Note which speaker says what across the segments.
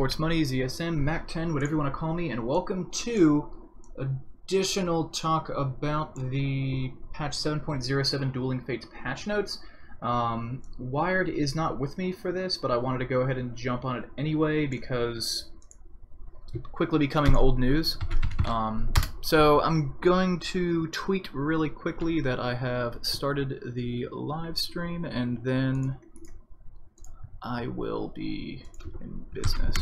Speaker 1: Sports Money, ZSM, Mac10, whatever you want to call me, and welcome to additional talk about the patch 7.07 Dueling Fates patch notes. Wired is not with me for this, but I wanted to go ahead and jump on it anyway because quickly becoming old news. So I'm going to tweet really quickly that I have started the live stream, and then I will be in business.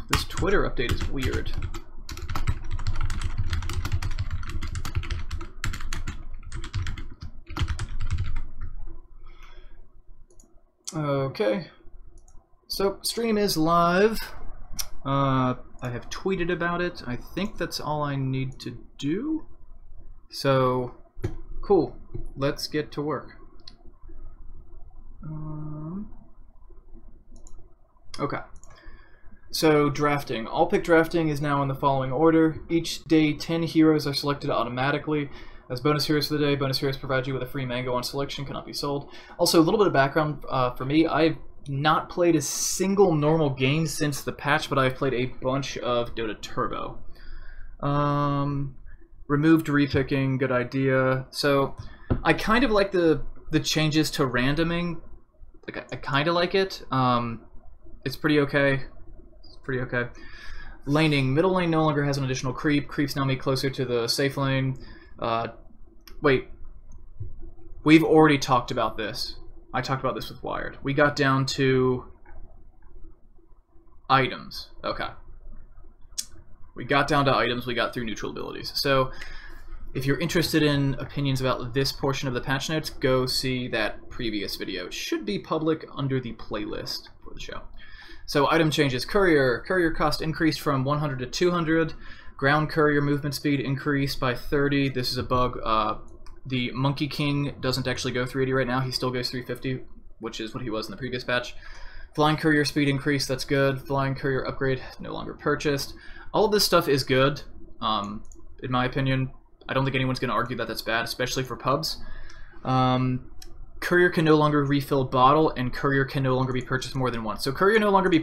Speaker 1: This Twitter update is weird. Okay, so stream is live. I have tweeted about it. I think that's all I need to do. So, cool. Let's get to work. Okay. So, drafting. All pick drafting is now in the following order. Each day, 10 heroes are selected automatically. As bonus heroes for the day, bonus heroes provide you with a free mango on selection, cannot be sold. Also, a little bit of background for me. I've not played a single normal game since the patch, but I've played a bunch of Dota Turbo. Removed repicking, good idea. So, I kind of like the changes to randoming. Like, I kind of like it. It's pretty okay. It's pretty okay. Laning. Middle lane no longer has an additional creep. Creeps now made closer to the safe lane. Wait. We've already talked about this. I talked about this with Wired. We got down to items. Okay. We got down to items. We got through neutral abilities. So, if you're interested in opinions about this portion of the patch notes, go see that previous video. It should be public under the playlist for the show. So, item changes. Courier. Courier cost increased from 100 to 200. Ground courier movement speed increased by 30. This is a bug. The Monkey King doesn't actually go 380 right now. He still goes 350, which is what he was in the previous patch. Flying courier speed increase, that's good. Flying courier upgrade, no longer purchased. All of this stuff is good, in my opinion. I don't think anyone's going to argue that that's bad, especially for pubs. Courier can no longer refill bottle, and courier can no longer be purchased more than once. So courier can no longer be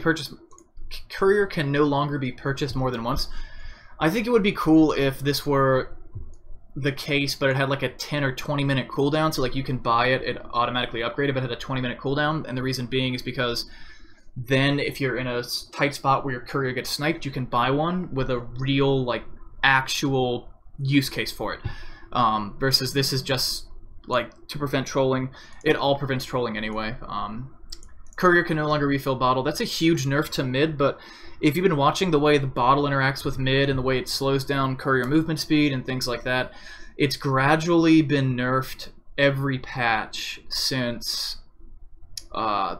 Speaker 1: purchased more than once. I think it would be cool if this were the case, but it had like a 10 or 20 minute cooldown, so like you can buy it, it automatically upgraded, but it had a 20-minute cooldown, and the reason being is because then if you're in a tight spot where your courier gets sniped, you can buy one with a real, like, actual use case for it. Versus this is just, like, to prevent trolling. It all prevents trolling anyway. Courier can no longer refill bottle. That's a huge nerf to mid, but if you've been watching the way the bottle interacts with mid and the way it slows down courier movement speed and things like that, it's gradually been nerfed every patch since, I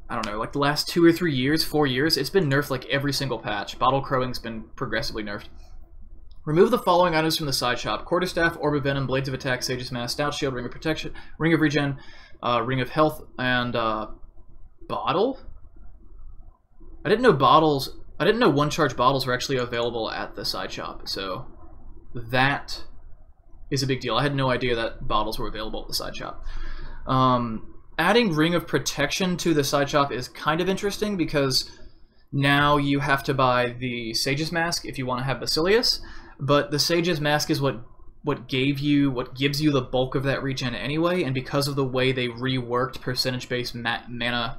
Speaker 1: don't know, like the last 2 or 3 years, 4 years. It's been nerfed like every single patch. Bottle crowing's been progressively nerfed. Remove the following items from the side shop: Quarterstaff, Orb of Venom, Blades of Attack, Sage's Mask, Stout Shield, Ring of Protection, Ring of Regen, Ring of Health, and bottle? I didn't know one-charge bottles were actually available at the side shop, so that is a big deal. I had no idea that bottles were available at the side shop. Adding Ring of Protection to the side shop is kind of interesting because now you have to buy the Sage's Mask if you want to have Basilius, but the Sage's Mask is what gives you the bulk of that regen anyway, and because of the way they reworked percentage-based mana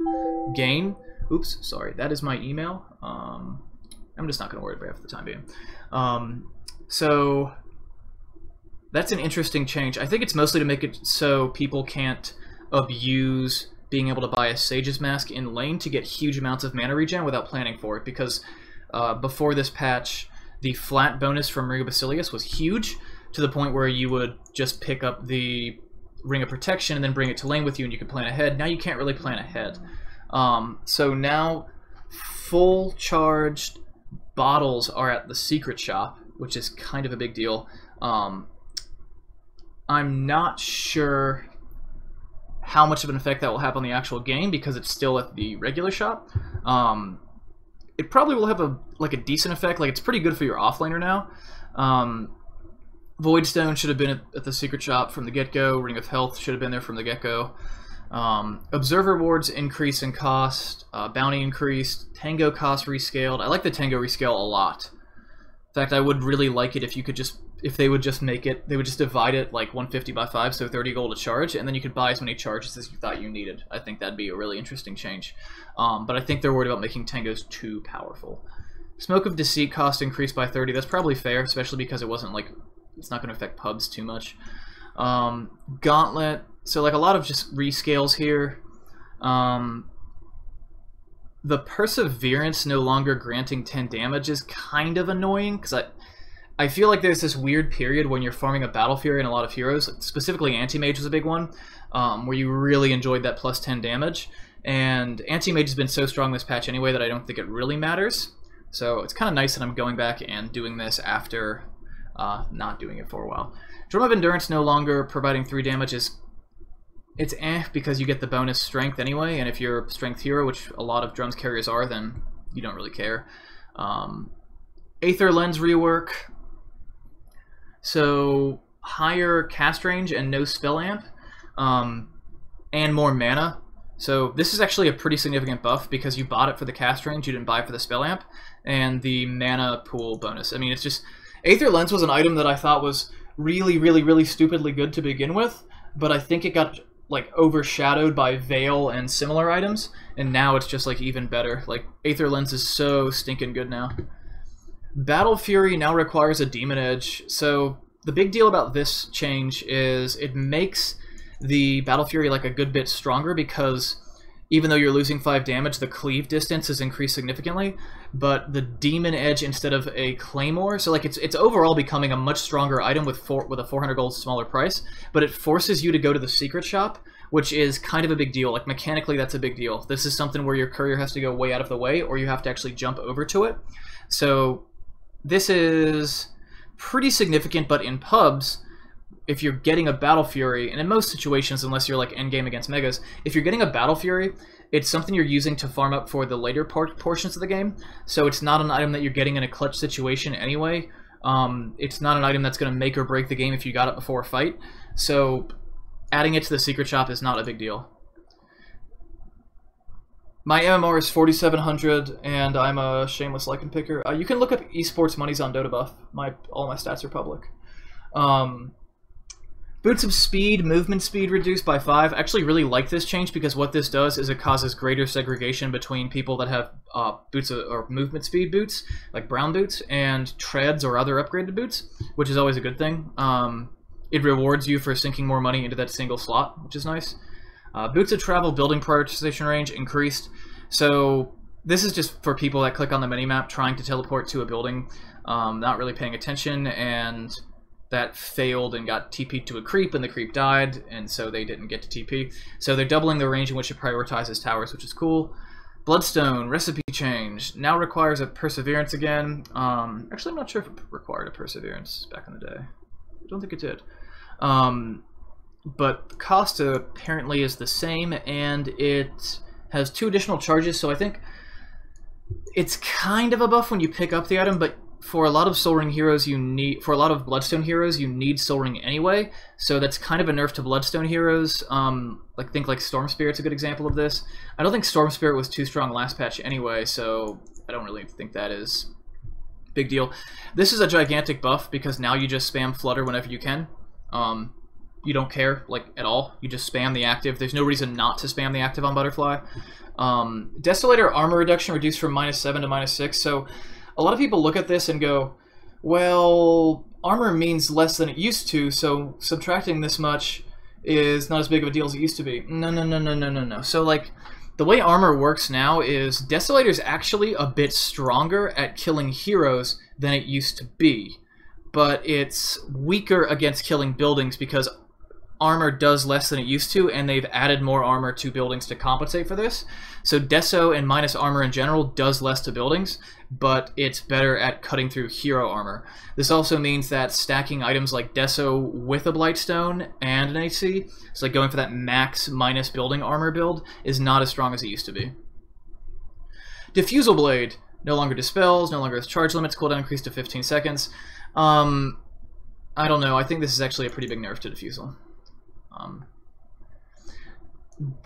Speaker 1: gain. Oops, sorry, that is my email. I'm just not going to worry about it for the time being. So that's an interesting change. I think it's mostly to make it so people can't abuse being able to buy a Sage's Mask in lane to get huge amounts of mana regen without planning for it, because before this patch, the flat bonus from Ring of Basilius was huge, to the point where you would just pick up the Ring of Protection and then bring it to lane with you and you could plan ahead. Now you can't really plan ahead. So now full charged bottles are at the secret shop, which is kind of a big deal. I'm not sure how much of an effect that will have on the actual game because it's still at the regular shop. It probably will have a decent effect. Like, it's pretty good for your offlaner now. Voidstone should have been at the secret shop from the get-go. Ring of Health should have been there from the get-go. Observer wards increase in cost, bounty increased, Tango cost rescaled. I like the Tango rescale a lot. In fact, I would really like it if you could just, if they would just make it, they would just divide it like 150 by 5, so 30 gold a charge, and then you could buy as many charges as you thought you needed. I think that'd be a really interesting change. But I think they're worried about making Tangos too powerful. Smoke of Deceit cost increased by 30. That's probably fair, especially because it wasn't like, it's not going to affect pubs too much. Gauntlet, so like a lot of just rescales here. The Perseverance no longer granting 10 damage is kind of annoying, because I feel like there's this weird period when you're farming a Battle Fury and a lot of heroes, specifically Anti-Mage was a big one, where you really enjoyed that plus 10 damage. And Anti-Mage has been so strong this patch anyway that I don't think it really matters. So it's kind of nice that I'm going back and doing this after not doing it for a while. Drum of Endurance no longer providing 3 damage is... It's because you get the bonus strength anyway, and if you're a strength hero, which a lot of drums carriers are, then you don't really care. Aether Lens rework. So higher cast range and no spell amp, and more mana. So this is actually a pretty significant buff because you bought it for the cast range, you didn't buy it for the spell amp, and the mana pool bonus. I mean, it's just... Aether Lens was an item that I thought was really, really, really stupidly good to begin with, but I think it got like overshadowed by Veil and similar items, and now it's just like even better. Like Aether Lens is so stinking good now. Battle Fury now requires a Demon Edge. So the big deal about this change is it makes the Battle Fury like a good bit stronger, because even though you're losing 5 damage, the cleave distance is increased significantly, but the Demon Edge instead of a Claymore, so like it's overall becoming a much stronger item with a 400 gold smaller price, but it forces you to go to the secret shop, which is kind of a big deal. Like mechanically, that's a big deal. This is something where your courier has to go way out of the way, or you have to actually jump over to it. So this is pretty significant, but in pubs, if you're getting a Battle Fury, and in most situations, unless you're like endgame against Megas, if you're getting a Battle Fury, it's something you're using to farm up for the later portions of the game, so it's not an item that you're getting in a clutch situation anyway. It's not an item that's going to make or break the game if you got it before a fight, so adding it to the secret shop is not a big deal. My MMR is 4,700, and I'm a shameless lichen picker. You can look up esports monies on Dota Buff. All my stats are public. Boots of Speed, movement speed reduced by 5. I actually really like this change because what this does is it causes greater segregation between people that have boots or movement speed boots, like brown boots, and treads or other upgraded boots, which is always a good thing. It rewards you for sinking more money into that single slot, which is nice. Boots of Travel building prioritization range increased. So this is just for people that click on the minimap trying to teleport to a building, not really paying attention, and that failed and got TP'd to a creep, and the creep died, and so they didn't get to TP. So they're doubling the range in which it prioritizes towers, which is cool. Bloodstone, recipe change, now requires a Perseverance again. Actually, I'm not sure if it required a Perseverance back in the day. I don't think it did. But the cost apparently is the same, and it has 2 additional charges, so I think it's kind of a buff when you pick up the item, but for a lot of Soul Ring heroes, for a lot of Bloodstone heroes, you need Soul Ring anyway, so that's kind of a nerf to Bloodstone heroes. Think like Storm Spirit's a good example of this. I don't think Storm Spirit was too strong last patch anyway, so I don't really think that is a big deal. This is a gigantic buff because now you just spam Flutter whenever you can. You don't care, like, at all. You just spam the active. There's no reason not to spam the active on Butterfly. Desolator armor reduction reduced from -7 to -6, so a lot of people look at this and go, well, armor means less than it used to, so subtracting this much is not as big of a deal as it used to be. No. So, like, the way armor works now is Desolator's actually a bit stronger at killing heroes than it used to be, but it's weaker against killing buildings because armor does less than it used to, and they've added more armor to buildings to compensate for this. So Deso and minus armor in general does less to buildings, but it's better at cutting through hero armor. This also means that stacking items like Deso with a Blightstone and an AC, so like going for that max minus building armor build, is not as strong as it used to be. Diffusal Blade no longer dispels, no longer has charge limits, cooldown increased to 15 seconds. I don't know, I think this is actually a pretty big nerf to Diffusal.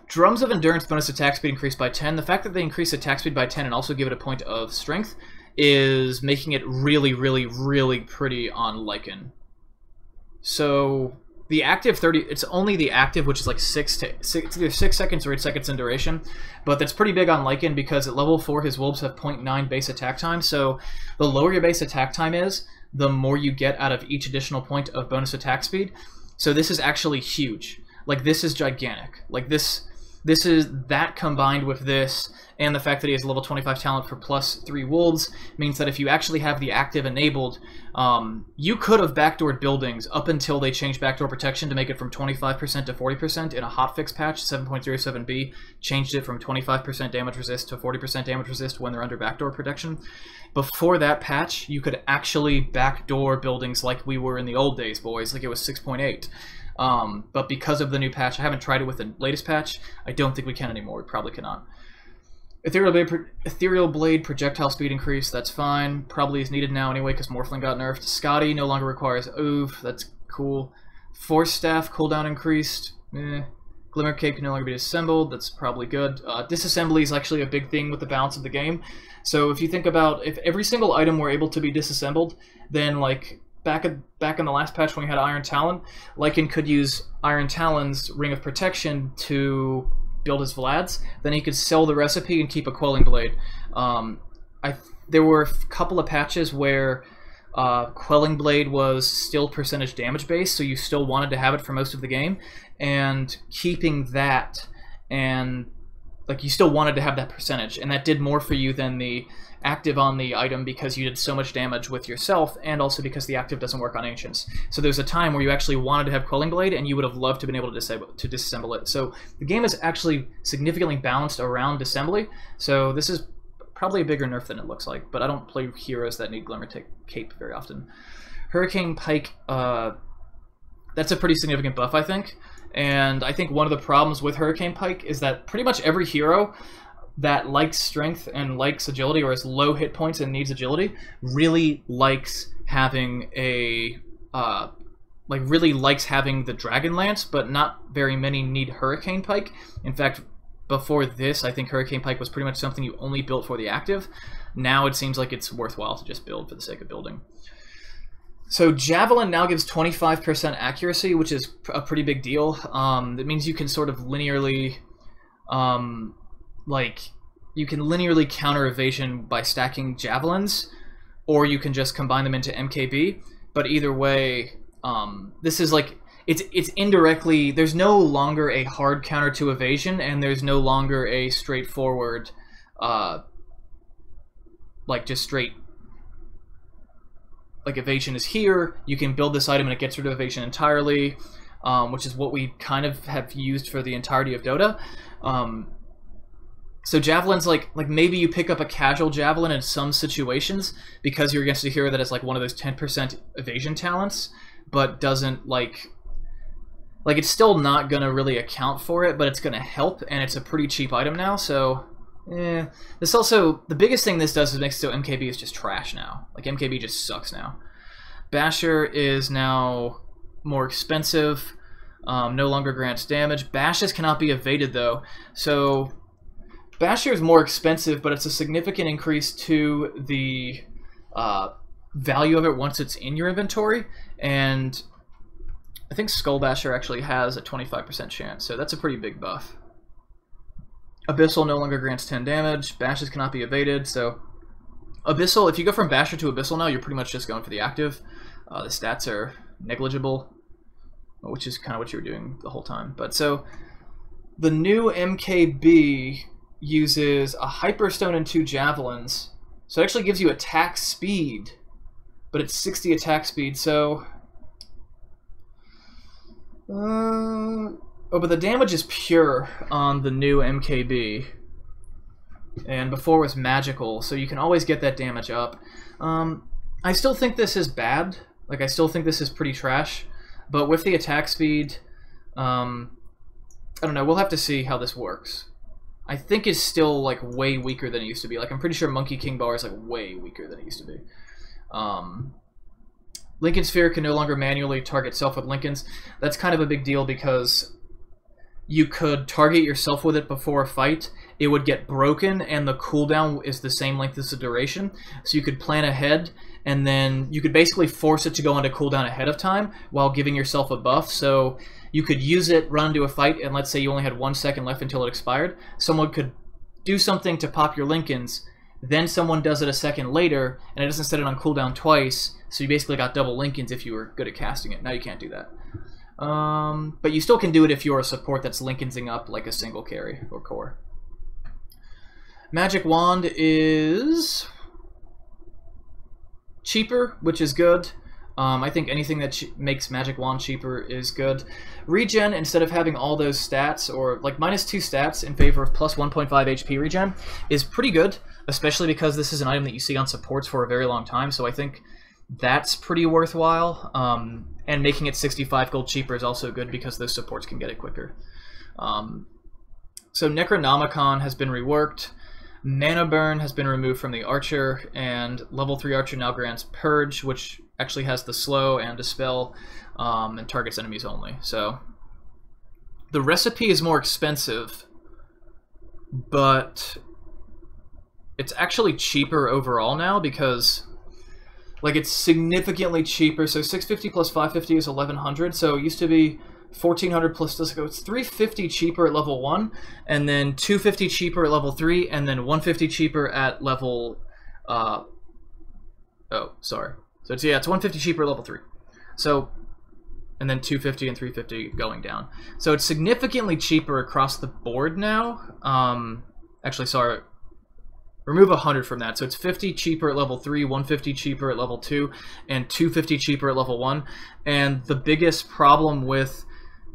Speaker 1: Drums of Endurance bonus attack speed increased by 10. The fact that they increase attack speed by 10 and also give it a point of strength is making it really, really, really pretty on Lycan. So the active 30, it's only the active, which is like either 6 seconds or 8 seconds in duration, but that's pretty big on Lycan because at level 4 his wolves have 0.9 base attack time, so the lower your base attack time is, the more you get out of each additional point of bonus attack speed. So this is actually huge. Like, this is gigantic. Like, this is that combined with this, and the fact that he has a level 25 talent for +3 wolves means that if you actually have the active enabled, you could have backdoored buildings up until they changed backdoor protection to make it from 25% to 40% in a hotfix patch. 7.07b changed it from 25% damage resist to 40% damage resist when they're under backdoor protection. Before that patch, you could actually backdoor buildings like we were in the old days, boys, like it was 6.8. But because of the new patch, I haven't tried it with the latest patch, I don't think we can anymore. We probably cannot. Ethereal Blade projectile speed increase, that's fine. Probably is needed now anyway because Morphling got nerfed. Scotty no longer requires Oof, that's cool. Force Staff cooldown increased. Glimmer Cape can no longer be disassembled, that's probably good. Disassembly is actually a big thing with the balance of the game. So if you think about, if every single item were able to be disassembled, then like back in the last patch when we had Iron Talon, Lycan could use Iron Talon's Ring of Protection to build his Vlads. Then he could sell the recipe and keep a Quelling Blade. There were a couple of patches where Quelling Blade was still percentage damage based, so you still wanted to have it for most of the game, and keeping that, and like you still wanted to have that percentage, and that did more for you than the active on the item because you did so much damage with yourself, and also because the active doesn't work on Ancients. So there's a time where you actually wanted to have Quelling Blade, and you would have loved to have been able to disassemble it. So the game is actually significantly balanced around disassembly, so this is probably a bigger nerf than it looks like, but I don't play heroes that need Glimmer Cape very often. Hurricane Pike, that's a pretty significant buff, I think. And I think one of the problems with Hurricane Pike is that pretty much every hero that likes strength and likes agility, or has low hit points and needs agility, really likes having a really likes having the Dragon Lance, but not very many need Hurricane Pike. In fact, before this, I think Hurricane Pike was pretty much something you only built for the active. Now it seems like it's worthwhile to just build for the sake of building. So Javelin now gives 25% accuracy, which is a pretty big deal. That means you can sort of linearly, you can linearly counter evasion by stacking Javelins, or you can just combine them into MKB. But either way, this is like, it's indirectly, there's no longer a hard counter to evasion, and there's no longer a straightforward, just straight, like evasion is here, you can build this item and it gets rid of evasion entirely, which is what we kind of have used for the entirety of Dota. So Javelin's like maybe you pick up a casual Javelin in some situations because you're against a hero that has like one of those 10% evasion talents, but doesn't like it's still not gonna really account for it, but it's gonna help, and it's a pretty cheap item now, so this also, the biggest thing this does is makes it so MKB is just trash now. Like, MKB just sucks now. Basher is now more expensive, no longer grants damage. Bashes cannot be evaded, though. So, Basher is more expensive, but it's a significant increase to the value of it once it's in your inventory. And I think Skull Basher actually has a 25% chance, so that's a pretty big buff. Abyssal no longer grants 10 damage. Bashes cannot be evaded, so Abyssal, if you go from Basher to Abyssal now, you're pretty much just going for the active. The stats are negligible, which is kind of what you were doing the whole time. But so, the new MKB uses a Hyperstone and 2 Javelins, so it actually gives you attack speed, but it's 60 attack speed, so... Oh, but the damage is pure on the new MKB, and before it was magical, so you can always get that damage up. I still think this is bad. Like, I still think this is pretty trash, but with the attack speed, I don't know, we'll have to see how this works. I think it's still, like, way weaker than it used to be. Like, I'm pretty sure Monkey King Bar is, like, way weaker than it used to be. Lincoln Sphere can no longer manually target self with Lincolns. That's kind of a big deal because you could target yourself with it before a fight. It would get broken, and the cooldown is the same length as the duration. So you could plan ahead, and then you could basically force it to go into cooldown ahead of time while giving yourself a buff. So you could use it, run into a fight, and let's say you only had 1 second left until it expired. Someone could do something to pop your Lincolns, then someone does it a second later, and it doesn't set it on cooldown twice, so you basically got double Lincolns if you were good at casting it. Now you can't do that. But you still can do it if you're a support that's Lincolnsing up like a single carry or core. Magic Wand is cheaper, which is good. I think anything that makes Magic Wand cheaper is good. Regen, instead of having all those stats, or like -2 stats in favor of plus 1.5 HP regen, is pretty good, especially because this is an item that you see on supports for a very long time, so I think that's pretty worthwhile. And making it 65 gold cheaper is also good because those supports can get it quicker. So Necronomicon has been reworked. Mana Burn has been removed from the Archer, and level 3 Archer now grants Purge, which actually has the slow and dispel, and targets enemies only. So the recipe is more expensive, but it's actually cheaper overall now because like it's significantly cheaper. So 650 plus 550 is 1100. So it used to be 1400 plus, it's 350 cheaper at level 1, and then 250 cheaper at level 3, and then 150 cheaper at level So it's, yeah, it's 150 cheaper at level 3. So, and then 250 and 350 going down. So it's significantly cheaper across the board now. Actually, sorry, remove 100 from that. So it's 50 cheaper at level 3, 150 cheaper at level 2, and 250 cheaper at level 1. And the biggest problem with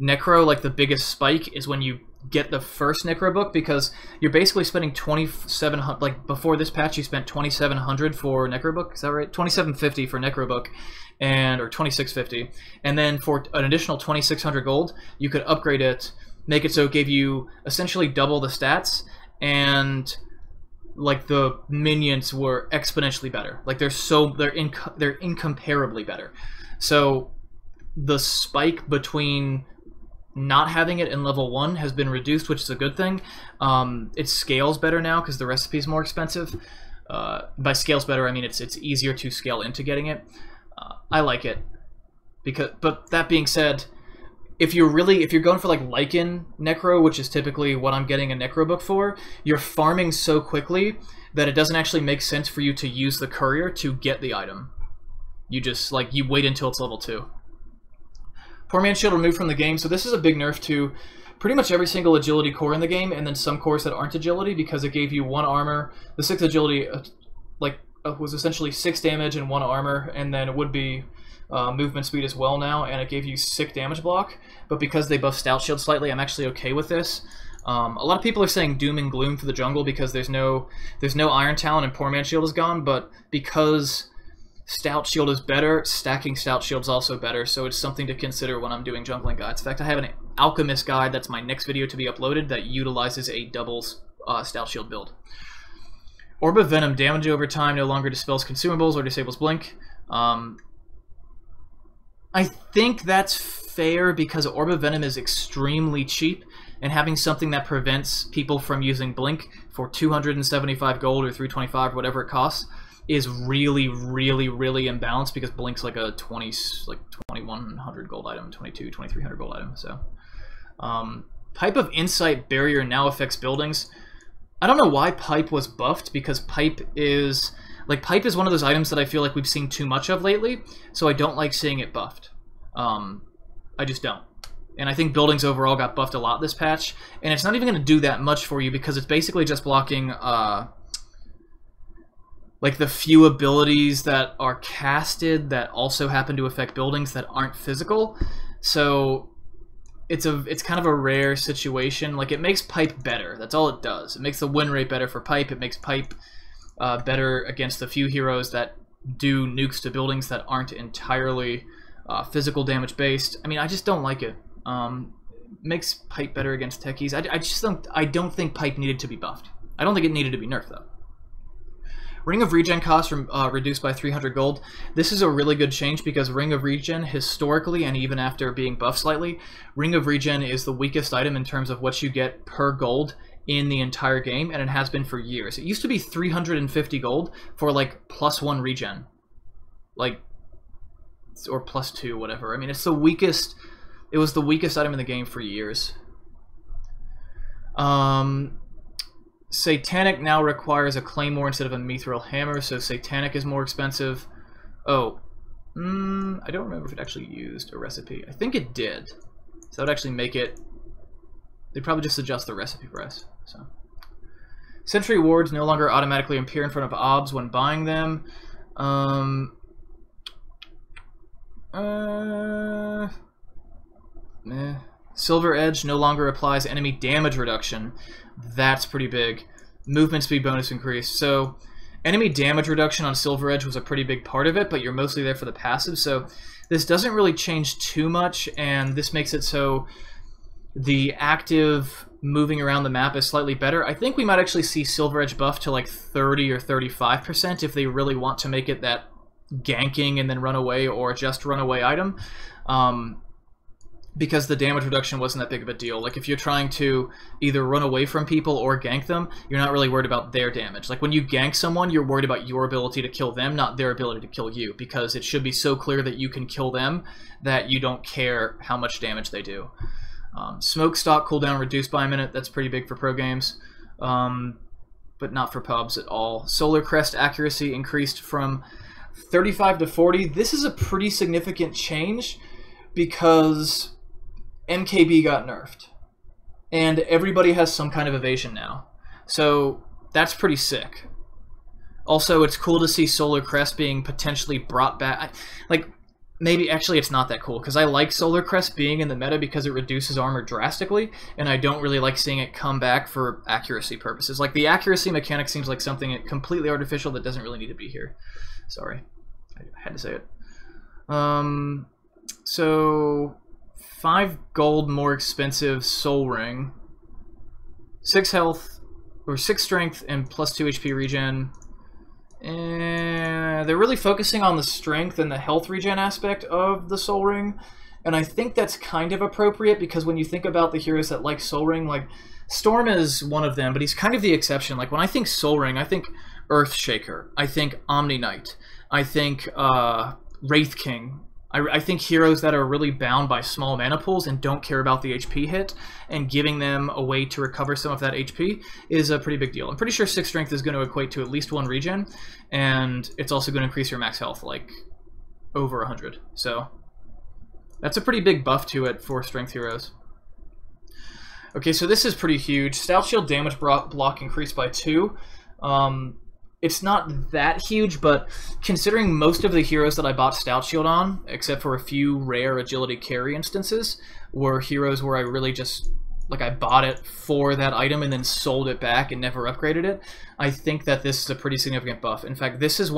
Speaker 1: Necro, like the biggest spike, is when you get the first Necro book, because you're basically spending 2,700. Like before this patch, you spent 2,700 for Necro book. Is that right? 2,750 for Necro book, or 2,650, and then for an additional 2,600 gold, you could upgrade it, make it so it gave you essentially double the stats, and like the minions were exponentially better. Like they're incomparably better. So the spike between not having it in level 1 has been reduced, which is a good thing. It scales better now because the recipe is more expensive. By scales better, I mean it's easier to scale into getting it. I like it, but that being said, if you're going for like Lycan Necro, which is typically what I'm getting a Necro book for, you're farming so quickly that it doesn't actually make sense for you to use the courier to get the item. You just you wait until it's level 2. Poor Man's Shield removed from the game, so this is a big nerf to pretty much every single agility core in the game, and then some cores that aren't agility, because it gave you 1 armor. The 6 agility was essentially 6 damage and 1 armor, and then it would be movement speed as well now, and it gave you 6 damage block. But because they buffed Stout Shield slightly, I'm actually okay with this. A lot of people are saying doom and gloom for the jungle because there's no Iron Talon and Poor Man's Shield is gone, but because Stout Shield is better, stacking Stout Shield is also better, so it's something to consider when I'm doing jungling guides. In fact, I have an Alchemist guide that's my next video to be uploaded that utilizes a double Stout Shield build. Orb of Venom, damage over time, no longer dispels consumables or disables blink. I think that's fair because Orb of Venom is extremely cheap, and having something that prevents people from using blink for 275 gold or 325 or whatever it costs is really, really, really imbalanced, because Blink's like a 2100 gold item, 2300 gold item. So, Pipe of Insight Barrier now affects buildings. I don't know why Pipe was buffed, because Pipe is one of those items that I feel like we've seen too much of lately, so I don't like seeing it buffed. I just don't. And I think buildings overall got buffed a lot this patch, and it's not even going to do that much for you because it's basically just blocking like the few abilities that are casted that also happen to affect buildings that aren't physical. So it's kind of a rare situation. Like, it makes Pipe better. That's all it does. It makes the win rate better for Pipe. It makes Pipe better against the few heroes that do nukes to buildings that aren't entirely physical damage based. I mean, I just don't like it. Makes Pipe better against techies. I don't think Pipe needed to be buffed. I don't think it needed to be nerfed though. Ring of Regen cost reduced by 300 gold. This is a really good change because Ring of Regen, historically, and even after being buffed slightly, Ring of Regen is the weakest item in terms of what you get per gold in the entire game, and it has been for years. It used to be 350 gold for like +1 regen. Like, or +2, whatever. I mean, it's the weakest, it was the weakest item in the game for years. Satanic now requires a claymore instead of a mithril hammer, so Satanic is more expensive. Oh, I don't remember if it actually used a recipe. I think it did. So that would actually make it... They'd probably just adjust the recipe price. So, Sentry wards no longer automatically appear in front of obs when buying them. Silver Edge no longer applies enemy damage reduction. That's pretty big. Movement speed bonus increase. So, enemy damage reduction on Silver Edge was a pretty big part of it, but you're mostly there for the passive, so this doesn't really change too much, and this makes it so the active moving around the map is slightly better. I think we might actually see Silver Edge buff to like 30 or 35% if they really want to make it that ganking and then run away or just run away item. Because the damage reduction wasn't that big of a deal. Like, if you're trying to either run away from people or gank them, you're not really worried about their damage. Like, when you gank someone, you're worried about your ability to kill them, not their ability to kill you, because it should be so clear that you can kill them that you don't care how much damage they do. Smoke stock cooldown reduced by a minute. That's pretty big for pro games, but not for pubs at all. Solar Crest accuracy increased from 35 to 40. This is a pretty significant change because MKB got nerfed, and everybody has some kind of evasion now. So that's pretty sick. Also, it's cool to see Solar Crest being potentially brought back. Like, maybe actually it's not that cool, because I like Solar Crest being in the meta because it reduces armor drastically, and I don't really like seeing it come back for accuracy purposes. Like, the accuracy mechanic seems like something completely artificial that doesn't really need to be here. Sorry, I had to say it. So 5 gold more expensive Soul Ring, 6 health, or 6 strength, and +2 HP regen. And they're really focusing on the strength and the health regen aspect of the Soul Ring, and I think that's kind of appropriate because when you think about the heroes that like Soul Ring, like Storm is one of them, but he's kind of the exception. Like, when I think Soul Ring, I think Earthshaker, I think Omni Knight, I think Wraith King. I think heroes that are really bound by small mana pools and don't care about the HP hit, and giving them a way to recover some of that HP is a pretty big deal. I'm pretty sure 6 strength is going to equate to at least 1 regen, and it's also going to increase your max health like over 100. So that's a pretty big buff to it for strength heroes. Okay, so this is pretty huge. Stout Shield damage block increased by 2. It's not that huge, but considering most of the heroes that I bought Stout Shield on, except for a few rare agility carry instances, were heroes where I really just, like, I bought it for that item and then sold it back and never upgraded it, I think that this is a pretty significant buff. In fact, this is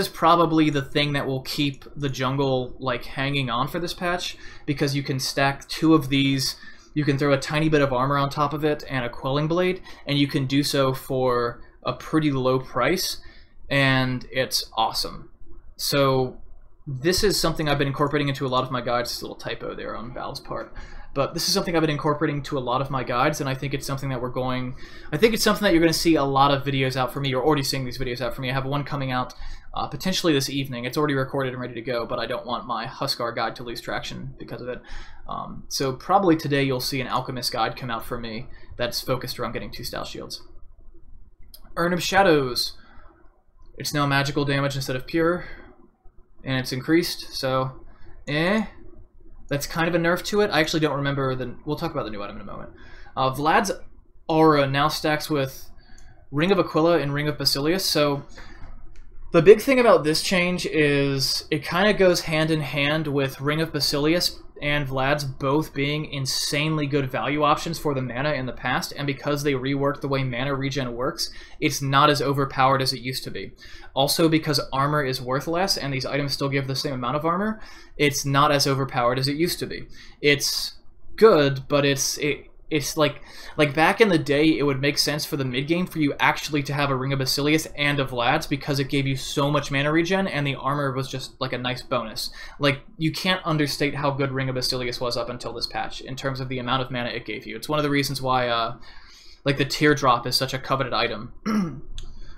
Speaker 1: probably the thing that will keep the jungle, like, hanging on for this patch, because you can stack 2 of these, you can throw a tiny bit of armor on top of it and a Quelling Blade, and you can do so for a pretty low price, and it's awesome. So this is something I've been incorporating into a lot of my guides. It's a little typo there on Valve's part, but this is something I've been incorporating to a lot of my guides, and I think it's something that you're going to see a lot of videos out for me. You're already seeing these videos out for me. I have one coming out potentially this evening. It's already recorded and ready to go, but I don't want my Huskar guide to lose traction because of it. So probably today you'll see an Alchemist guide come out for me that's focused around getting 2 Stout Shields. Urn of Shadows. It's now magical damage instead of pure, and it's increased, so that's kind of a nerf to it. I actually don't remember we'll talk about the new item in a moment. Vlad's aura now stacks with Ring of Aquila and Ring of Basilius, so the big thing about this change is it kind of goes hand in hand with Ring of Basilius and Vlad's both being insanely good value options for the mana in the past, and because they reworked the way mana regen works, it's not as overpowered as it used to be. Also, because armor is worth less and these items still give the same amount of armor, it's not as overpowered as it used to be. It's good, but it it's like back in the day, it would make sense for the mid game for you actually to have a Ring of Basilius and a Vlad's because it gave you so much mana regen, and the armor was just like a nice bonus. Like, you can't understate how good Ring of Basilius was up until this patch in terms of the amount of mana it gave you. It's one of the reasons why like the Teardrop is such a coveted item,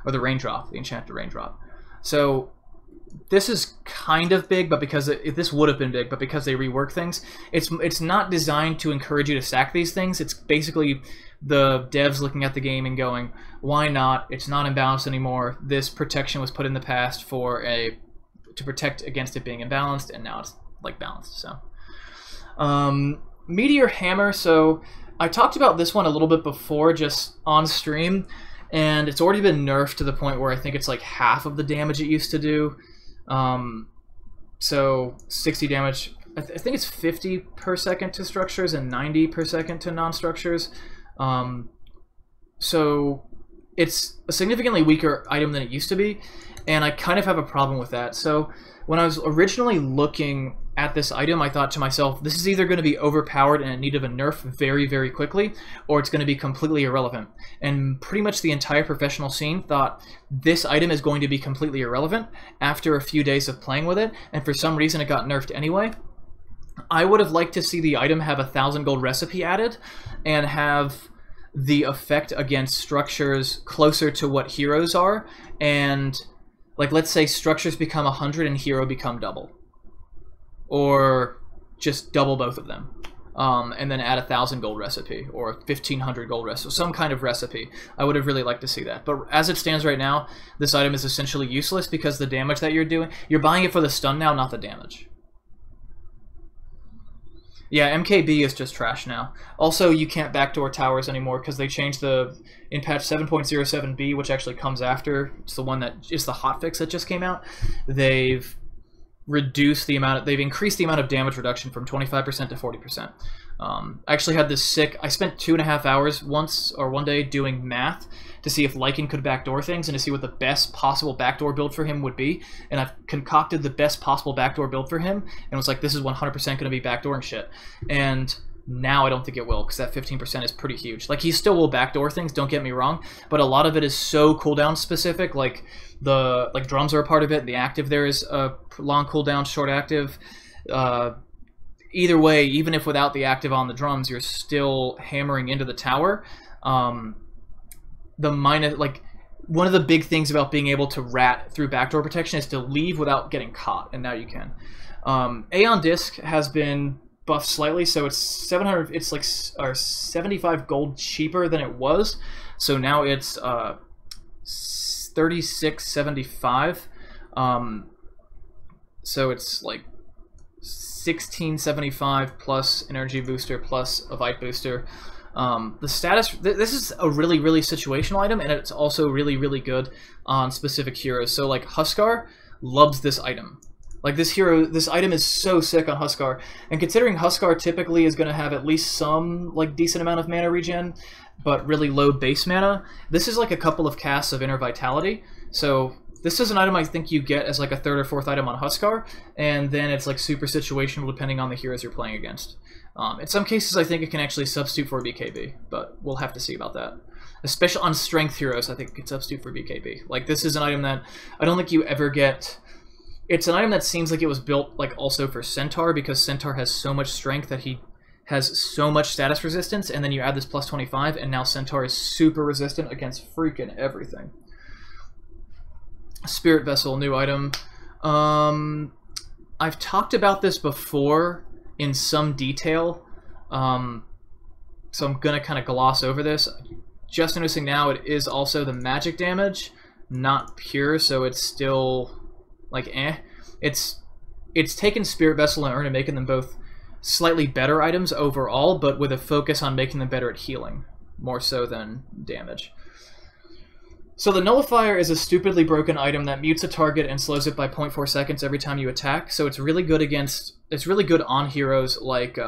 Speaker 1: or the Raindrop, the enchanted Raindrop. So this is kind of big, but because this would have been big, but because they rework things, it's not designed to encourage you to stack these things. It's basically the devs looking at the game and going, why not? It's not imbalanced anymore. This protection was put in the past to protect against it being imbalanced, and now it's like balanced. So Meteor Hammer. So I talked about this one a little bit before, just on stream, and it's already been nerfed to the point where I think it's like half of the damage it used to do. So 60 damage, I think it's 50 per second to structures and 90 per second to non-structures. So it's a significantly weaker item than it used to be, and I kind of have a problem with that. So when I was originally looking at this item, I thought to myself, this is either going to be overpowered and in need of a nerf very, very quickly, or it's going to be completely irrelevant. And pretty much the entire professional scene thought this item is going to be completely irrelevant after a few days of playing with it, and for some reason it got nerfed anyway. I would have liked to see the item have a 1,000 gold recipe added, and have the effect against structures closer to what heroes are, and like, let's say structures become 100 and hero become double. Or just double both of them. And then add a 1,000 gold recipe, or a 1,500 gold recipe, some kind of recipe. I would have really liked to see that. But as it stands right now, this item is essentially useless because the damage that you're doing, you're buying it for the stun now, not the damage. Yeah, MKB is just trash now. Also, you can't backdoor towers anymore because they changed in patch 7.07b, which actually comes after. It's the one that is the hotfix that just came out. They've increased the amount of damage reduction from 25% to 40%. I actually had this I spent 2.5 hours one day doing math to see if Lycan could backdoor things and to see what the best possible backdoor build for him would be, and I've concocted the best possible backdoor build for him, and was like, this is 100% going to be backdooring shit. And now I don't think it will, because that 15% is pretty huge. Like, he still will backdoor things, don't get me wrong, but a lot of it is so cooldown specific. Like drums are a part of it. The active there is a long cooldown, short active. Either way, even if without the active on the drums, you're still hammering into the tower. One of the big things about being able to rat through backdoor protection is to leave without getting caught, and now you can. Aeon Disc has been buffed slightly, so it's 700. It's like 75 gold cheaper than it was, so now it's 36.75. So it's like 16.75 plus energy booster plus a Vite booster. The status, this is a really, really situational item, and it's also really, really good on specific heroes. So like Huskar loves this item. Like this item is so sick on Huskar, and considering Huskar typically is going to have at least some like decent amount of mana regen, but really low base mana, this is like a couple of casts of Inner Vitality. So this is an item I think you get as like a 3rd or 4th item on Huskar, and then it's like super situational depending on the heroes you're playing against. In some cases I think it can actually substitute for BKB, but we'll have to see about that. Especially on strength heroes, I think it can substitute for BKB. Like, this is an item that I don't think you ever get. It's an item that seems like it was built like also for Centaur, because Centaur has so much strength that he has so much status resistance, and then you add this plus 25, and now Centaur is super resistant against freaking everything. Spirit Vessel, new item. I've talked about this before in some detail, so I'm gonna kind of gloss over this. Just noticing now it is also the magic damage, not pure, so it's still like It's taken Spirit Vessel and Urn and making them both slightly better items overall, but with a focus on making them better at healing, more so than damage. So the Nullifier is a stupidly broken item that mutes a target and slows it by 0.4 seconds every time you attack. So it's really good on heroes like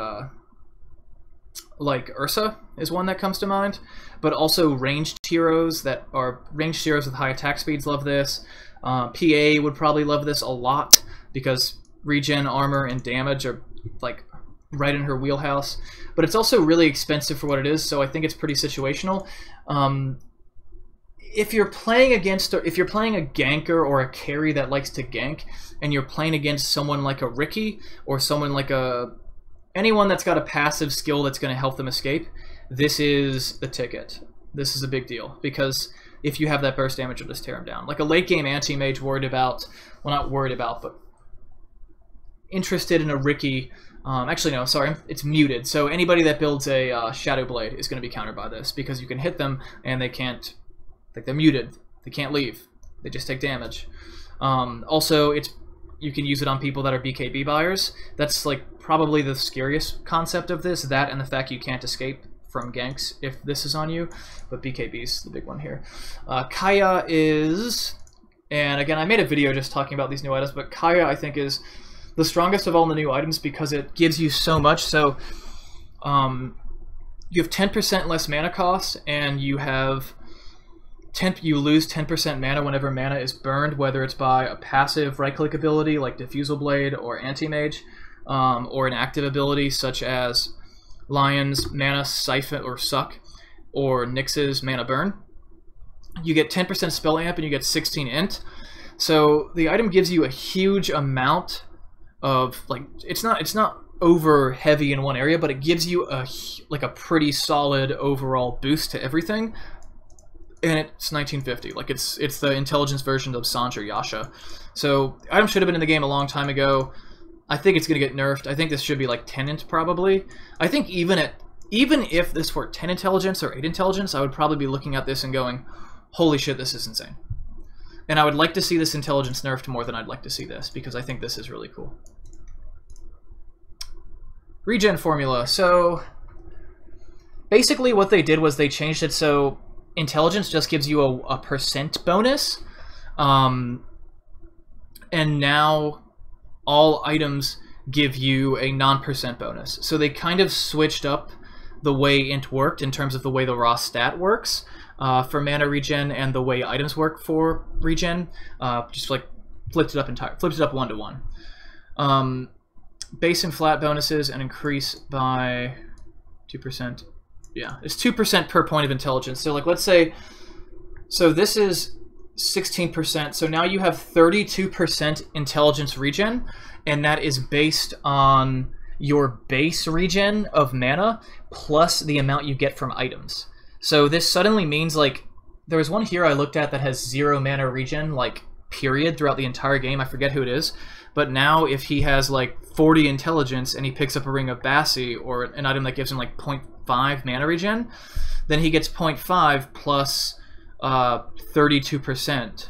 Speaker 1: Ursa is one that comes to mind, but also ranged heroes with high attack speeds love this. PA would probably love this a lot because regen, armor, and damage are like right in her wheelhouse. But it's also really expensive for what it is, so I think it's pretty situational. If you're playing a ganker or a carry that likes to gank, and you're playing against someone like a Ricky or someone like anyone that's got a passive skill that's going to help them escape, this is the ticket. This is a big deal, because if you have that burst damage, you'll just tear him down. Like a late game anti-mage worried about, well, not worried about, but interested in a Ricky. Actually, no, sorry, it's muted. So anybody that builds a Shadow Blade is going to be countered by this, because you can hit them and they can't, like, they're muted. They can't leave. They just take damage. Also, you can use it on people that are BKB buyers. That's like probably the scariest concept of this, that and the fact you can't escape from ganks if this is on you, but BKB's the big one here. Kaya is, and again, I made a video just talking about these new items, but Kaya I think is the strongest of all the new items because it gives you so much. So you have 10% less mana cost, and you lose 10% mana whenever mana is burned, whether it's by a passive right-click ability like Diffusal Blade or Anti-Mage, or an active ability such as Lion's Mana Siphon or Suck, or Nyx's Mana Burn. You get 10% Spell Amp and you get 16 Int. So the item gives you a huge amount of, like, it's not over heavy in one area, but it gives you a pretty solid overall boost to everything. And it's 1950. Like, it's the intelligence version of Sanj or Yasha. So the item should have been in the game a long time ago. I think it's going to get nerfed. I think this should be like 10 int probably. I think even if this were 10 intelligence or 8 intelligence, I would probably be looking at this and going, holy shit, this is insane. And I would like to see this intelligence nerfed more than I'd like to see this, because I think this is really cool. Regen formula. So basically what they did was they changed it so intelligence just gives you a percent bonus, and now all items give you a non-percent bonus. So they kind of switched up the way int worked in terms of the way the raw stat works for mana regen and the way items work for regen. Just like flipped it up 1-to-1. Base and flat bonuses and increase by 2%. Yeah, it's 2% per point of intelligence. So like, let's say, so this is 16%, so now you have 32% intelligence regen, and that is based on your base regen of mana plus the amount you get from items. So this suddenly means, like, there was one here I looked at that has 0 mana regen, like, period, throughout the entire game. I forget who it is, but now if he has like 40 intelligence and he picks up a Ring of Bassi or an item that gives him like 0.5 mana regen, then he gets 0.5 plus 32%,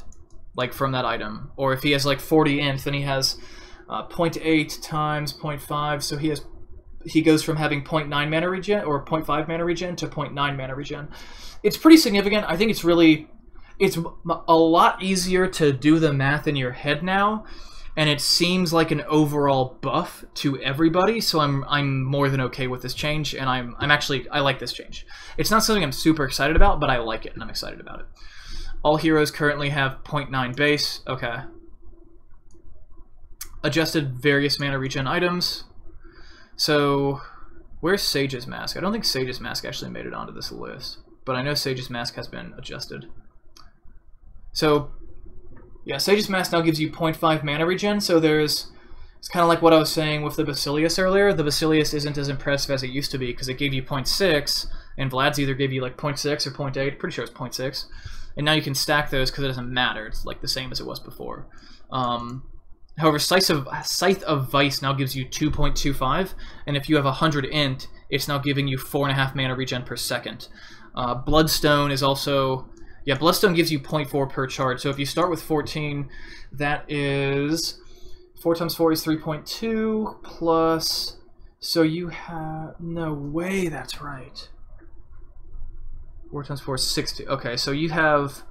Speaker 1: like, from that item. Or if he has like 40 int, then he has 0.8 times 0.5, so he goes from having 0.9 mana regen or 0.5 mana regen to 0.9 mana regen. It's pretty significant. I think it's a lot easier to do the math in your head now, and it seems like an overall buff to everybody, so I'm more than okay with this change, and I like this change. It's not something I'm super excited about, but I like it, and I'm excited about it. All heroes currently have 0.9 base. Okay. Adjusted various mana regen items. So, where's Sage's Mask? I don't think Sage's Mask actually made it onto this list, but I know Sage's Mask has been adjusted. So, yeah, Sage's Mask now gives you 0.5 mana regen, so it's kind of like what I was saying with the Basilius earlier. The Basilius isn't as impressive as it used to be, because it gave you 0.6, and Vlad's either gave you like 0.6 or 0.8, pretty sure it's 0.6. And now you can stack those because it doesn't matter, it's like the same as it was before. However, Scythe of Vice now gives you 2.25, and if you have 100 int, it's now giving you 4.5 mana regen per second. Bloodstone is also... Yeah, Bloodstone gives you 0.4 per charge, so if you start with 14, that is... 4 times 4 is 3.2, plus... So you have... No way that's right. 4 times 4 is 60. Okay, so you have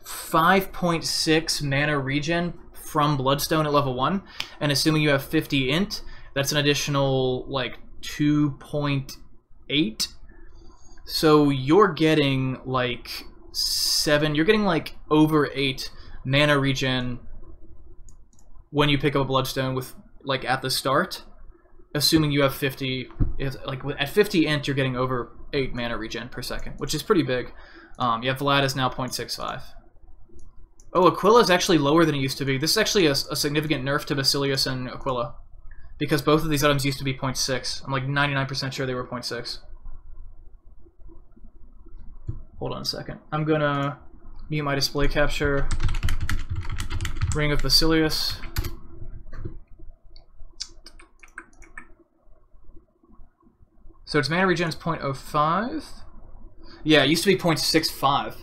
Speaker 1: 5.6 mana regen from Bloodstone at level 1, and assuming you have 50 int, that's an additional, like, 2.8. So you're getting, like... you're getting like over 8 mana regen when you pick up a Bloodstone with, like, at the start. assuming you have 50, like at 50 int, you're getting over 8 mana regen per second, which is pretty big. Yeah, Vlad is now 0.65. Oh, Aquila is actually lower than it used to be. This is actually a significant nerf to Basilius and Aquila, because both of these items used to be 0.6. I'm like 99% sure they were 0.6. Hold on a second. I'm gonna mute my display capture. Ring of Basilius. So its mana regen is 0.05. Yeah, it used to be 0.65.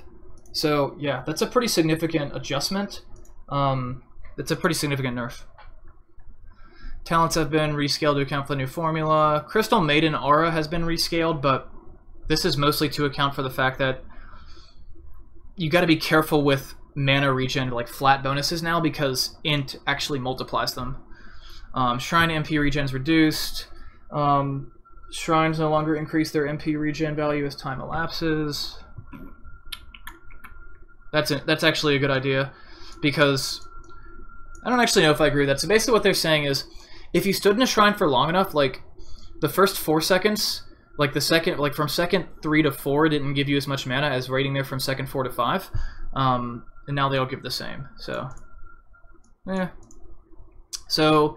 Speaker 1: So yeah, that's a pretty significant adjustment. That's a pretty significant nerf. Talents have been rescaled to account for the new formula. Crystal Maiden Aura has been rescaled, but this is mostly to account for the fact that you got to be careful with mana regen, like flat bonuses now, because int actually multiplies them. Shrine MP regen is reduced. Shrines no longer increase their MP regen value as time elapses. That's actually a good idea, because I don't actually know if I agree with that. So basically what they're saying is, if you stood in a shrine for long enough, like the first 4 seconds, like the second, like from second 3 to 4 didn't give you as much mana as waiting there from second 4 to 5, and now they all give the same. So, yeah. So,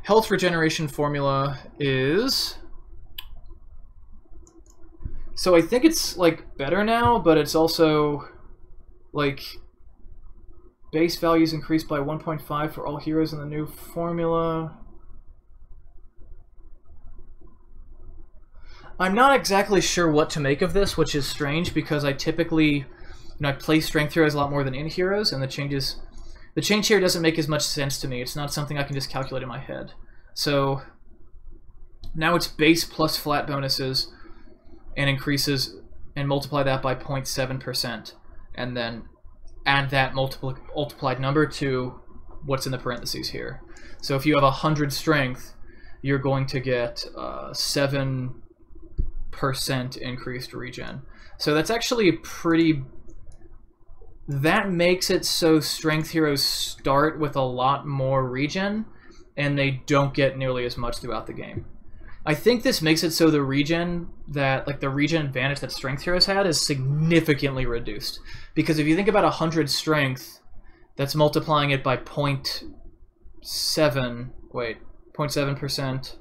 Speaker 1: health regeneration formula is. So I think it's like better now, but it's also like base values increased by 1.5 for all heroes in the new formula. I'm not exactly sure what to make of this, which is strange because I typically, I play strength heroes a lot more than int heroes, and the change here doesn't make as much sense to me. It's not something I can just calculate in my head. So now it's base plus flat bonuses, and increases and multiply that by 0.7%, and then add that multiplied number to what's in the parentheses here. So if you have 100 strength, you're going to get 7% increased regen. So that's actually pretty. That makes it so strength heroes start with a lot more regen, and they don't get nearly as much throughout the game. I think this makes it so the regen advantage that strength heroes had is significantly reduced. Because if you think about 100 strength, that's multiplying it by 0.7%.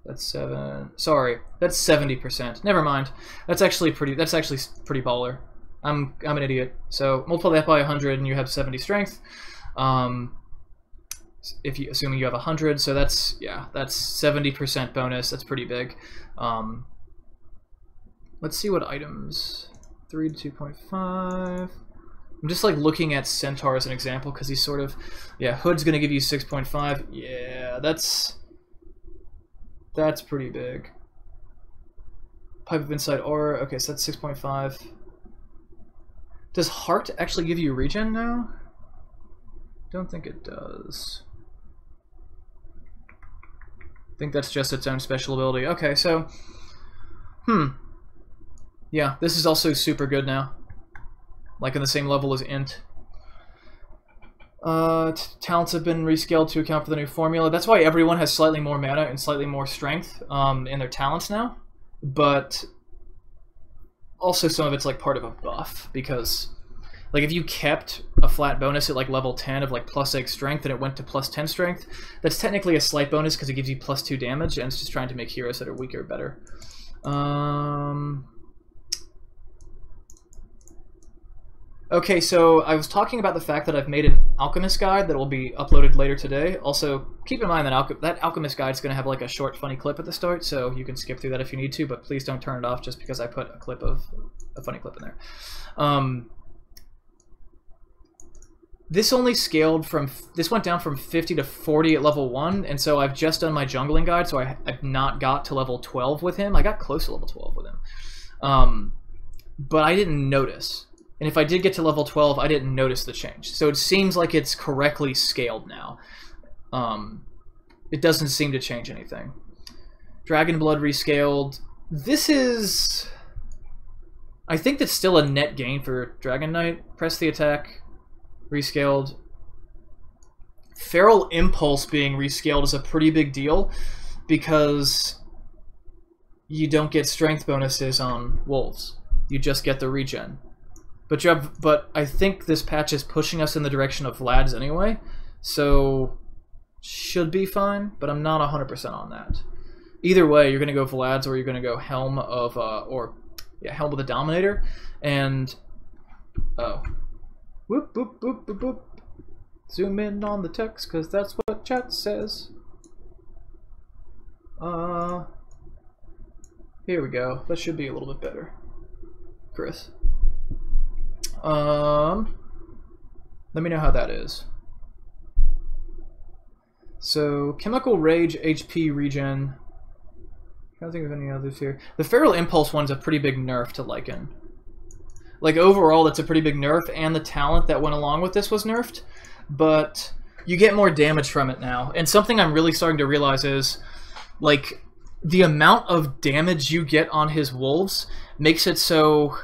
Speaker 1: That's 7. Sorry, that's 70%. Never mind. That's actually pretty baller. I'm an idiot. So multiply that by 100 and you have 70 strength. Assuming you have 100, so that's 70% bonus. That's pretty big. Let's see what items. 3 to 2.5. I'm just like looking at Centaur as an example because he's sort of, Hood's gonna give you 6.5. Yeah, that's pretty big. Pipe of Insight Aura. Okay, so that's 6.5. Does Heart actually give you regen now? Don't think it does. I think that's just its own special ability. Okay, so, yeah, this is also super good now. Like on the same level as int. Talents have been rescaled to account for the new formula. That's why everyone has slightly more mana and slightly more strength in their talents now. But also some of it's like part of a buff, because like if you kept a flat bonus at like level 10 of like +8 strength and it went to +10 strength, that's technically a slight bonus because it gives you +2 damage, and it's just trying to make heroes that are weaker better. Okay, so I was talking about the fact that I've made an Alchemist guide that will be uploaded later today. Also, keep in mind that that Alchemist guide is going to have like a short funny clip at the start, so you can skip through that if you need to, but please don't turn it off just because I put a funny clip in there. This only scaled from, this went down from 50 to 40 at level 1, and so I've just done my jungling guide, so I've not got to level 12 with him. I got close to level 12 with him. But I didn't notice. And if I did get to level 12, I didn't notice the change. So it seems like it's correctly scaled now. It doesn't seem to change anything. Dragon Blood rescaled. This is... I think that's still a net gain for Dragon Knight. Press the attack. Rescaled. Feral Impulse being rescaled is a pretty big deal because you don't get strength bonuses on wolves. You just get the regen. But I think this patch is pushing us in the direction of Vlad's anyway, so should be fine, but I'm not 100% on that. Either way, you're going to go Vlad's or you're going to go Helm of, Helm of the Dominator, and, oh, whoop, whoop, whoop, whoop, whoop. Zoom in on the text, because that's what chat says. Here we go. That should be a little bit better. Chris. Let me know how that is. So, Chemical Rage, HP regen. I can't think of any others here. The Feral Impulse one's a pretty big nerf to Lycan. Like, overall, that's a pretty big nerf, and the talent that went along with this was nerfed. But you get more damage from it now. And something I'm really starting to realize is, like, the amount of damage you get on his wolves makes it so,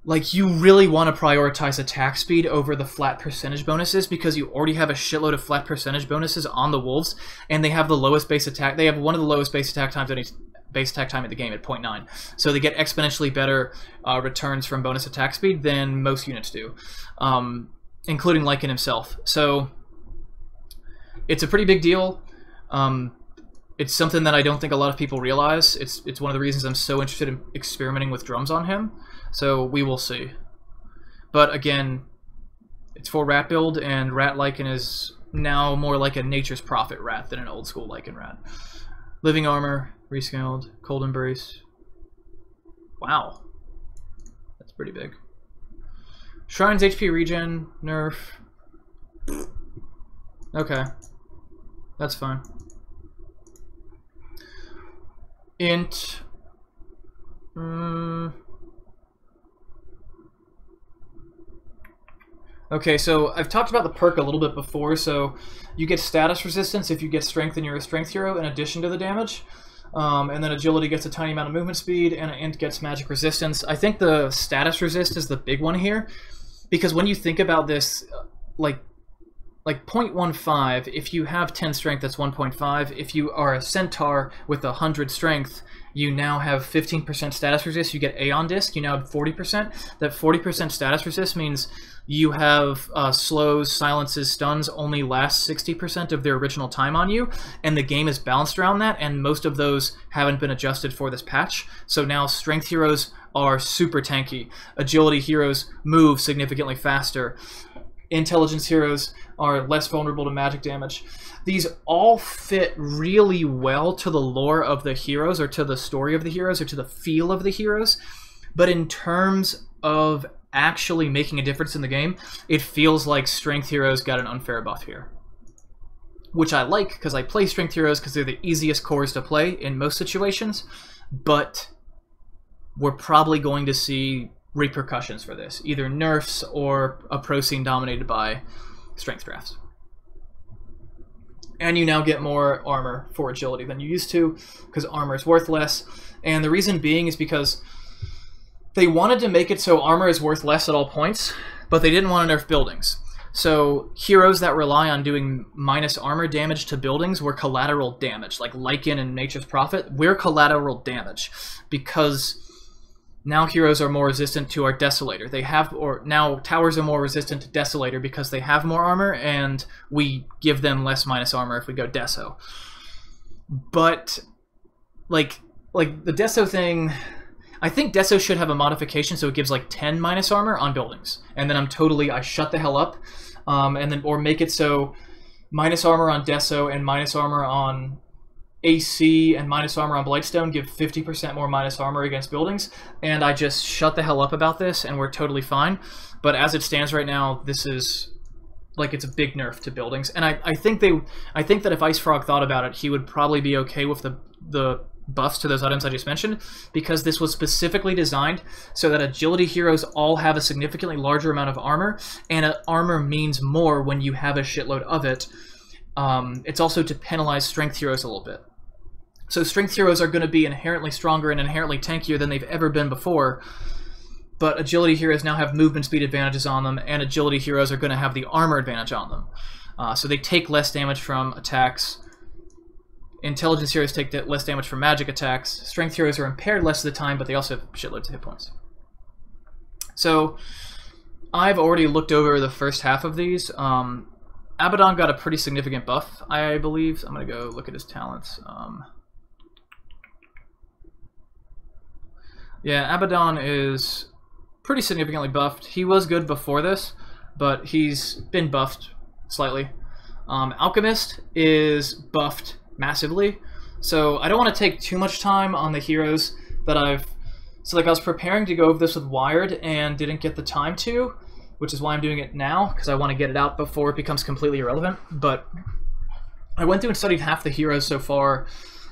Speaker 1: like, you really want to prioritize attack speed over the flat percentage bonuses because you already have a shitload of flat percentage bonuses on the wolves, and they have the lowest base attack. They have one of the lowest base attack times in the game at 0.9. So they get exponentially better returns from bonus attack speed than most units do, including Lycan himself. So it's a pretty big deal. It's something that I don't think a lot of people realize. It's one of the reasons I'm so interested in experimenting with drums on him. So we will see. But again, it's for rat build, and rat Lycan is now more like a Nature's Prophet rat than an old school Lycan rat. Living armor, rescaled, cold embrace. Wow. That's pretty big. Shrine's HP regen, nerf. Okay. That's fine. Int. Okay, so I've talked about the perk a little bit before, so you get status resistance if you get strength and you're a strength hero in addition to the damage. And then agility gets a tiny amount of movement speed, and an int gets magic resistance. I think the status resist is the big one here, because when you think about this, like 0.15, if you have 10 strength, that's 1.5. If you are a centaur with 100 strength, you now have 15% status resist. You get Aeon Disc, you now have 40%. That 40% status resist means you have slows, silences, stuns only last 60% of their original time on you, and the game is balanced around that, and most of those haven't been adjusted for this patch. So now strength heroes are super tanky. Agility heroes move significantly faster. Intelligence heroes are less vulnerable to magic damage. These all fit really well to the lore of the heroes, or to the story of the heroes, or to the feel of the heroes. But in terms of actually making a difference in the game, it feels like strength heroes got an unfair buff here. Which I like, because I play strength heroes because they're the easiest cores to play in most situations. But we're probably going to see repercussions for this, either nerfs or a pro scene dominated by strength drafts. And you now get more armor for agility than you used to, because armor is worth less. And the reason being is because they wanted to make it so armor is worth less at all points, but they didn't want to nerf buildings. So heroes that rely on doing minus armor damage to buildings were collateral damage, like Lycan and Nature's Prophet. We're collateral damage because now heroes are more resistant to our Desolator. Now towers are more resistant to Desolator because they have more armor, and we give them less minus armor if we go Deso. But like the Deso thing, I think Deso should have a modification so it gives like 10 minus armor on buildings, and then I shut the hell up, or make it so minus armor on Deso and minus armor on AC and minus armor on Blightstone give 50% more minus armor against buildings, and I just shut the hell up about this, and we're totally fine. But as it stands right now, this is like, it's a big nerf to buildings, and I think that if Ice Frog thought about it, he would probably be okay with the buffs to those items I just mentioned, because this was specifically designed so that agility heroes all have a significantly larger amount of armor, and armor means more when you have a shitload of it. It's also to penalize strength heroes a little bit. So strength heroes are going to be inherently stronger and inherently tankier than they've ever been before, but agility heroes now have movement speed advantages on them, and agility heroes are going to have the armor advantage on them. So they take less damage from attacks. Intelligence heroes take less damage from magic attacks. Strength heroes are impaired less of the time, but they also have shitloads of hit points. So I've already looked over the first half of these. Abaddon got a pretty significant buff, I believe. I'm going to go look at his talents. Yeah, Abaddon is pretty significantly buffed. He was good before this, but he's been buffed slightly. Alchemist is buffed massively, so I don't want to take too much time on the heroes that I've... So like I was preparing to go over this with Wired and didn't get the time to, which is why I'm doing it now, because I want to get it out before it becomes completely irrelevant. But I went through and studied half the heroes so far,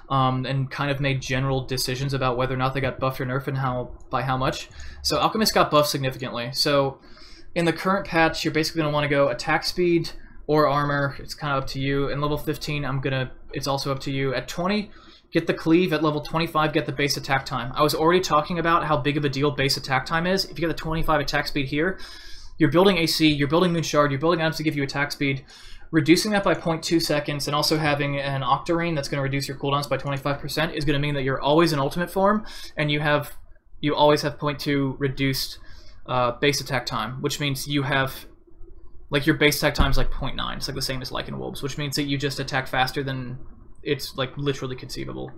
Speaker 1: and kind of made general decisions about whether or not they got buffed or nerfed and by how much. So Alchemist got buffed significantly. So in the current patch, you're basically going to want to go attack speed or armor. It's kind of up to you. In level 15, it's also up to you. At 20, get the cleave. At level 25, get the base attack time. I was already talking about how big of a deal base attack time is. If you get the 25 attack speed here, you're building AC, you're building Moon Shard, you're building items to give you attack speed. Reducing that by 0.2 seconds and also having an Octarine that's going to reduce your cooldowns by 25% is going to mean that you're always in ultimate form, and you always have 0.2 reduced base attack time, which means you have, like, your base attack time is like 0.9. It's like the same as Lycan Wolves, which means that you just attack faster than it's like literally conceivable.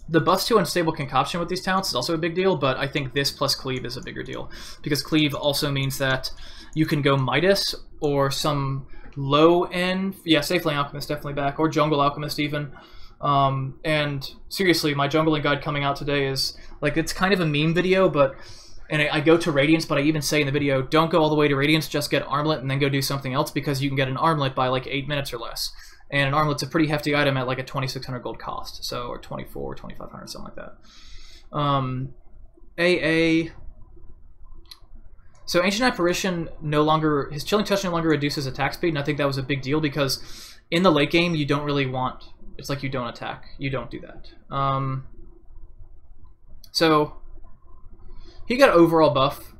Speaker 1: The buffs to Unstable Concoction with these talents is also a big deal, but I think this plus Cleave is a bigger deal, because Cleave also means that you can go Midas or some low-end... Yeah, Safe Lane Alchemist definitely back, or Jungle Alchemist even. And seriously, my jungling guide coming out today is... Like, it's kind of a meme video, but... And I go to Radiance, but I even say in the video, don't go all the way to Radiance, just get Armlet and then go do something else, because you can get an Armlet by like 8 minutes or less. And an Armlet's a pretty hefty item at like a 2,600 gold cost, so, or 24, or 2,500, something like that. AA... So Ancient Apparition his Chilling Touch no longer reduces attack speed, and I think that was a big deal, because in the late game, you don't really want... It's like you don't attack. You don't do that. So... He got an overall buff.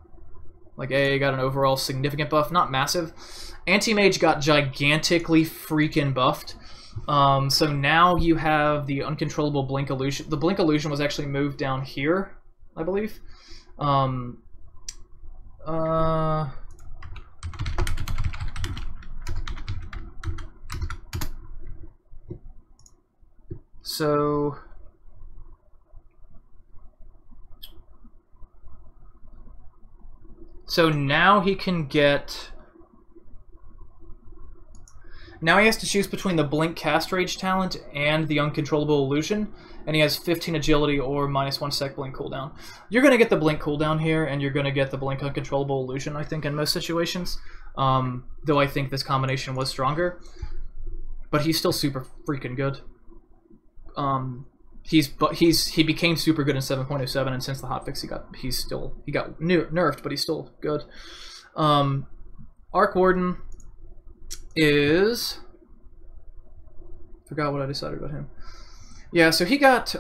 Speaker 1: Like, AA got an overall significant buff. Not massive. Anti-Mage got gigantically freaking buffed. So now you have the Uncontrollable Blink Illusion. The Blink Illusion was actually moved down here, I believe. So now he can get... Now he has to choose between the Blink Cast Rage talent and the Uncontrollable Illusion, and he has 15 agility or -1 sec Blink cooldown. You're going to get the Blink cooldown here, and you're going to get the Blink Uncontrollable Illusion, I think, in most situations. Though I think this combination was stronger. But he's still super freaking good. He became super good in 7.07, and since the hotfix he got nerfed, but he's still good. Arc Warden is... Forgot what I decided about him. Yeah, so he got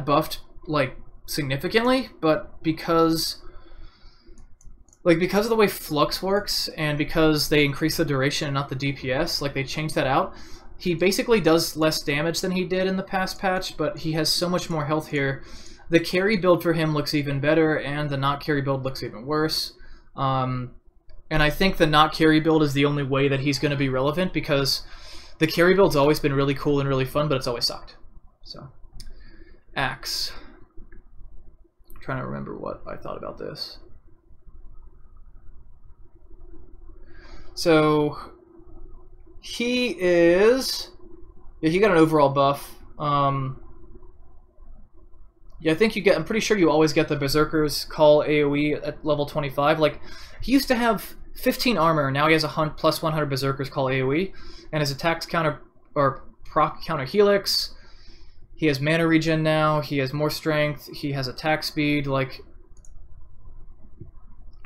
Speaker 1: buffed like significantly, but because of the way Flux works, and because they increase the duration and not the DPS, like they changed that out. He basically does less damage than he did in the past patch, but he has so much more health here. The carry build for him looks even better, and the not carry build looks even worse. And I think the not carry build is the only way that he's going to be relevant, because the carry build's always been really cool and really fun, but it's always sucked. So, Axe. I'm trying to remember what I thought about this. So... He got an overall buff. Yeah, I think you get, I'm pretty sure you always get the Berserker's Call AoE at level 25. Like, he used to have 15 armor, now he has a plus 100 Berserker's Call AoE, and his attacks counter, or proc counter Helix. He has mana regen now, he has more strength, he has attack speed, like,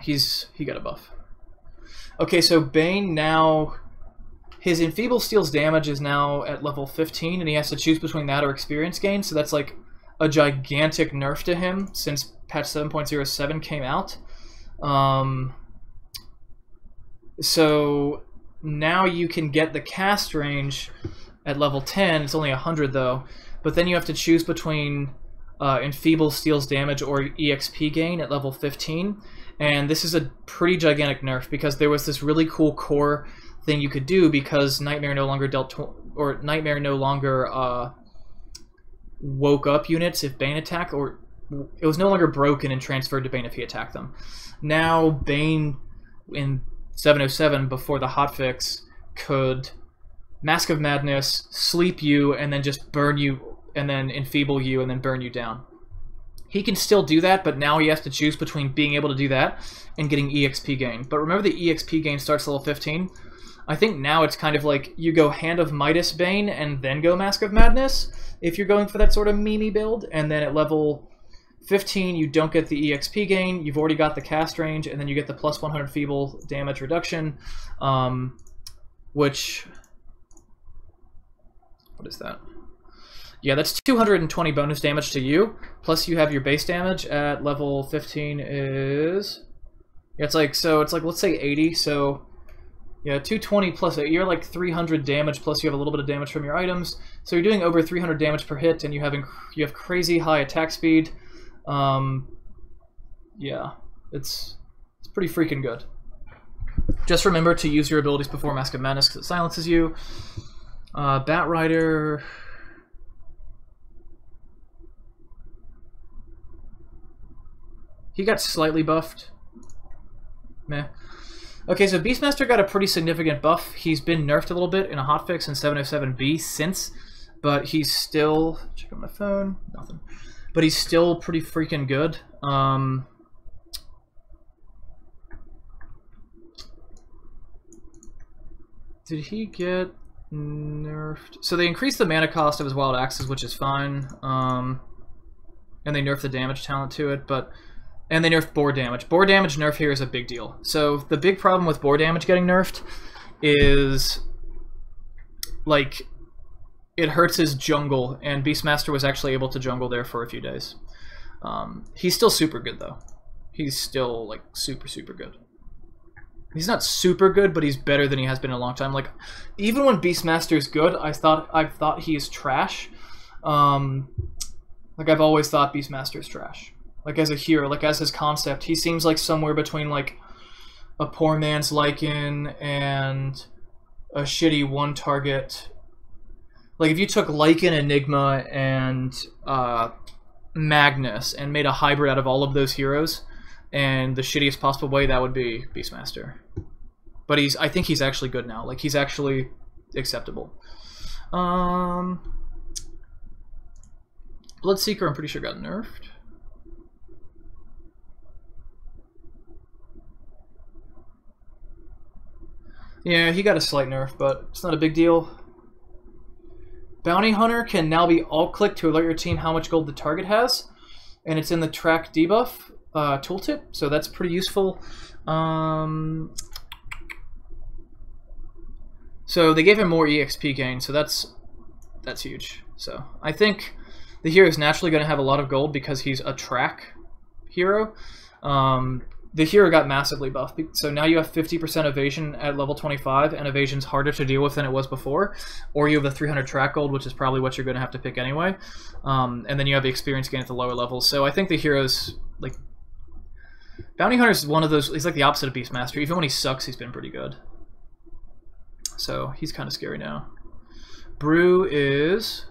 Speaker 1: he got a buff. Okay, so Bane now... His Enfeeble Steel's damage is now at level 15, and he has to choose between that or experience gain, so that's like a gigantic nerf to him since patch 7.07 came out. So now you can get the cast range at level 10. It's only 100 though, but then you have to choose between Enfeeble steals damage or EXP gain at level 15. And this is a pretty gigantic nerf because there was this really cool core thing you could do because Nightmare no longer woke up units if Bane attacked, or it was no longer broken and transferred to Bane if he attacked them. Now Bane in 707 before the hotfix could Mask of Madness, sleep you, and then just burn you, and then enfeeble you, and then burn you down. He can still do that, but now he has to choose between being able to do that and getting EXP gain. But remember the EXP gain starts level 15? I think now it's kind of like you go Hand of Midas Bane and then go Mask of Madness if you're going for that sort of meme build, and then at level 15 you don't get the EXP gain, you've already got the cast range, and then you get the plus 100 feeble damage reduction, which... what is that? Yeah, that's 220 bonus damage to you, plus you have your base damage at level 15 is... yeah, it's like, let's say 80, so... yeah, 220 plus 8, you're like 300 damage, plus you have a little bit of damage from your items, so you're doing over 300 damage per hit, and you have crazy high attack speed. Yeah, it's pretty freaking good. Just remember to use your abilities before Mask of Madness because it silences you. Bat Rider... he got slightly buffed. Meh. Okay, so Beastmaster got a pretty significant buff. He's been nerfed a little bit in a hotfix in 707B since, but he's still... check on my phone. Nothing. But he's still pretty freaking good. Did he get nerfed? So they increased the mana cost of his wild axes, which is fine. And they nerfed the damage talent to it, but... and they nerfed boar damage. Boar damage nerf here is a big deal. So the big problem with boar damage getting nerfed is, like, it hurts his jungle, and Beastmaster was actually able to jungle there for a few days. He's still super good, though. He's still, like, super, super good. He's not super good, but he's better than he has been in a long time. Like, even when Beastmaster is good, I've thought he is trash. Like, I've always thought Beastmaster is trash. Like, as a hero, like, as his concept, he seems like somewhere between, like, a poor man's Lycan and a shitty one-target. Like, if you took Lycan, Enigma, and Magnus and made a hybrid out of all of those heroes, and the shittiest possible way, that would be Beastmaster. But I think he's actually good now. Like, he's actually acceptable. Bloodseeker, I'm pretty sure got nerfed. Yeah, he got a slight nerf, but it's not a big deal. Bounty Hunter can now be alt-clicked to alert your team how much gold the target has, and it's in the track debuff tooltip, so that's pretty useful. So they gave him more EXP gain, so that's huge. So I think the hero is naturally going to have a lot of gold because he's a track hero. The hero got massively buffed, so now you have 50% evasion at level 25, and evasion's harder to deal with than it was before. Or you have the 300 track gold, which is probably what you're going to have to pick anyway. And then you have the experience gain at the lower levels. So I think the hero's, like... Bounty Hunter's one of those... he's like the opposite of Beastmaster. Even when he sucks, he's been pretty good. So he's kind of scary now. Brew is...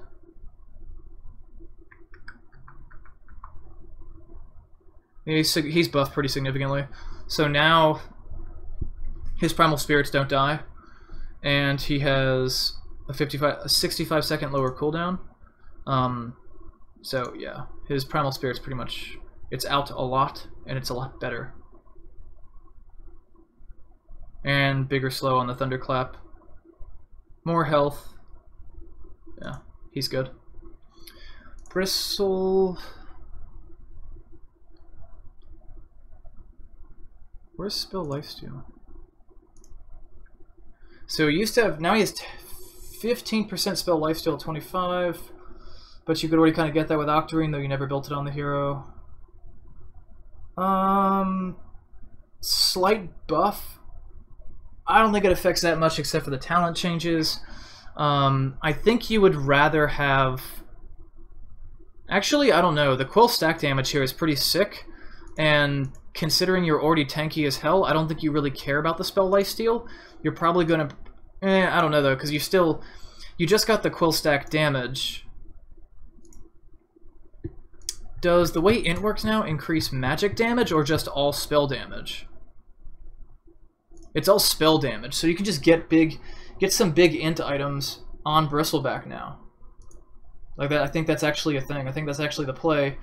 Speaker 1: he's buffed pretty significantly. So now his primal spirits don't die, and he has a 65 second lower cooldown. So yeah, his primal spirits pretty much, it's out a lot, and it's a lot better. And bigger slow on the thunderclap. More health. Yeah, he's good. Bristle. Where's Spill Lifesteal? So he used to have, now he has 15% Spell Lifesteal at 25, but you could already kind of get that with Octarine, though you never built it on the hero. Slight buff I don't think it affects that much except for the talent changes. I think you would rather have... Actually, I don't know. The quill stack damage here is pretty sick, and considering you're already tanky as hell, I don't think you really care about the spell lifesteal. You're probably gonna... I don't know though, because you just got the quill stack damage. Does the way int works now increase magic damage or just all spell damage? It's all spell damage, so you can just get some big int items on Bristleback now. Like that, I think that's actually a thing. I think that's actually the play.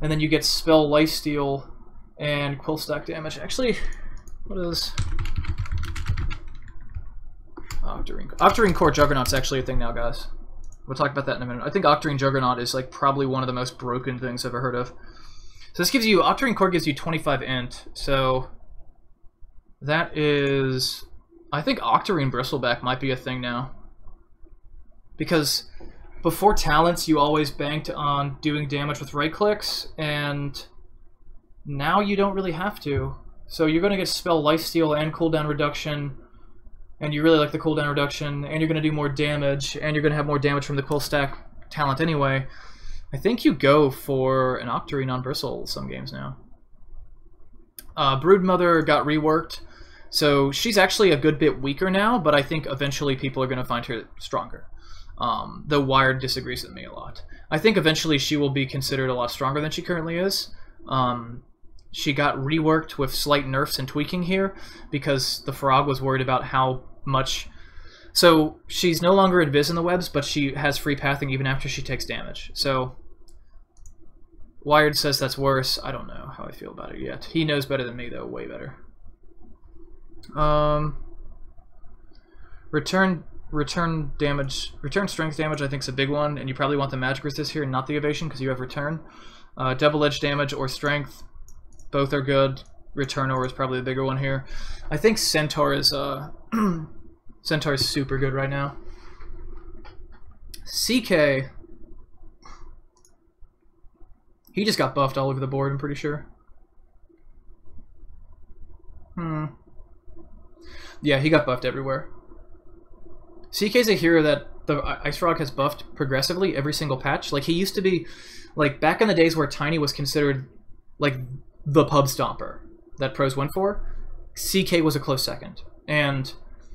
Speaker 1: And then you get spell lifesteal and quill stack damage. Actually, what is Octarine Core Juggernaut's actually a thing now, guys. We'll talk about that in a minute. I think Octarine Juggernaut is like probably one of the most broken things I've ever heard of. So this gives you, Octarine Core gives you 25 int, so that is, I think Octarine Bristleback might be a thing now. Because before talents, you always banked on doing damage with right clicks, and now you don't really have to. So you're going to get spell lifesteal and cooldown reduction, and you really like the cooldown reduction, and you're going to do more damage, and you're going to have more damage from the quill stack talent anyway. I think you go for an Octarine on Bristle some games now. Broodmother got reworked, so she's actually a good bit weaker now, but I think eventually people are going to find her stronger. Though Wired disagrees with me a lot. I think eventually she will be considered a lot stronger than she currently is. She got reworked with slight nerfs and tweaking here because the frog was worried about how much... So she's no longer invis in the webs, but she has free pathing even after she takes damage. So Wired says that's worse. I don't know how I feel about it yet. He knows better than me, though. Way better. Return strength damage I think is a big one, and you probably want the magic resist here and not the evasion because you have return. Double-edged damage or strength, both are good. Return or is probably the bigger one here. I think Centaur is Centaur is super good right now. CK, he just got buffed all over the board, I'm pretty sure. Yeah, he got buffed everywhere. CK's a hero that the Ice Frog has buffed progressively every single patch. Like, he used to be, like, back in the days where Tiny was considered, like, the pub stomper that pros went for, CK was a close second. And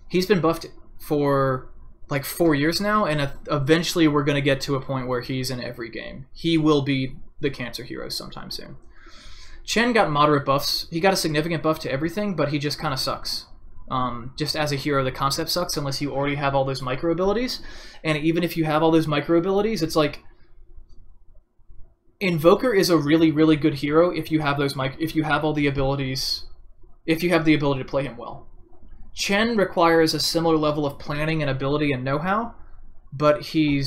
Speaker 1: he's been buffed for, like, 4 years now, and eventually we're going to get to a point where he's in every game. He will be the cancer hero sometime soon. Chen got moderate buffs. He got a significant buff to everything, but he just kind of sucks. Just as a hero, the concept sucks unless you already have all those micro abilities. And even if you have all those micro abilities, it's like Invoker is a really, really good hero if you have those if you have all the abilities, if you have the ability to play him well. Chen requires a similar level of planning and ability and know-how, but he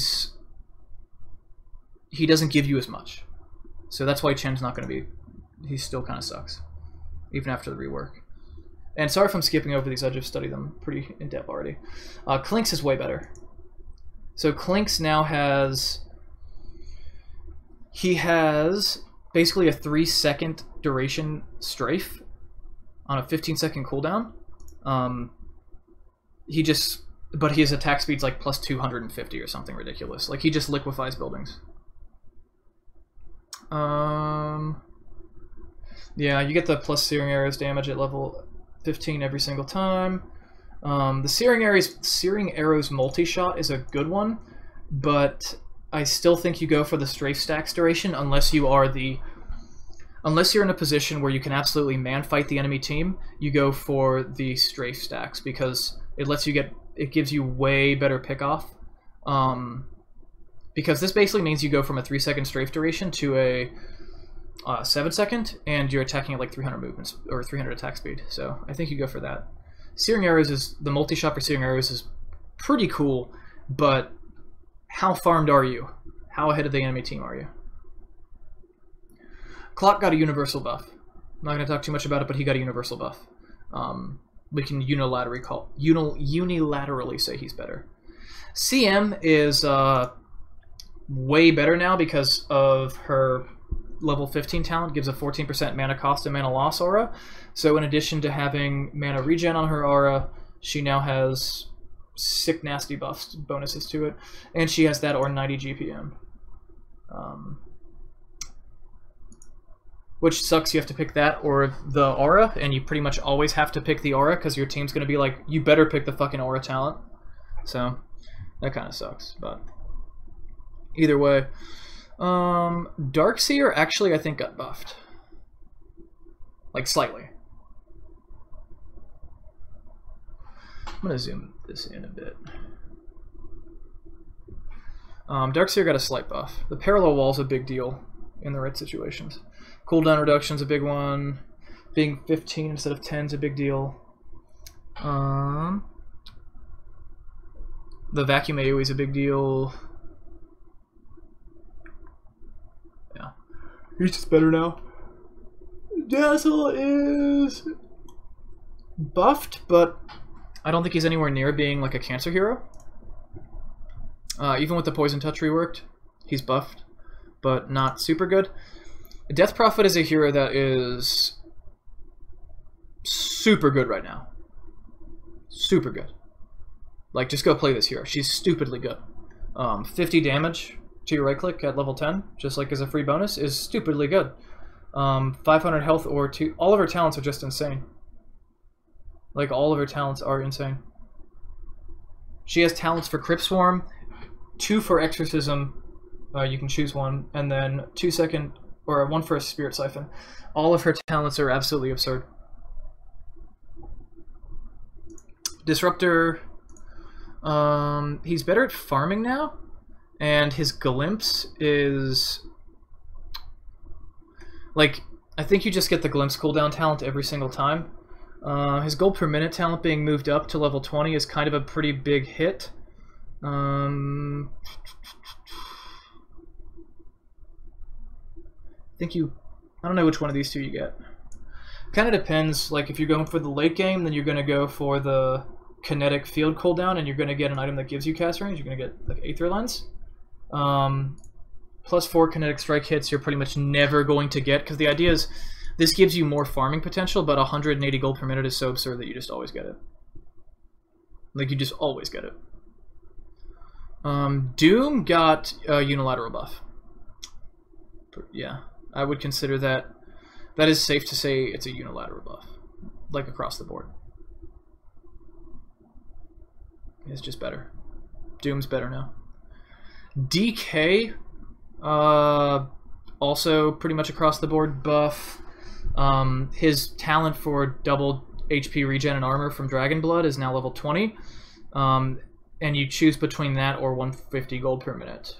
Speaker 1: doesn't give you as much. So that's why Chen's not going to be. He still kind of sucks, even after the rework. And sorry if I'm skipping over these, I just studied them pretty in depth already. Clinks is way better. So Clinks now has... He has basically a 3-second duration strafe on a 15-second cooldown. But his attack speed's like plus 250 or something ridiculous. Like, he just liquefies buildings. Yeah, you get the plus Searing Arrows damage at level 15 every single time. The Searing Arrows multi-shot is a good one, but I still think you go for the strafe stacks duration unless you're in a position where you can absolutely man-fight the enemy team. You go for the strafe stacks because it gives you way better pick-off. Because this basically means you go from a 3-second strafe duration to a 7-second, and you're attacking at like 300 movements or 300 attack speed. So I think you go for that. Searing Arrows is the multi-shot for Searing Arrows is pretty cool, but how farmed are you? How ahead of the enemy team are you? Clock got a universal buff. I'm not going to talk too much about it, but he got a universal buff. We can unilaterally say he's better. CM is way better now because of her level 15 talent. Gives a 14% mana cost and mana loss aura. So in addition to having mana regen on her aura, She now has sick nasty buffs, bonuses to it, and she has that or 90 GPM. Which sucks, you have to pick that or the aura, and you pretty much always have to pick the aura because your team's going to be like, you better pick the fucking aura talent. So, that kind of sucks, but either way. Darkseer actually I think got buffed. Like, slightly. I'm going to zoom this in a bit. Darkseer got a slight buff. The parallel wall's a big deal in the right situations. Cooldown reduction's a big one. Being 15 instead of 10's a big deal. The vacuum AoE's a big deal. Yeah. He's just better now. Dazzle is buffed, but I don't think he's anywhere near being like a cancer hero. Even with the Poison Touch reworked, he's buffed, but not super good. Death Prophet is a hero that is super good right now. Super good. Like, just go play this hero. She's stupidly good. 50 damage to your right click at level 10, just like as a free bonus, is stupidly good. 500 health or 2. All of her talents are just insane. Like, all of her talents are insane. She has talents for Crypt Swarm, 2 for Exorcism, you can choose one, and then 1 for a Spirit Siphon. All of her talents are absolutely absurd. Disruptor, he's better at farming now, and his glimpse is like, I think you just get the glimpse cooldown talent every single time. His gold per minute talent being moved up to level 20 is kind of a pretty big hit. I don't know which one of these two you get. Kind of depends, like if you're going for the late game, then you're going to go for the kinetic field cooldown, and you're going to get an item that gives you cast range. You're going to get like Aether Lens. Plus 4 kinetic strike hits you're pretty much never going to get, because the idea is this gives you more farming potential, but 180 gold per minute is so absurd that you just always get it. Like, you just always get it. Doom got a unilateral buff. Yeah, I would consider that. That is safe to say it's a unilateral buff, like across the board. It's just better. Doom's better now. DK, also pretty much across the board buff. His talent for double HP regen and armor from Dragon Blood is now level 20. And you choose between that or 150 gold per minute.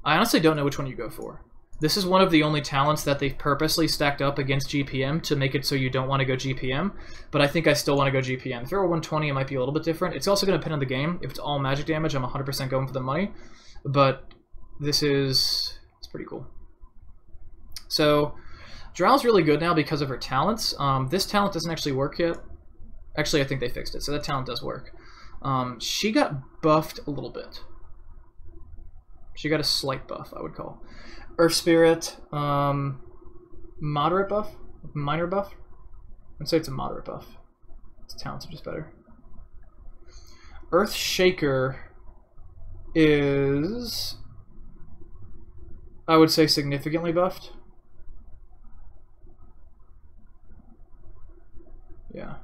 Speaker 1: I honestly don't know which one you go for. This is one of the only talents that they've purposely stacked up against GPM to make it so you don't want to go GPM, but I think I still want to go GPM. If it were 120, it might be a little bit different. It's also going to depend on the game. If it's all magic damage, I'm 100% going for the money, but this is... it's pretty cool. So, Drow's really good now because of her talents. This talent doesn't actually work yet. Actually, I think they fixed it, so that talent does work. She got buffed a little bit. She got a slight buff, I would call. Earth Spirit, moderate buff? Minor buff? I'd say it's a moderate buff. Its talents are just better. Earth Shaker is, I would say, significantly buffed. Yeah.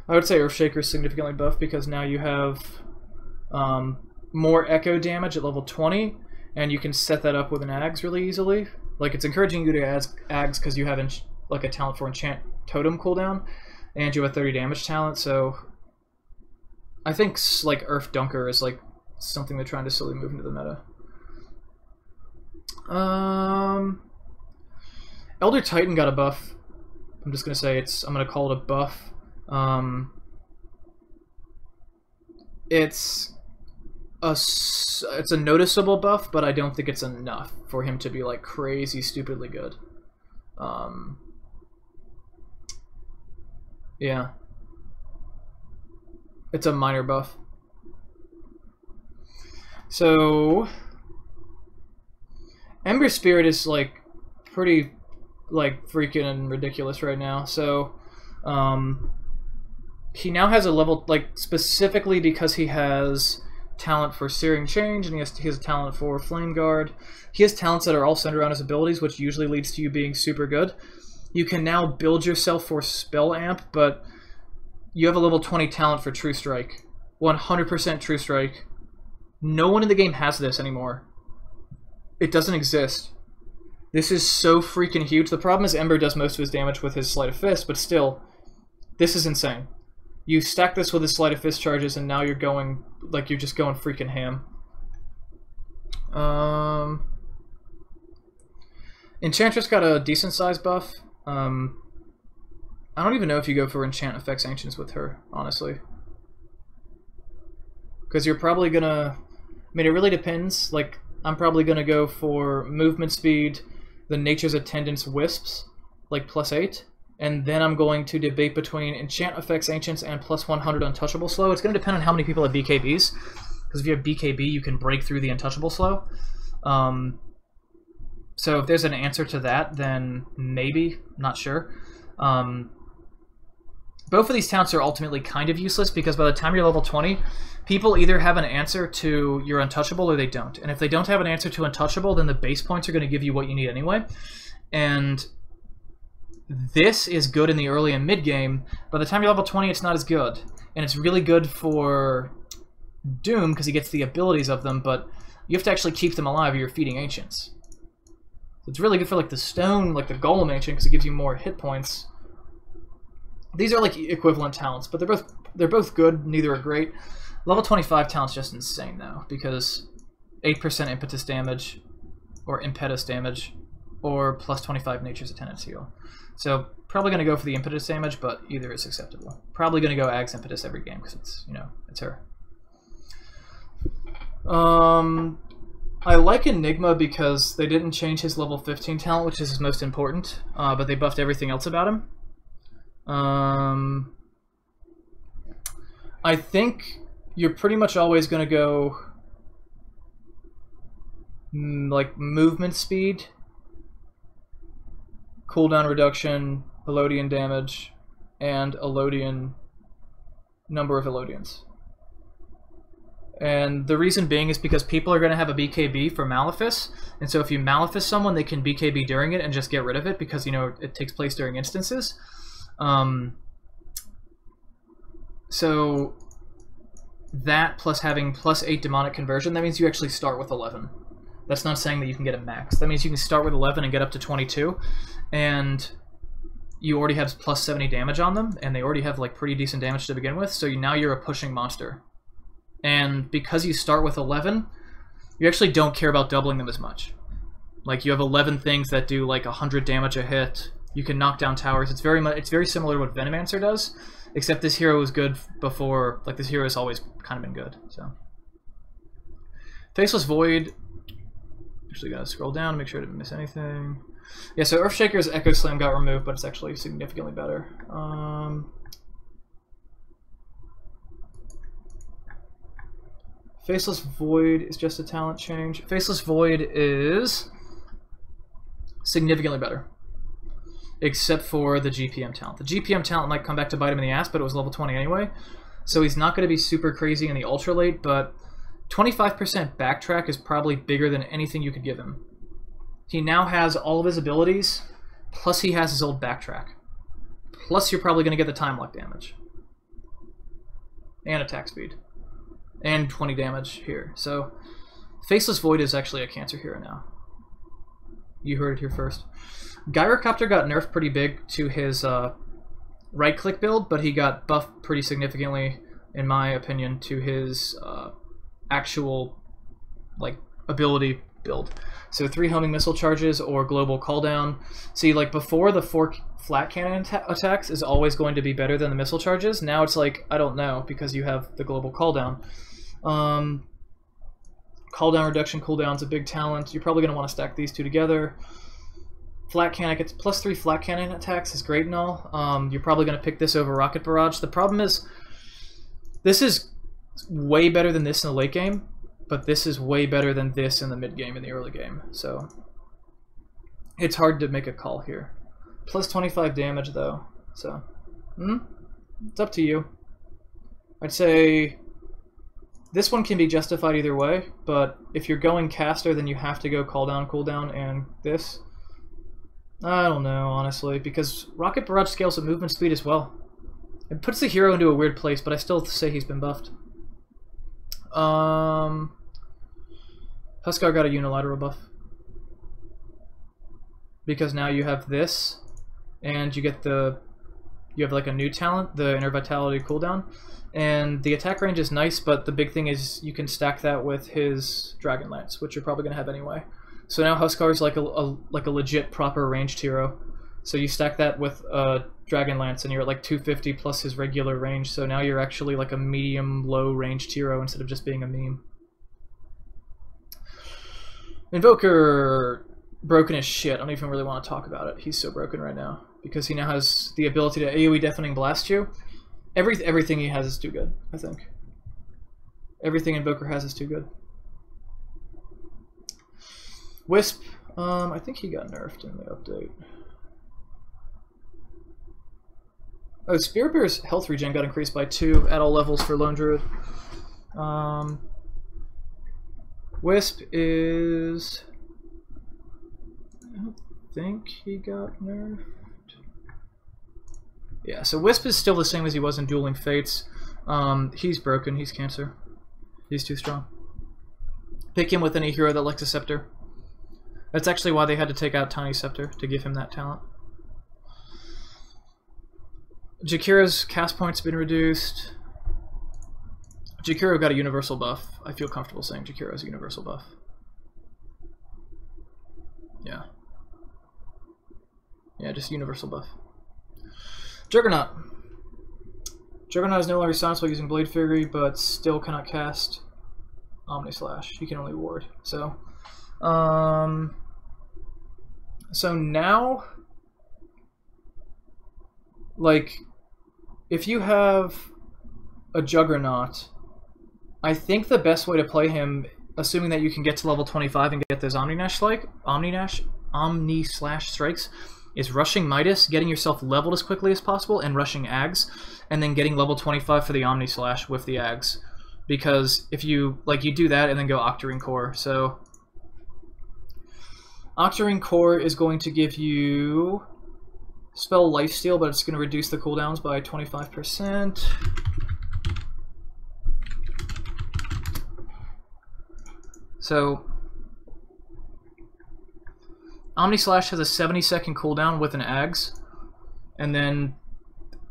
Speaker 1: I would say Earthshaker is significantly buffed because now you have more echo damage at level 20, and you can set that up with an Ags really easily. Like, it's encouraging you to add Ags because you have like a talent for Enchant Totem cooldown, and you have a 30 damage talent, so I think like Earth Dunker is like something they're trying to slowly move into the meta. Elder Titan got a buff. I'm just gonna say I'm gonna call it a buff. It's a noticeable buff, but I don't think it's enough for him to be like crazy stupidly good. Yeah. It's a minor buff. So Ember Spirit is like pretty like freaking ridiculous right now. So he now has a level, like, specifically because he has talent for Searing Change, and he has talent for Flame Guard. He has talents that are all centered around his abilities, which usually leads to you being super good. You can now build yourself for Spell Amp, but you have a level 20 talent for True Strike. 100% True Strike. No one in the game has this anymore. It doesn't exist. This is so freaking huge. The problem is Ember does most of his damage with his Sleight of Fist, but still, this is insane. You stack this with his Sleight of Fist charges, and now you're going, like, you're just going freaking ham. Enchantress got a decent size buff. I don't even know if you go for Enchant Effects Ancients with her, honestly. Because you're probably gonna... I mean, it really depends. Like, I'm probably gonna go for Movement Speed, the Nature's Attendants Wisps, like +8. And then I'm going to debate between Enchant Effects Ancients and +100 Untouchable Slow. It's going to depend on how many people have BKBs. Because if you have BKB, you can break through the Untouchable Slow. So if there's an answer to that, then maybe. Not sure. Both of these talents are ultimately kind of useless because by the time you're level 20, people either have an answer to your Untouchable or they don't. And if they don't have an answer to Untouchable, then the base points are going to give you what you need anyway. And this is good in the early and mid game. By the time you're level 20, it's not as good. And it's really good for Doom because he gets the abilities of them, but you have to actually keep them alive or you're feeding Ancients. So it's really good for like the Stone, like the Golem Ancient, because it gives you more hit points. These are like equivalent talents, but they're both good, neither are great. Level 25 talent's just insane though, because 8% impetus damage, or impetus damage, or +25 Nature's Attendants heal. So probably going to go for the impetus damage, but either is acceptable. Probably going to go Ag's impetus every game because it's, you know, it's her. I like Enigma because they didn't change his level 15 talent, which is his most important, but they buffed everything else about him. I think you're pretty much always going to go like movement speed, cooldown reduction, Elodian damage, and Elodian number of Elodians. And the reason being is because people are going to have a BKB for Malefice, and so if you Malefice someone, they can BKB during it and just get rid of it because, you know, it takes place during instances. So that plus having +8 demonic conversion, that means you actually start with 11. That's not saying that you can get a max. That means you can start with 11 and get up to 22, and you already have +70 damage on them, and they already have like pretty decent damage to begin with, so now you're a pushing monster. And because you start with 11, you actually don't care about doubling them as much. Like, you have 11 things that do like 100 damage a hit. You can knock down towers. It's very similar to what Venomancer does, except this hero was good before. Like, this hero has always kind of been good. So, Faceless Void. Actually, gotta scroll down to make sure I didn't miss anything. Yeah, so Earthshaker's Echo Slam got removed, but it's actually significantly better. Faceless Void is just a talent change. Faceless Void is significantly better, except for the GPM talent. The GPM talent might come back to bite him in the ass, but it was level 20 anyway, so he's not going to be super crazy in the ultra late, but 25% backtrack is probably bigger than anything you could give him. He now has all of his abilities, plus he has his old backtrack. Plus you're probably going to get the time lock damage. And attack speed. And 20 damage here. So, Faceless Void is actually a cancer hero now. You heard it here first. Gyrocopter got nerfed pretty big to his right-click build, but he got buffed pretty significantly, in my opinion, to his actual like ability build. So 3 homing missile charges or global cooldown. See, like before, the 4 flat cannon attacks is always going to be better than the missile charges. Now it's like, I don't know, because you have the global cooldown. Cooldown reduction, cooldown's a big talent. You're probably going to want to stack these two together. Flat cannon gets +3 flat cannon attacks is great and all. You're probably going to pick this over Rocket Barrage. The problem is, this is way better than this in the late game, but this is way better than this in the mid game and the early game. So it's hard to make a call here. +25 damage though, so it's up to you. I'd say this one can be justified either way, but if you're going caster, then you have to go call down, cooldown, and this. I don't know, honestly, because Rocket Barrage scales at movement speed as well. It puts the hero into a weird place, but I still say he's been buffed. Huskar got a unilateral buff. Because now you have this, and you get you have like a new talent, the Inner Vitality cooldown. And the attack range is nice, but the big thing is you can stack that with his Dragon Lance, which you're probably going to have anyway. So now Huskar is like a legit proper ranged hero. So you stack that with Dragon Lance and you're at like 250 plus his regular range. So now you're actually like a medium-low ranged hero instead of just being a meme. Invoker, broken as shit. I don't even really want to talk about it. He's so broken right now because he now has the ability to AoE Deafening Blast you. Everything he has is too good, I think. Everything Invoker has is too good. Wisp, I think he got nerfed in the update. Oh, Spirit Bear's health regen got increased by 2 at all levels for Lone Druid. Wisp is... I don't think he got nerfed. Yeah, so Wisp is still the same as he was in Dueling Fates. He's broken, he's Cancer. He's too strong. Pick him with any hero that likes a Scepter. That's actually why they had to take out Tiny Scepter, to give him that talent. Jakira's cast point's been reduced. Jakiro got a universal buff. I feel comfortable saying Jakiro has a universal buff. Yeah. Yeah, just universal buff. Juggernaut. Juggernaut is no longer silenced while using Blade Fury, but still cannot cast Omni Slash. He can only ward. So now, like, if you have a Juggernaut, I think the best way to play him, assuming that you can get to level 25 and get those Omni Slash strikes, is rushing Midas, getting yourself leveled as quickly as possible, and rushing Ags, and then getting level 25 for the Omni Slash with the Ags. Because if you do that and then go Octarine Core. So Octarine Core is going to give you spell Lifesteal, but it's going to reduce the cooldowns by 25%. So Omni Slash has a 70-second cooldown with an Ags, and then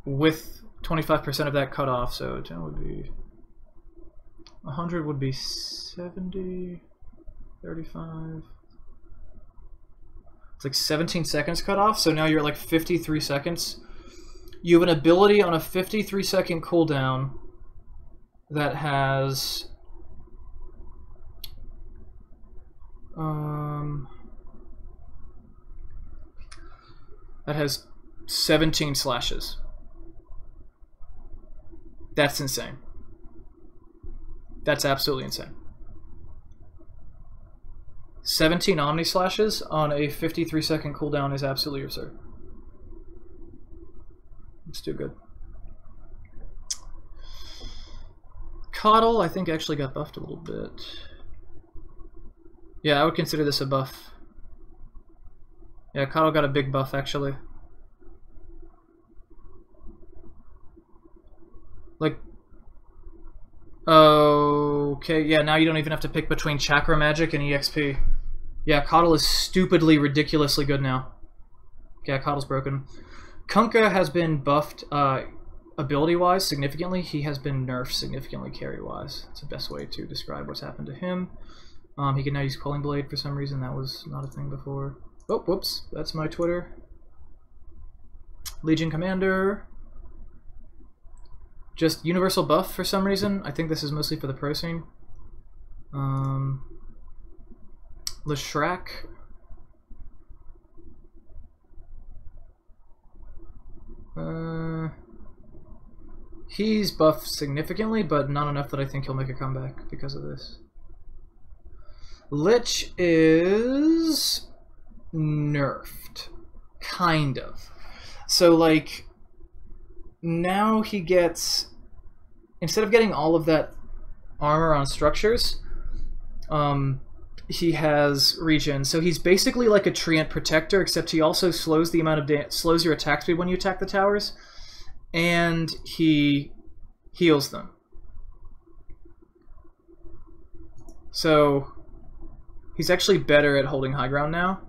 Speaker 1: with 25% of that cut off, so 10 would be 100 would be 70, 35. It's like 17 seconds cut off, so now you're at like 53 seconds. You have an ability on a 53-second cooldown that has that has 17 slashes. That's insane. That's absolutely insane. 17 Omni Slashes on a 53-second cooldown is absolutely absurd. It's too good. Coddle, I think, actually got buffed a little bit. Yeah, I would consider this a buff. Yeah, Coddle got a big buff, actually. Like, okay, yeah, now you don't even have to pick between Chakra Magic and EXP. Yeah, Coddle is stupidly, ridiculously good now. Yeah, Coddle's broken. Kunkka has been buffed ability-wise significantly. He has been nerfed significantly carry-wise. That's the best way to describe what's happened to him. He can now use Quelling Blade for some reason. That was not a thing before. Oh, whoops. That's my Twitter. Legion Commander. Just universal buff for some reason. I think this is mostly for the pro scene. Leshrac. He's buffed significantly, but not enough that I think he'll make a comeback because of this. Lich is nerfed. Kind of. So, like, now he gets instead of getting all of that armor on structures, he has regen. So he's basically like a Treant Protector, except he also slows the amount of slows your attack speed when you attack the towers, and he heals them. So he's actually better at holding high ground now.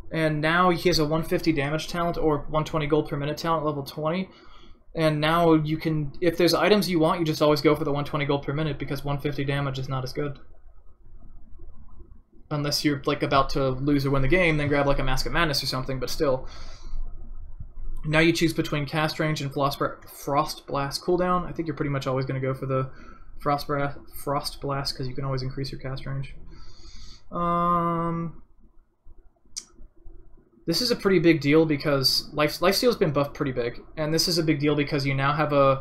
Speaker 1: And now he has a 150 damage talent or 120 gold per minute talent, level 20. And now you can, if there's items you want, you just always go for the 120 gold per minute, because 150 damage is not as good. Unless you're like about to lose or win the game, then grab like a Mask of Madness or something, but still. Now you choose between cast range and Frost Blast cooldown. I think you're pretty much always going to go for the Frost Blast, because you can always increase your cast range. This is a pretty big deal because Lifesteal's been buffed pretty big, and this is a big deal because you now have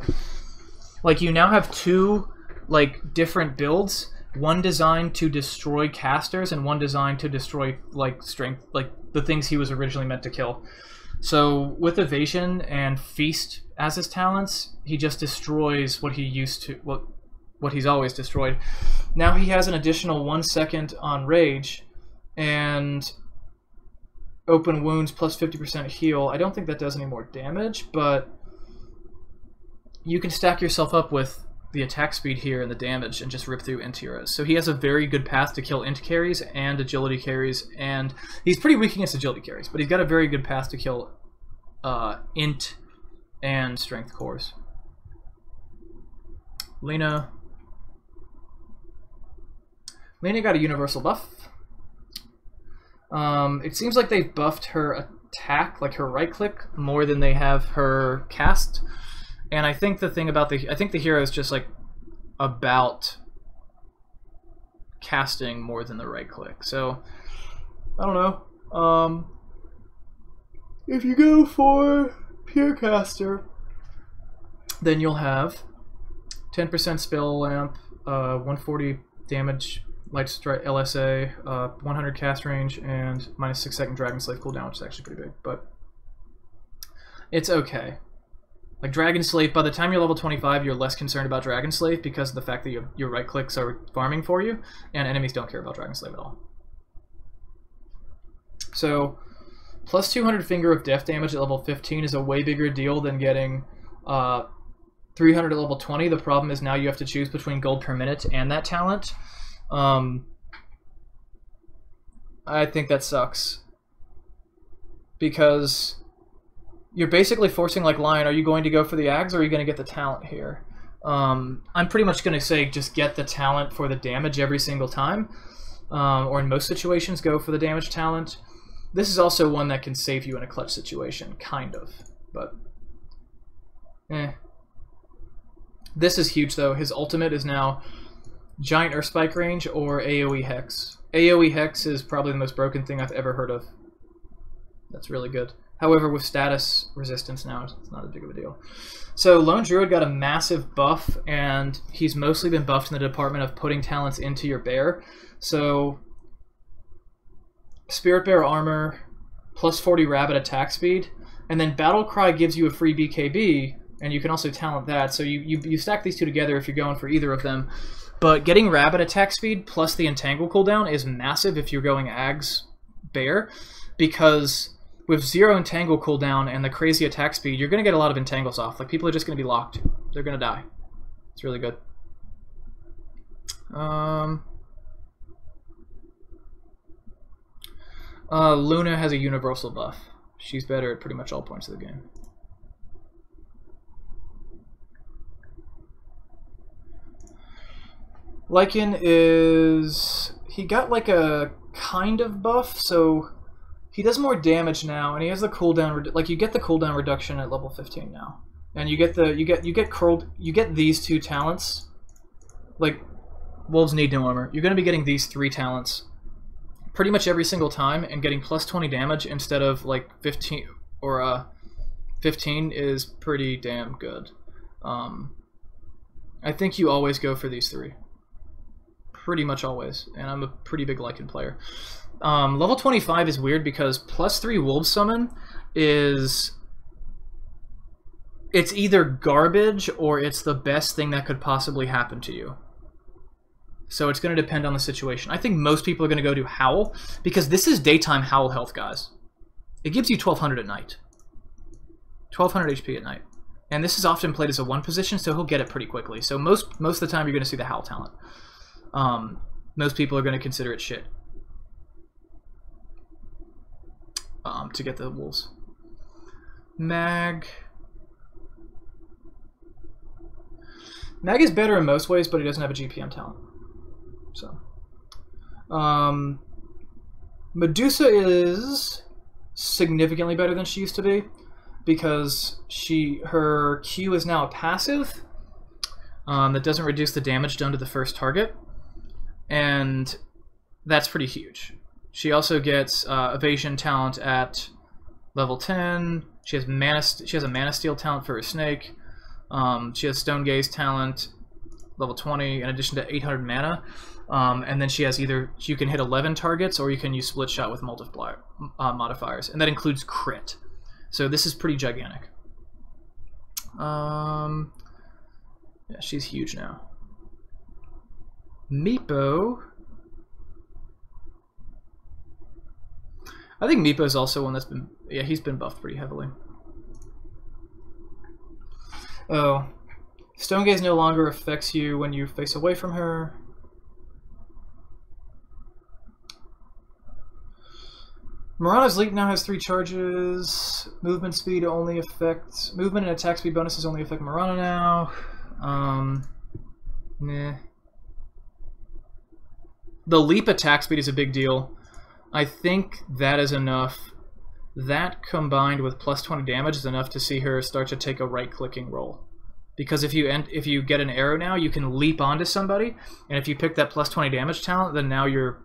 Speaker 1: two like different builds, one designed to destroy casters and one designed to destroy like strength, like the things he was originally meant to kill. So with Evasion and Feast as his talents, he just destroys what he used to, what he's always destroyed. Now he has an additional 1 second on Rage, and Open Wounds plus 50% heal. I don't think that does any more damage, but you can stack yourself up with the attack speed here and the damage and just rip through int heroes. So he has a very good path to kill int carries and agility carries, and he's pretty weak against agility carries, but he's got a very good path to kill int and strength cores. Lena got a universal buff. It seems like they've buffed her attack, like her right click, more than they have her cast. And I think the thing about I think the hero is just like about casting more than the right click. So I don't know. If you go for pure caster, then you'll have 10% spell lamp, 140 damage, light strike LSA, 100 cast range, and minus 6 second Dragon Slave cooldown, which is actually pretty big, but it's okay. Like Dragon Slave, by the time you're level 25, you're less concerned about Dragon Slave because of the fact that your right clicks are farming for you, and enemies don't care about Dragon Slave at all. So, plus 200 Finger of Death damage at level 15 is a way bigger deal than getting 300 at level 20. The problem is now you have to choose between gold per minute and that talent. I think that sucks, because you're basically forcing, like, Lion, are you going to go for the Ags or are you going to get the talent here? I'm pretty much going to say just get the talent for the damage every single time, or in most situations go for the damage talent. This is also one that can save you in a clutch situation, kind of, but This is huge though. His ultimate is now Giant Earthspike range or AoE Hex. AoE Hex is probably the most broken thing I've ever heard of. That's really good. However, with status resistance now, it's not as big of a deal. So Lone Druid got a massive buff, and he's mostly been buffed in the department of putting talents into your bear. So Spirit Bear armor, plus 40 rabbit attack speed, and then Battle Cry gives you a free BKB, and you can also talent that. So you stack these two together if you're going for either of them. But getting rabbit attack speed plus the entangle cooldown is massive if you're going Ags Bear, because with 0 entangle cooldown and the crazy attack speed, you're going to get a lot of entangles off. Like, people are just going to be locked. They're going to die. It's really good. Luna has a universal buff. She's better at pretty much all points of the game. Lycan is... he got like a kind of buff, so he does more damage now, and he has the cooldown. Like, you get the cooldown reduction at level 15 now, and you get these two talents. Like, Wolves need no armor. You're going to be getting these 3 talents pretty much every single time, and getting plus 20 damage instead of like 15 or 15 is pretty damn good. I think you always go for these 3. Pretty much always, and I'm a pretty big Lycan player. Level 25 is weird because plus 3 Wolves Summon is It's either garbage or it's the best thing that could possibly happen to you. So it's going to depend on the situation. I think most people are going to go to Howl, because this is daytime Howl health, guys. It gives you 1200 at night. 1200 HP at night. And this is often played as a 1 position, so he'll get it pretty quickly. So most of the time you're going to see the Howl talent. Most people are going to consider it shit. To get the wolves. Mag is better in most ways, but he doesn't have a GPM talent. So, Medusa is significantly better than she used to be, because her Q is now a passive that doesn't reduce the damage done to the first target, and that's pretty huge. She also gets evasion talent at level 10. She has a Mana Steel talent for her snake. She has Stone Gaze talent, level 20, in addition to 800 mana. And then she has either you can hit 11 targets or you can use split shot with multiplier modifiers, and that includes crit. So this is pretty gigantic. Yeah, she's huge now. Meepo. I think Meepo is also one that's been, yeah, he's been buffed pretty heavily. Oh, Stone Gaze no longer affects you when you face away from her. Mirana's Leap now has 3 charges. Movement speed only affects, movement and attack speed bonuses only affect Mirana now. Nah. The Leap attack speed is a big deal. I think that is enough. That combined with plus 20 damage is enough to see her start to take a right-clicking roll. Because if you get an arrow now, you can leap onto somebody, and if you pick that plus 20 damage talent, then now you're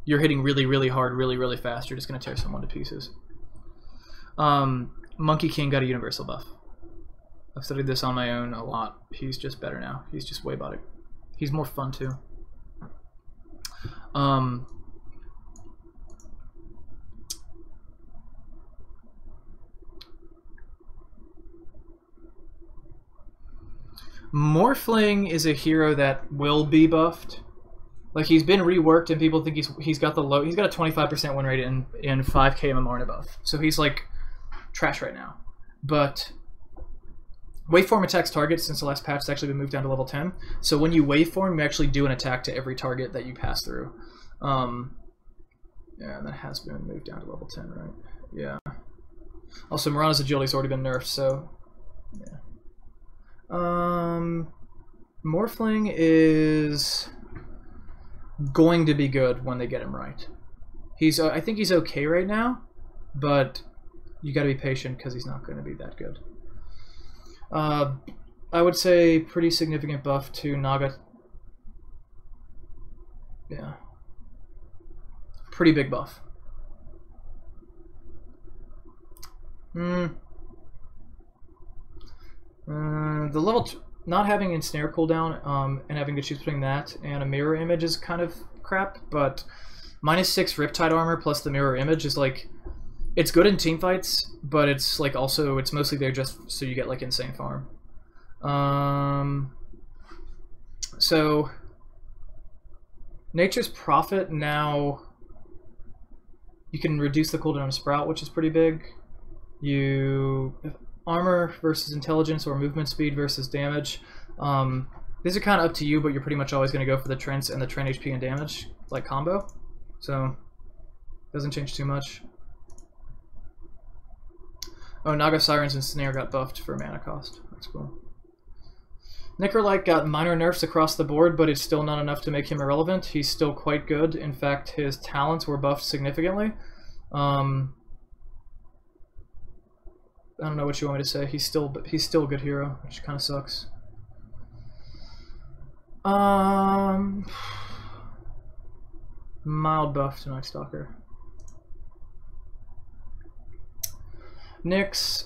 Speaker 1: hitting really, really hard, really, really fast. You're just going to tear someone to pieces. Monkey King got a universal buff. I've studied this on my own a lot. He's just better now. He's just way better. He's more fun too. Morphling is a hero that will be buffed. Like, he's been reworked and people think he's got a 25% win rate in 5k MMR and above. So he's like trash right now. But waveform attacks targets since the last patch has actually been moved down to level 10. So when you waveform, you actually do an attack to every target that you pass through. Yeah, that has been moved down to level 10, right? Yeah. Also, Mirana's agility's already been nerfed, so yeah. Morphling is going to be good when they get him right. He's I think he's okay right now, but you got to be patient because he's not going to be that good. I would say pretty significant buff to Naga. Yeah. Pretty big buff. The level not having ensnare cooldown and having to choose between that and a mirror image is kind of crap, but -6 Riptide armor plus the mirror image is like, it's good in team fights, but it's like also it's mostly there just so you get like insane farm. So Nature's Prophet now you can reduce the cooldown of Sprout, which is pretty big. Armor versus intelligence or movement speed versus damage. These are kind of up to you, but you're pretty much always going to go for the Trent and the Trent HP and damage, like combo. So, doesn't change too much. Oh, Naga Sirens and Snare got buffed for mana cost. That's cool. Necrolite got minor nerfs across the board, but it's still not enough to make him irrelevant. He's still quite good. In fact, his talents were buffed significantly. I don't know what you want me to say. He's still a good hero, which kind of sucks. Mild buff to Night Stalker. Nyx.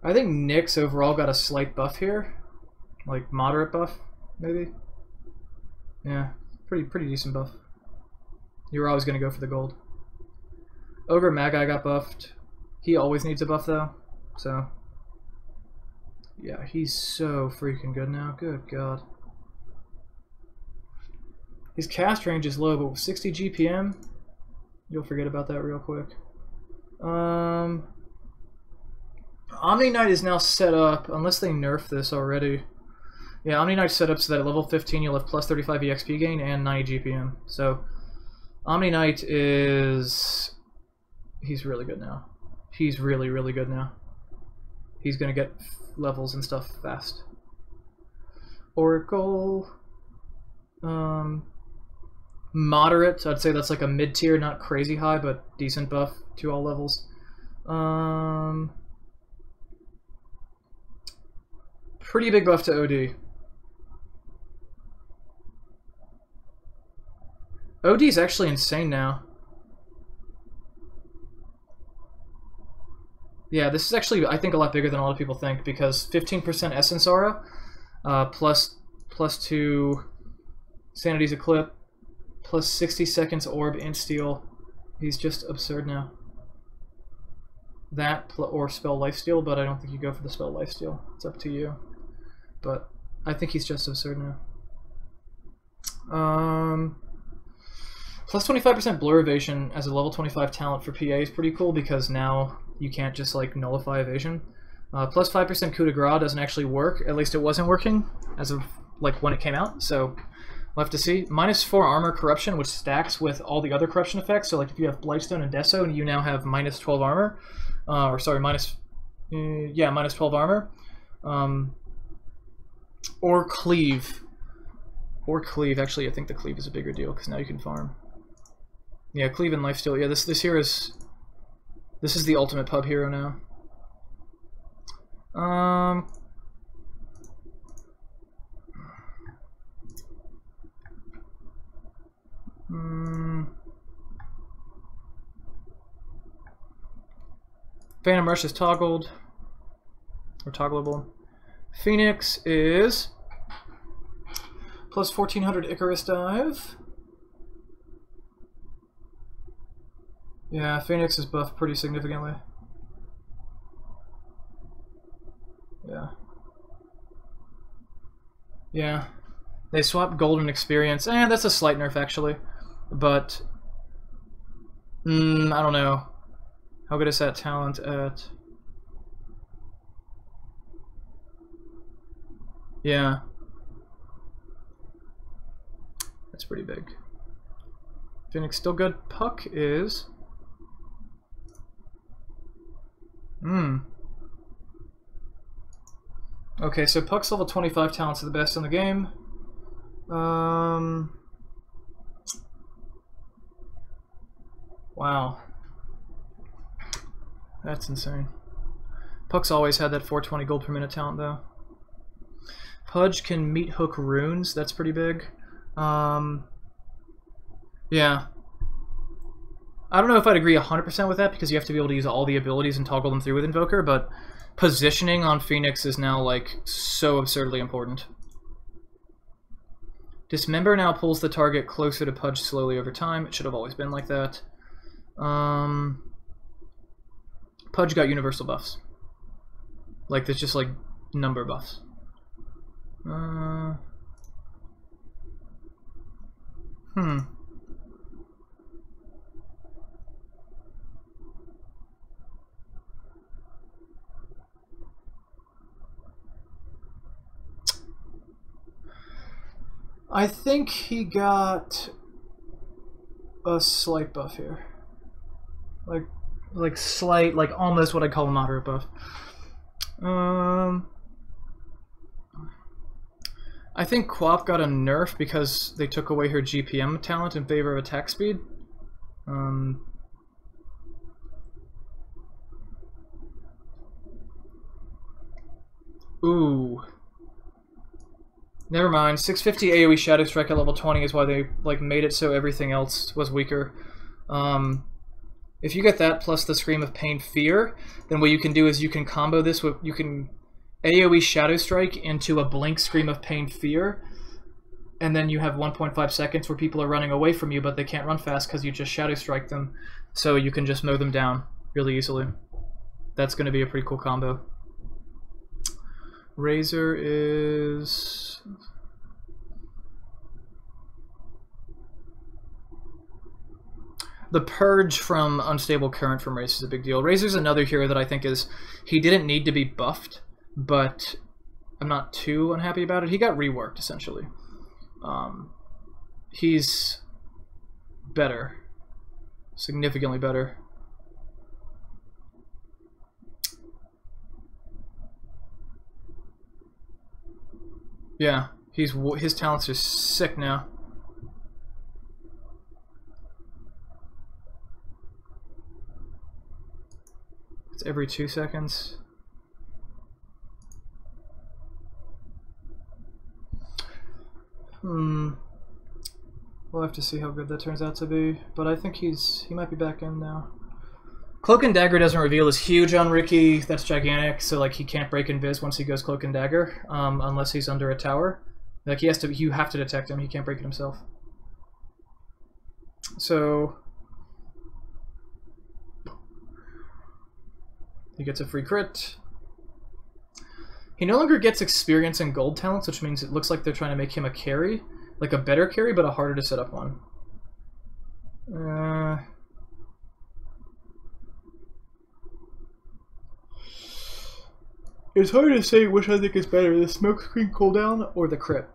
Speaker 1: I think Nyx overall got a slight buff here, like moderate buff, maybe. Yeah, pretty decent buff. You were always going to go for the gold. Ogre Magi got buffed. He always needs a buff though, so yeah, he's so freaking good now. Good God. His cast range is low, but with 60 GPM, you'll forget about that real quick. Omni Knight is now set up, unless they nerf this already. Yeah, Omni Knight's set up so that at level 15 you'll have plus 35 EXP gain and 90 GPM. So Omni Knight is... he's really good now. He's really, really good now. He's gonna get levels and stuff fast. Oracle... moderate, I'd say that's like a mid-tier, not crazy high, but decent buff to all levels. Pretty big buff to OD. OD is actually insane now. Yeah, this is actually, I think, a lot bigger than a lot of people think, because 15% Essence Aura, plus 2 Sanity's Eclipse, plus 60 seconds Orb and Steal. He's just absurd now. That, or Spell Lifesteal, but I don't think you go for the Spell Lifesteal. It's up to you. But I think he's just absurd now. Plus 25% Blur Evasion as a level 25 talent for PA is pretty cool, because now you can't just like nullify evasion. Plus 5% coup de grace doesn't actually work. At least it wasn't working as of like when it came out. So we'll have to see. Minus 4 armor corruption, which stacks with all the other corruption effects. So like if you have Blightstone and Deso, and you now have minus 12 armor, or sorry, minus 12 armor, or cleave. Or cleave. Actually, I think the cleave is a bigger deal because now you can farm. Yeah, cleave and lifesteal. Yeah, this here is. This is the ultimate pub hero now. Phantom Rush is toggled, or toggleable. Phoenix is plus 1400 Icarus Dive. Yeah, Phoenix is buffed pretty significantly. Yeah. Yeah. They swapped Golden Experience. That's a slight nerf actually. But I don't know. How good is that talent at? Yeah. That's pretty big. Phoenix still good. Puck is okay, so Puck's level 25 talents are the best in the game. Wow. That's insane. Puck's always had that 420 gold per minute talent though. Pudge can meat hook runes, that's pretty big. Yeah. I don't know if I'd agree 100% with that, because you have to be able to use all the abilities and toggle them through with Invoker, but positioning on Phoenix is now like so absurdly important. Dismember now pulls the target closer to Pudge slowly over time. It should have always been like that. Pudge got universal buffs. Like, there's just like number buffs. I think he got a slight buff here. Like slight, like almost what I call a moderate buff. I think Quap got a nerf because they took away her GPM talent in favor of attack speed. Ooh. Never mind. 650 AoE Shadow Strike at level 20 is why they like made it so everything else was weaker. If you get that plus the Scream of Pain Fear, then what you can do is you can combo this with, you can AoE Shadow Strike into a Blink Scream of Pain Fear, and then you have 1.5 seconds where people are running away from you, but they can't run fast because you just Shadow Strike them, so you can just mow them down really easily. That's going to be a pretty cool combo. Razor is... The purge from Unstable Current from Razor is a big deal. Razor's another hero that I think is... He didn't need to be buffed, but I'm not too unhappy about it. He got reworked, essentially. He's better. Significantly better. Yeah, his talents are sick now. It's every 2 seconds. We'll have to see how good that turns out to be, but I think he might be back in now. Cloak and Dagger doesn't reveal is huge on Ricky. That's gigantic, so like he can't break invis once he goes Cloak and Dagger, unless he's under a tower. Like you have to detect him. He can't break it himself. So he gets a free crit. He no longer gets experience and gold talents, which means it looks like they're trying to make him a carry, like a better carry, but a harder to set up one. It's hard to say which I think is better, the smoke screen cooldown or the crit.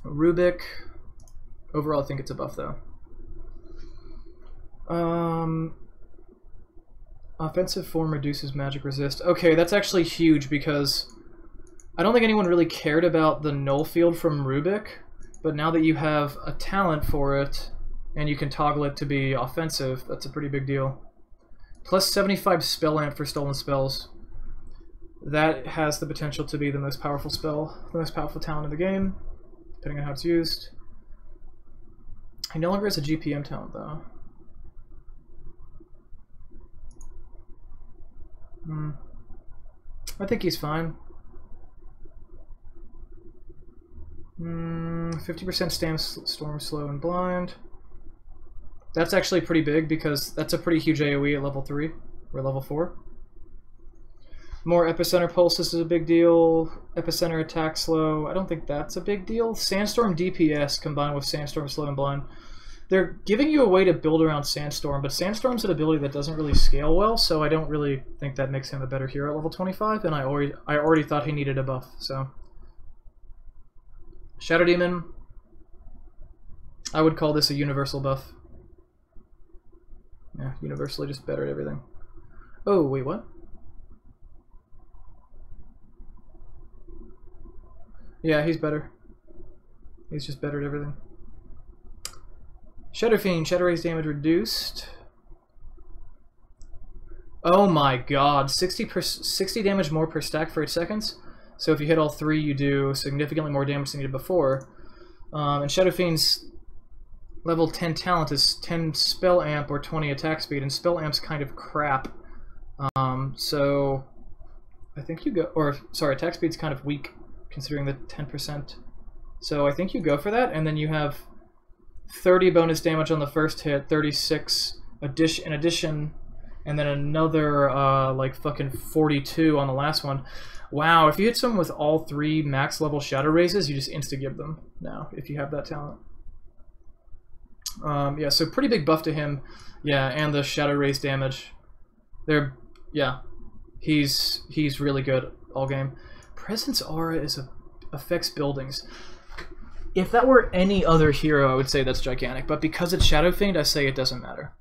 Speaker 1: Rubik, overall I think it's a buff though. Offensive form reduces magic resist. Okay, that's actually huge because I don't think anyone really cared about the null field from Rubik, but now that you have a talent for it and you can toggle it to be offensive, that's a pretty big deal. Plus 75 spell amp for stolen spells. That has the potential to be the most powerful spell, the most powerful talent in the game, depending on how it's used. He no longer has a GPM talent though. I think he's fine. 50% Storm, Slow, and Blind. That's actually pretty big because that's a pretty huge AoE at level 3 or level 4. More Epicenter Pulses is a big deal. Epicenter Attack Slow, I don't think that's a big deal. Sandstorm DPS combined with Sandstorm, Slow, and Blind. They're giving you a way to build around Sandstorm, but Sandstorm's an ability that doesn't really scale well, so I don't really think that makes him a better hero at level 25, and I already thought he needed a buff, so. Shadow Demon, I would call this a universal buff. Yeah, universally just better at everything. Oh, wait, what? Yeah, he's better. He's just better at everything. Shadow Fiend, Shadow Raise damage reduced. Oh my god, 60 damage more per stack for 8 seconds. So if you hit all 3, you do significantly more damage than you did before. And Shadow Fiend's level 10 talent is 10 spell amp or 20 attack speed, and spell amp's kind of crap. So I think you go, or sorry, attack speed's kind of weak considering the 10%. So I think you go for that, and then you have 30 bonus damage on the first hit, 36 in addition, and then another like fucking 42 on the last one. Wow, if you hit someone with all 3 max level Shadow Raises, you just insta-give them now, if you have that talent. Yeah, so pretty big buff to him. Yeah, and the Shadow Raise damage. Yeah, he's really good all game. Presence Aura affects buildings. If that were any other hero, I would say that's gigantic, but because it's Shadow Fiend, I say it doesn't matter.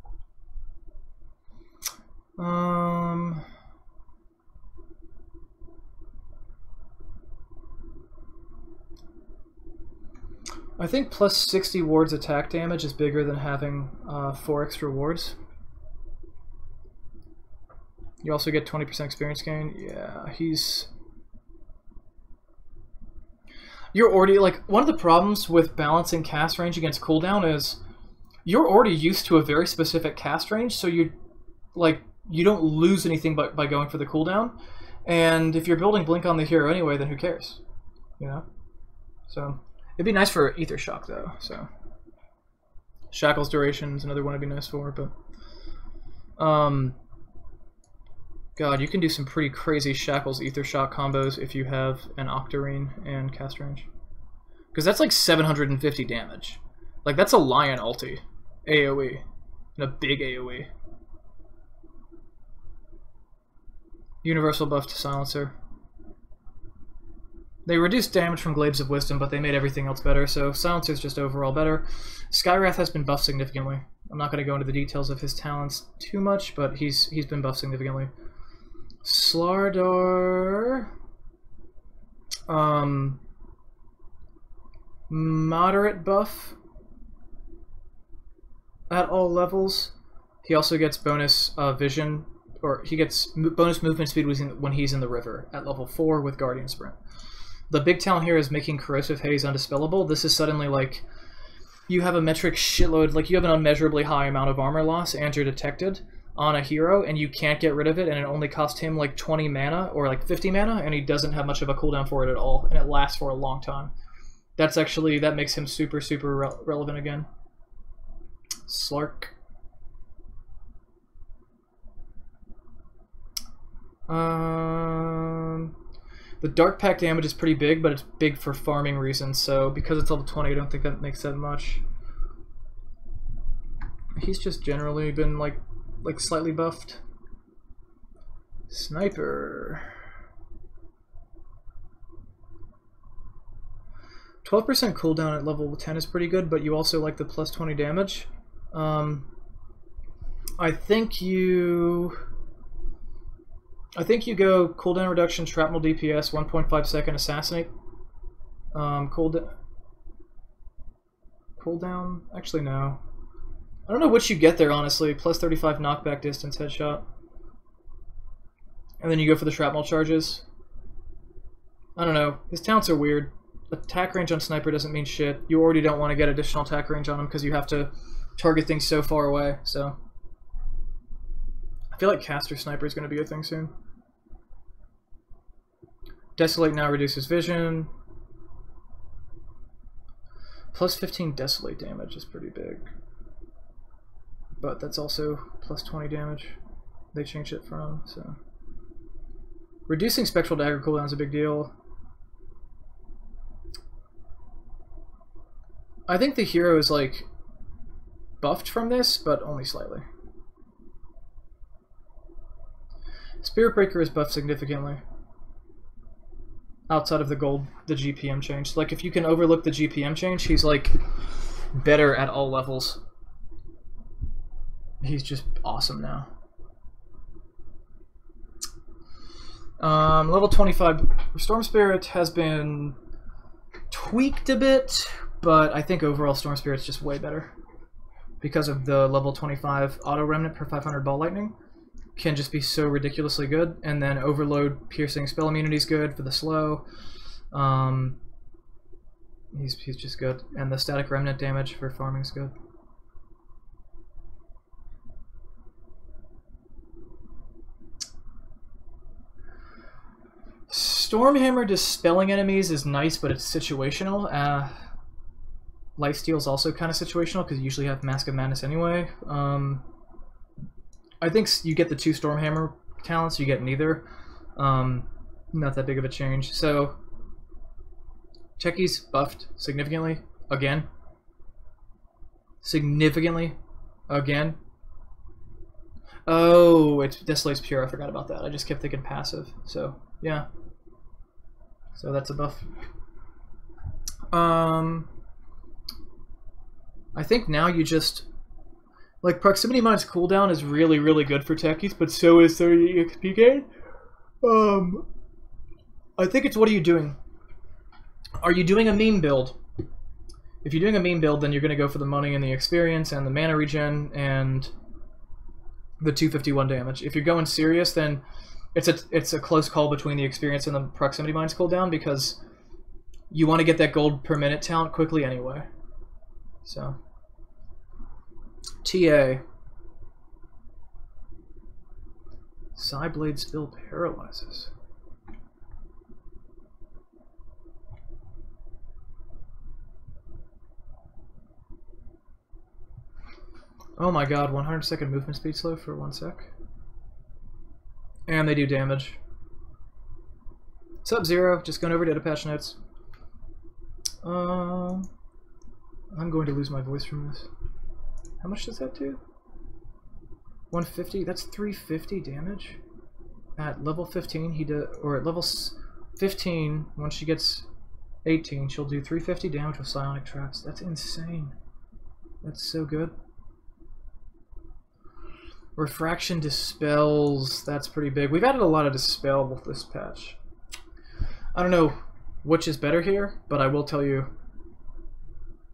Speaker 1: I think plus 60 wards attack damage is bigger than having 4 extra wards. You also get 20% experience gain. Yeah, you're already, like, one of the problems with balancing cast range against cooldown is you're already used to a very specific cast range, so you don't lose anything by going for the cooldown. And if you're building Blink on the hero anyway, then who cares? You know? So It'd be nice for Ether Shock though. So Shackles duration is another one it'd be nice for, but God, you can do some pretty crazy Shackles Ether Shock combos if you have an Octarine and cast range. Because that's like 750 damage. Like, that's a Lion ulti. AoE. And a big AoE. Universal buff to Silencer. They reduced damage from Glaives of Wisdom, but they made everything else better, so Silencer's just overall better. Skywrath has been buffed significantly. I'm not going to go into the details of his talents too much, but he's been buffed significantly. Slardar... moderate buff at all levels. He also gets bonus vision, or he gets bonus movement speed when he's in the river at level 4 with Guardian Sprint. The big talent here is making Corrosive Haze undispellable. This is suddenly like you have a metric shitload, like you have an unmeasurably high amount of armor loss and you're detected on a hero and you can't get rid of it, and it only costs him like 20 mana or like 50 mana, and he doesn't have much of a cooldown for it at all, and it lasts for a long time. That's actually, that makes him super relevant again. Slark. The Dark Pact damage is pretty big, but it's big for farming reasons, so because it's level 20, I don't think that makes that much. He's just generally been like slightly buffed. Sniper. 12% cooldown at level 10 is pretty good, but you also like the plus 20 damage. I think you go cooldown reduction, shrapnel DPS, 1.5 second assassinate. Cooldown. Actually, no. I don't know what you get there, honestly. Plus 35 knockback distance headshot. And then you go for the shrapnel charges. I don't know. His talents are weird. Attack range on Sniper doesn't mean shit. You already don't want to get additional attack range on him because you have to target things so far away, so... I feel like Caster Sniper is going to be a thing soon. Desolate now reduces vision. Plus 15 Desolate damage is pretty big. But that's also plus 20 damage. They changed it from, so... Reducing Spectral Dagger cooldown is a big deal. I think the hero is, like, buffed from this, but only slightly. Spirit Breaker is buffed significantly. Outside of the gold, the GPM change. Like, if you can overlook the GPM change, he's, like, better at all levels. He's just awesome now. Level 25, Storm Spirit has been tweaked a bit, but I think overall Storm Spirit's just way better. Because of the level 25 auto remnant per 500 ball lightning. Can just be so ridiculously good, and then Overload piercing spell immunity is good for the slow. He's just good, and the static remnant damage for farming is good. Stormhammer dispelling enemies is nice, but it's situational. Lifesteal is also kind of situational because you usually have Mask of Madness anyway. I think you get the 2 Stormhammer talents, you get neither. Not that big of a change. So, Techie's buffed significantly again. Significantly again. Oh, it's Desolate's Pure. I forgot about that. I just kept thinking passive. So, yeah. So that's a buff. I think now you just... Like, Proximity Mine's cooldown is really good for techies, but so is 30 XP gain. I think it's what are you doing? Are you doing a meme build? If you're doing a meme build, then you're going to go for the money and the experience and the mana regen and the 251 damage. If you're going serious, then it's a close call between the experience and the Proximity Mine's cooldown because you want to get that gold per minute talent quickly anyway. So... TA. Psyblade Spill paralyzes. Oh my god, 100-second movement speed slow for 1 sec. And they do damage. Sub-Zero, just going over data patch notes. I'm going to lose my voice from this. How much does that do? 150? That's 350 damage? At level 15, or at level 15, once she gets 18, she'll do 350 damage with psionic traps. That's insane. That's so good. Refraction dispels, that's pretty big. We've added a lot of dispel with this patch. I don't know which is better here, but I will tell you,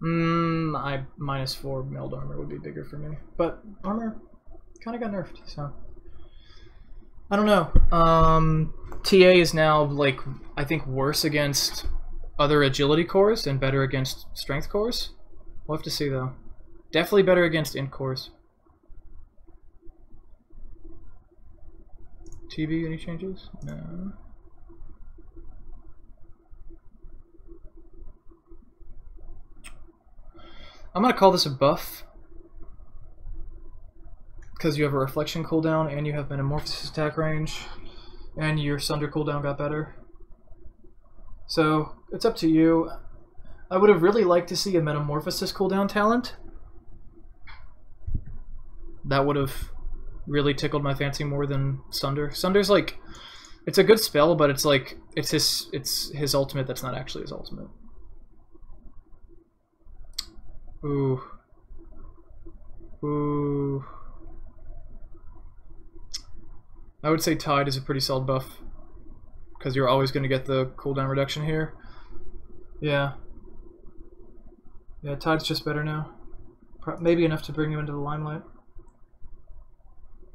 Speaker 1: -4 meld armor would be bigger for me. But armor kind of got nerfed, so I don't know. TA is now, like, I think worse against other agility cores and better against strength cores. We'll have to see, though. Definitely better against int cores. TB, any changes? No. I'm gonna call this a buff because you have a reflection cooldown and you have metamorphosis attack range and your sunder cooldown got better. So it's up to you. I would have really liked to see a metamorphosis cooldown talent. That would have really tickled my fancy more than Sunder. Sunder's like, it's a good spell, but it's like, it's his ultimate that's not actually his ultimate. Ooh. Ooh. I would say Tide is a pretty solid buff, because you're always going to get the cooldown reduction here. Yeah. Yeah, Tide's just better now. Maybe enough to bring him into the limelight.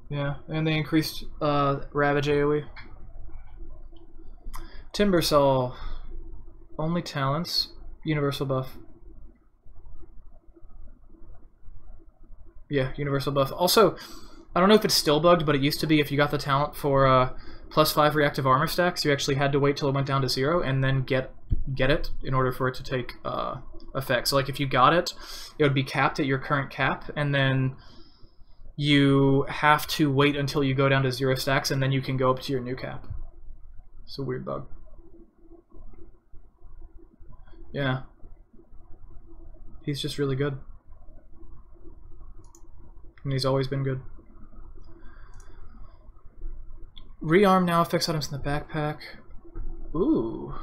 Speaker 1: Yeah, and they increased Ravage AoE. Timbersaw. Only talents. Universal buff. Yeah, universal buff. Also, I don't know if it's still bugged, but it used to be if you got the talent for +5 reactive armor stacks, you actually had to wait till it went down to 0 and then get it in order for it to take effect. So like if you got it, it would be capped at your current cap, and then you have to wait until you go down to 0 stacks, and then you can go up to your new cap. It's a weird bug. Yeah. He's just really good. And he's always been good. Rearm now affects items in the backpack. Ooh.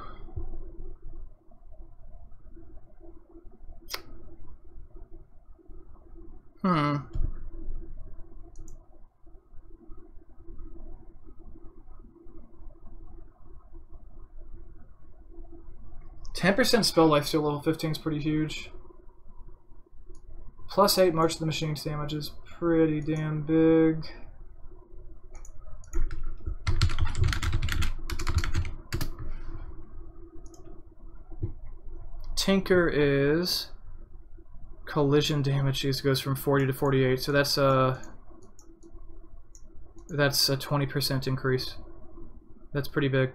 Speaker 1: Hmm. 10% spell lifesteal level 15 is pretty huge. +8 March of the Machines damage is pretty damn big. Tinker is collision damage goes from 40 to 48, so that's a 20% increase. That's pretty big.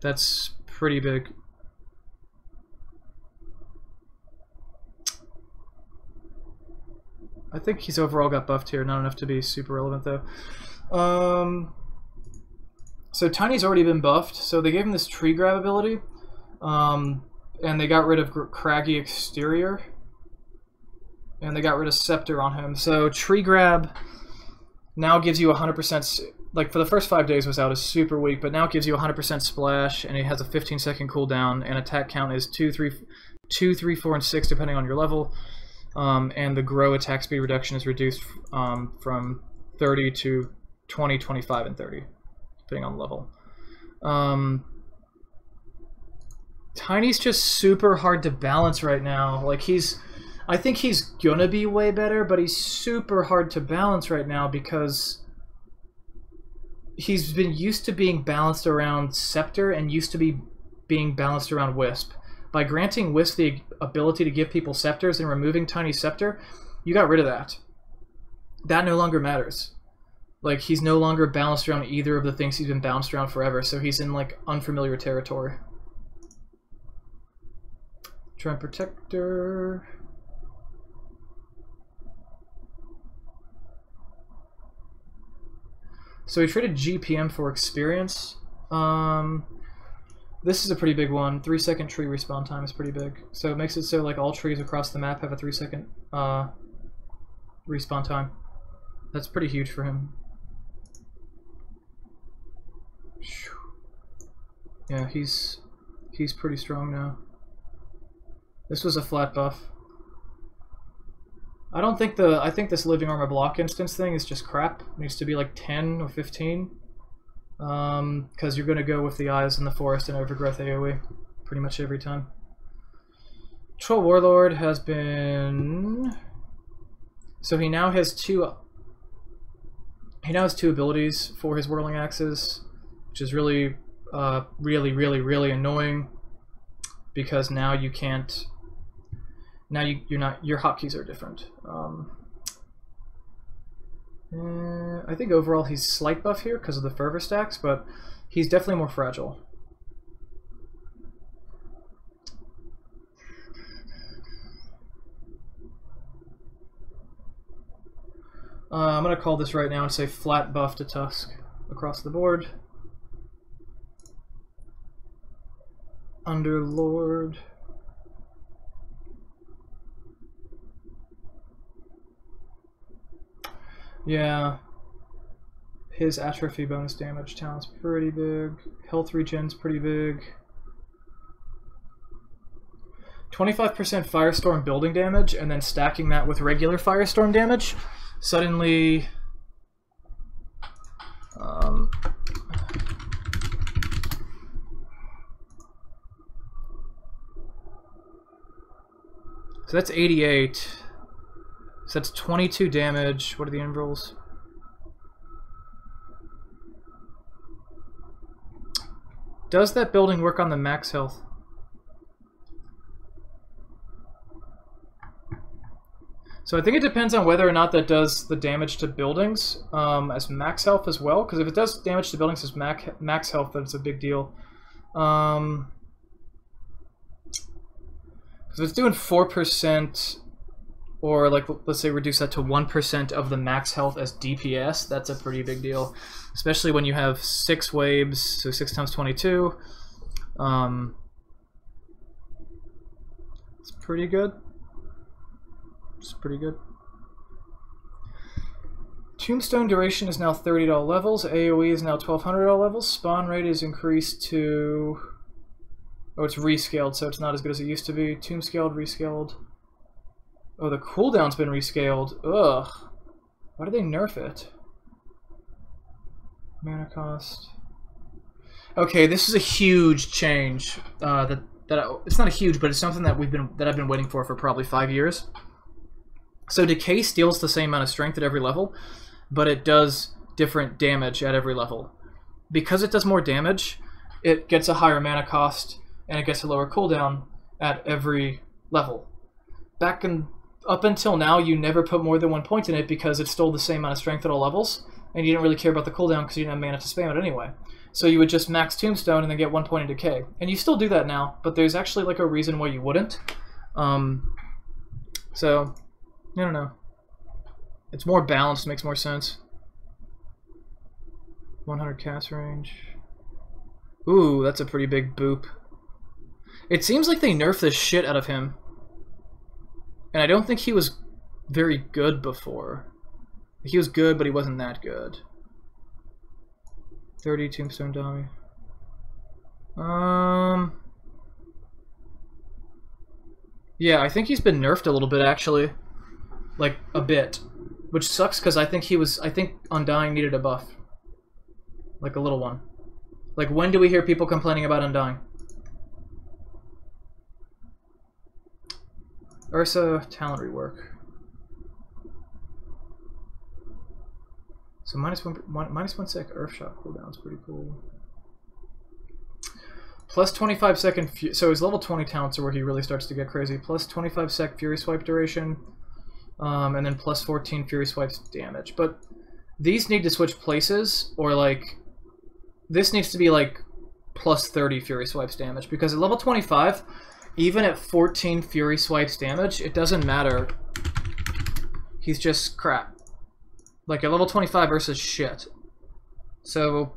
Speaker 1: That's pretty big. I think he's overall got buffed here, not enough to be super relevant though. So Tiny's already been buffed, so they gave him this tree grab ability, and they got rid of Craggy Exterior, and they got rid of Scepter on him. So tree grab now gives you 100%, like for the first 5 days was out as super weak, but now it gives you 100% splash, and it has a 15-second cooldown, and attack count is 2, 3, 4, and 6 depending on your level. And the grow attack speed reduction is reduced from 30 to 20, 25, and 30, depending on the level. Tiny's just super hard to balance right now. Like I think he's gonna be way better, but he's super hard to balance right now because he's been used to being balanced around Scepter and used to be being balanced around Wisp. By granting Wisp the ability to give people scepters and removing Tiny's scepter, you got rid of that. That no longer matters. Like, he's no longer balanced around either of the things he's been bounced around forever, so he's in, like, unfamiliar territory. Trend Protector. So he traded GPM for experience. This is a pretty big one. 3-second tree respawn time is pretty big. So it makes it so like all trees across the map have a 3-second respawn time. That's pretty huge for him. Yeah, he's pretty strong now. This was a flat buff. I think this living armor block instance thing is just crap. It needs to be like 10 or 15. Because you're going to go with the eyes in the forest and overgrowth AoE pretty much every time. Troll Warlord has been... So he now has two abilities for his whirling axes, which is really, really annoying, because now you can't. Now you're not. Your hotkeys are different. I think overall he's slight buff here because of the fervor stacks, but he's definitely more fragile. I'm going to call this right now and say flat buff to Tusk across the board. Underlord. Yeah. His atrophy bonus damage talent's pretty big. Health regen's pretty big. 25% Firestorm building damage, and then stacking that with regular Firestorm damage. Suddenly... so that's 88. So that's 22 damage. What are the end rolls? Does that building work on the max health? So I think it depends on whether or not that does the damage to buildings as max health as well. Because if it does damage to buildings as max health, that's a big deal. So if it's doing 4%, or like let's say reduce that to 1% of the max health as DPS, that's a pretty big deal. Especially when you have 6 waves, so 6 times 22. It's pretty good. It's pretty good. Tombstone duration is now 30 at all levels. AoE is now 1200 at all levels. Spawn rate is increased to... Oh, it's rescaled, so it's not as good as it used to be. Tomb scaled, rescaled. Oh, the cooldown's been rescaled. Ugh. Why did they nerf it? Mana cost. Okay, this is a huge change. It's not a huge, but it's something that I've been waiting for probably 5 years. So Decay steals the same amount of strength at every level, but it does different damage at every level. Because it does more damage, it gets a higher mana cost, and it gets a lower cooldown at every level. Up until now, you never put more than 1 point in it because it stole the same amount of strength at all levels, and you didn't really care about the cooldown because you didn't have mana to spam it anyway. So you would just max Tombstone and then get 1 point in Decay. And you still do that now, but there's actually like a reason why you wouldn't. So... I don't know. It's more balanced, makes more sense. 100 cast range. Ooh, that's a pretty big boop. It seems like they nerfed the shit out of him. And I don't think he was very good before. He was good, but he wasn't that good. 30 Tombstone dummy. Yeah, I think he's been nerfed a little bit, actually. Like, a bit. Which sucks, because I think Undying needed a buff. Like, a little one. Like, when do we hear people complaining about Undying? Ursa, talent rework. So minus one sec Earthshock cooldown is pretty cool. Plus 25 second, so his level 20 talents are where he really starts to get crazy. Plus 25 sec Fury Swipe duration. And then plus 14 Fury Swipes damage. But these need to switch places, or like... This needs to be like plus 30 Fury Swipes damage, because at level 25, even at 14 Fury Swipes damage, it doesn't matter. He's just crap. Like at level 25 versus shit. So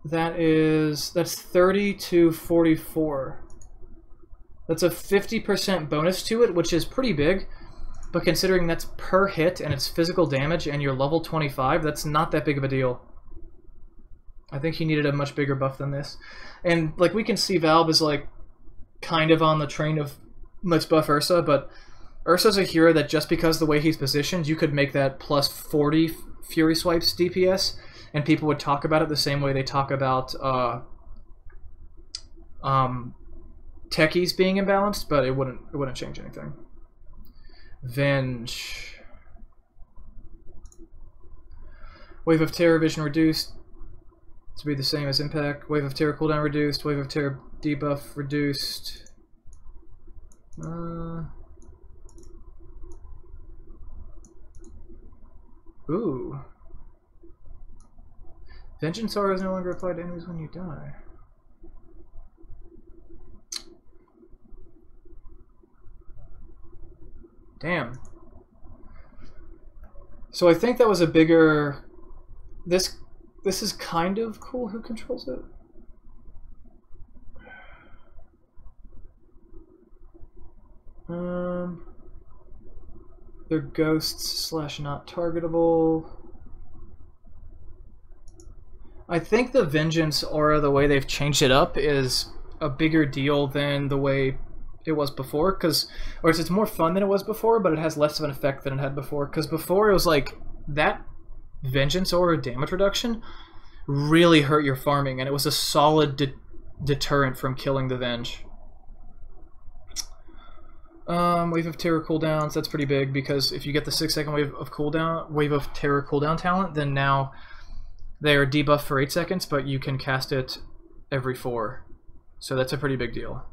Speaker 1: that's 30 to 44. That's a 50% bonus to it, which is pretty big. But considering that's per hit and it's physical damage and you're level 25, that's not that big of a deal. I think he needed a much bigger buff than this. And like we can see Valve is like kind of on the train of let's buff Ursa, but Ursa's a hero that just because the way he's positioned, you could make that plus 40 Fury Swipes DPS, and people would talk about it the same way they talk about techies being imbalanced, but it wouldn't change anything. Venge. Wave of Terror vision reduced to be the same as impact. Wave of Terror cooldown reduced. Wave of Terror debuff reduced. Ooh. Vengeance aura is no longer applied to enemies when you die. Damn. So I think that was a bigger... This is kind of cool. Who controls it? They're ghosts / not targetable. I think the Vengeance aura, the way they've changed it up, is a bigger deal than the way it was before, or it's more fun than it was before, but it has less of an effect than it had before. Because before it was like that Vengeance aura damage reduction really hurt your farming, and it was a solid deterrent from killing the Venge. Wave of Terror cooldowns, that's pretty big, because if you get the 6-second wave of Terror cooldown talent, then now they are debuffed for 8 seconds, but you can cast it every 4. So that's a pretty big deal.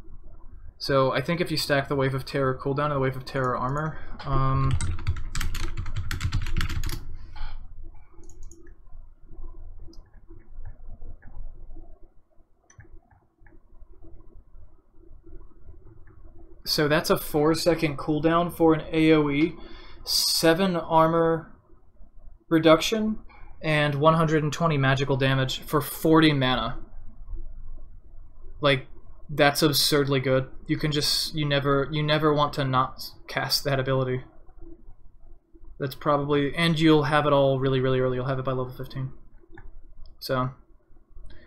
Speaker 1: So I think if you stack the Wave of Terror cooldown and the Wave of Terror armor, so that's a 4-second cooldown for an AoE, 7 armor reduction, and 120 magical damage for 40 mana. Like, that's absurdly good. You can just you never want to not cast that ability. That's probably, and you'll have it all really early. You'll have it by level 15. So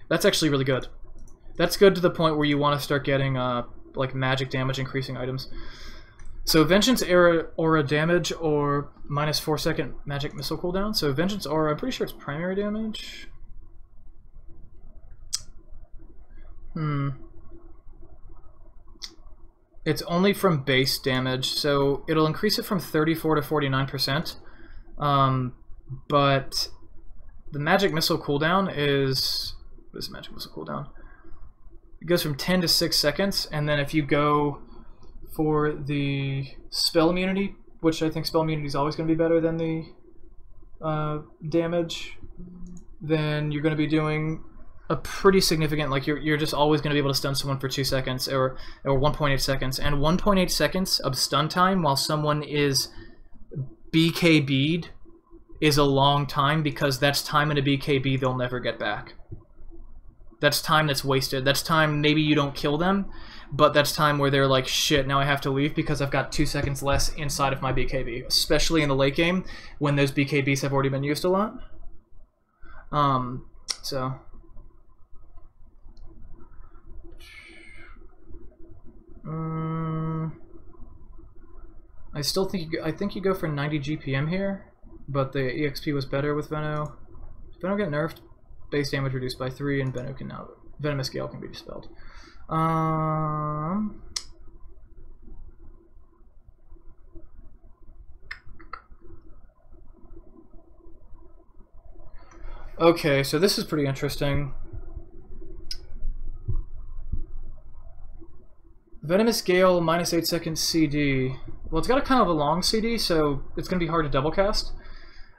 Speaker 1: that's actually really good. That's good to the point where you want to start getting like magic damage increasing items. So Vengeance aura damage or minus 4-second magic missile cooldown. So Vengeance aura, I'm pretty sure it's primary damage. It's only from base damage, so it'll increase it from 34 to 49%. But the magic missile cooldown is... What is the magic missile cooldown? It goes from 10 to 6 seconds, and then if you go for the spell immunity, which I think spell immunity is always going to be better than the damage, then you're going to be doing a pretty significant, like you're just always going to be able to stun someone for 2 seconds or 1.8 seconds, and 1.8 seconds of stun time while someone is BKB'd is a long time, because that's time in a BKB they'll never get back. That's time that's wasted. That's time maybe you don't kill them, but that's time where they're like, shit, now I have to leave because I've got 2 seconds less inside of my BKB, especially in the late game when those BKBs have already been used a lot. So I still think I think you go for 90 GPM here, but the EXP was better with Veno. Does Veno get nerfed? Base damage reduced by 3, and Veno can now Venomous Gale can be dispelled. Okay, so this is pretty interesting. Venomous Gale minus 8 seconds CD. Well, it's got a kind of a long CD, so it's going to be hard to double cast.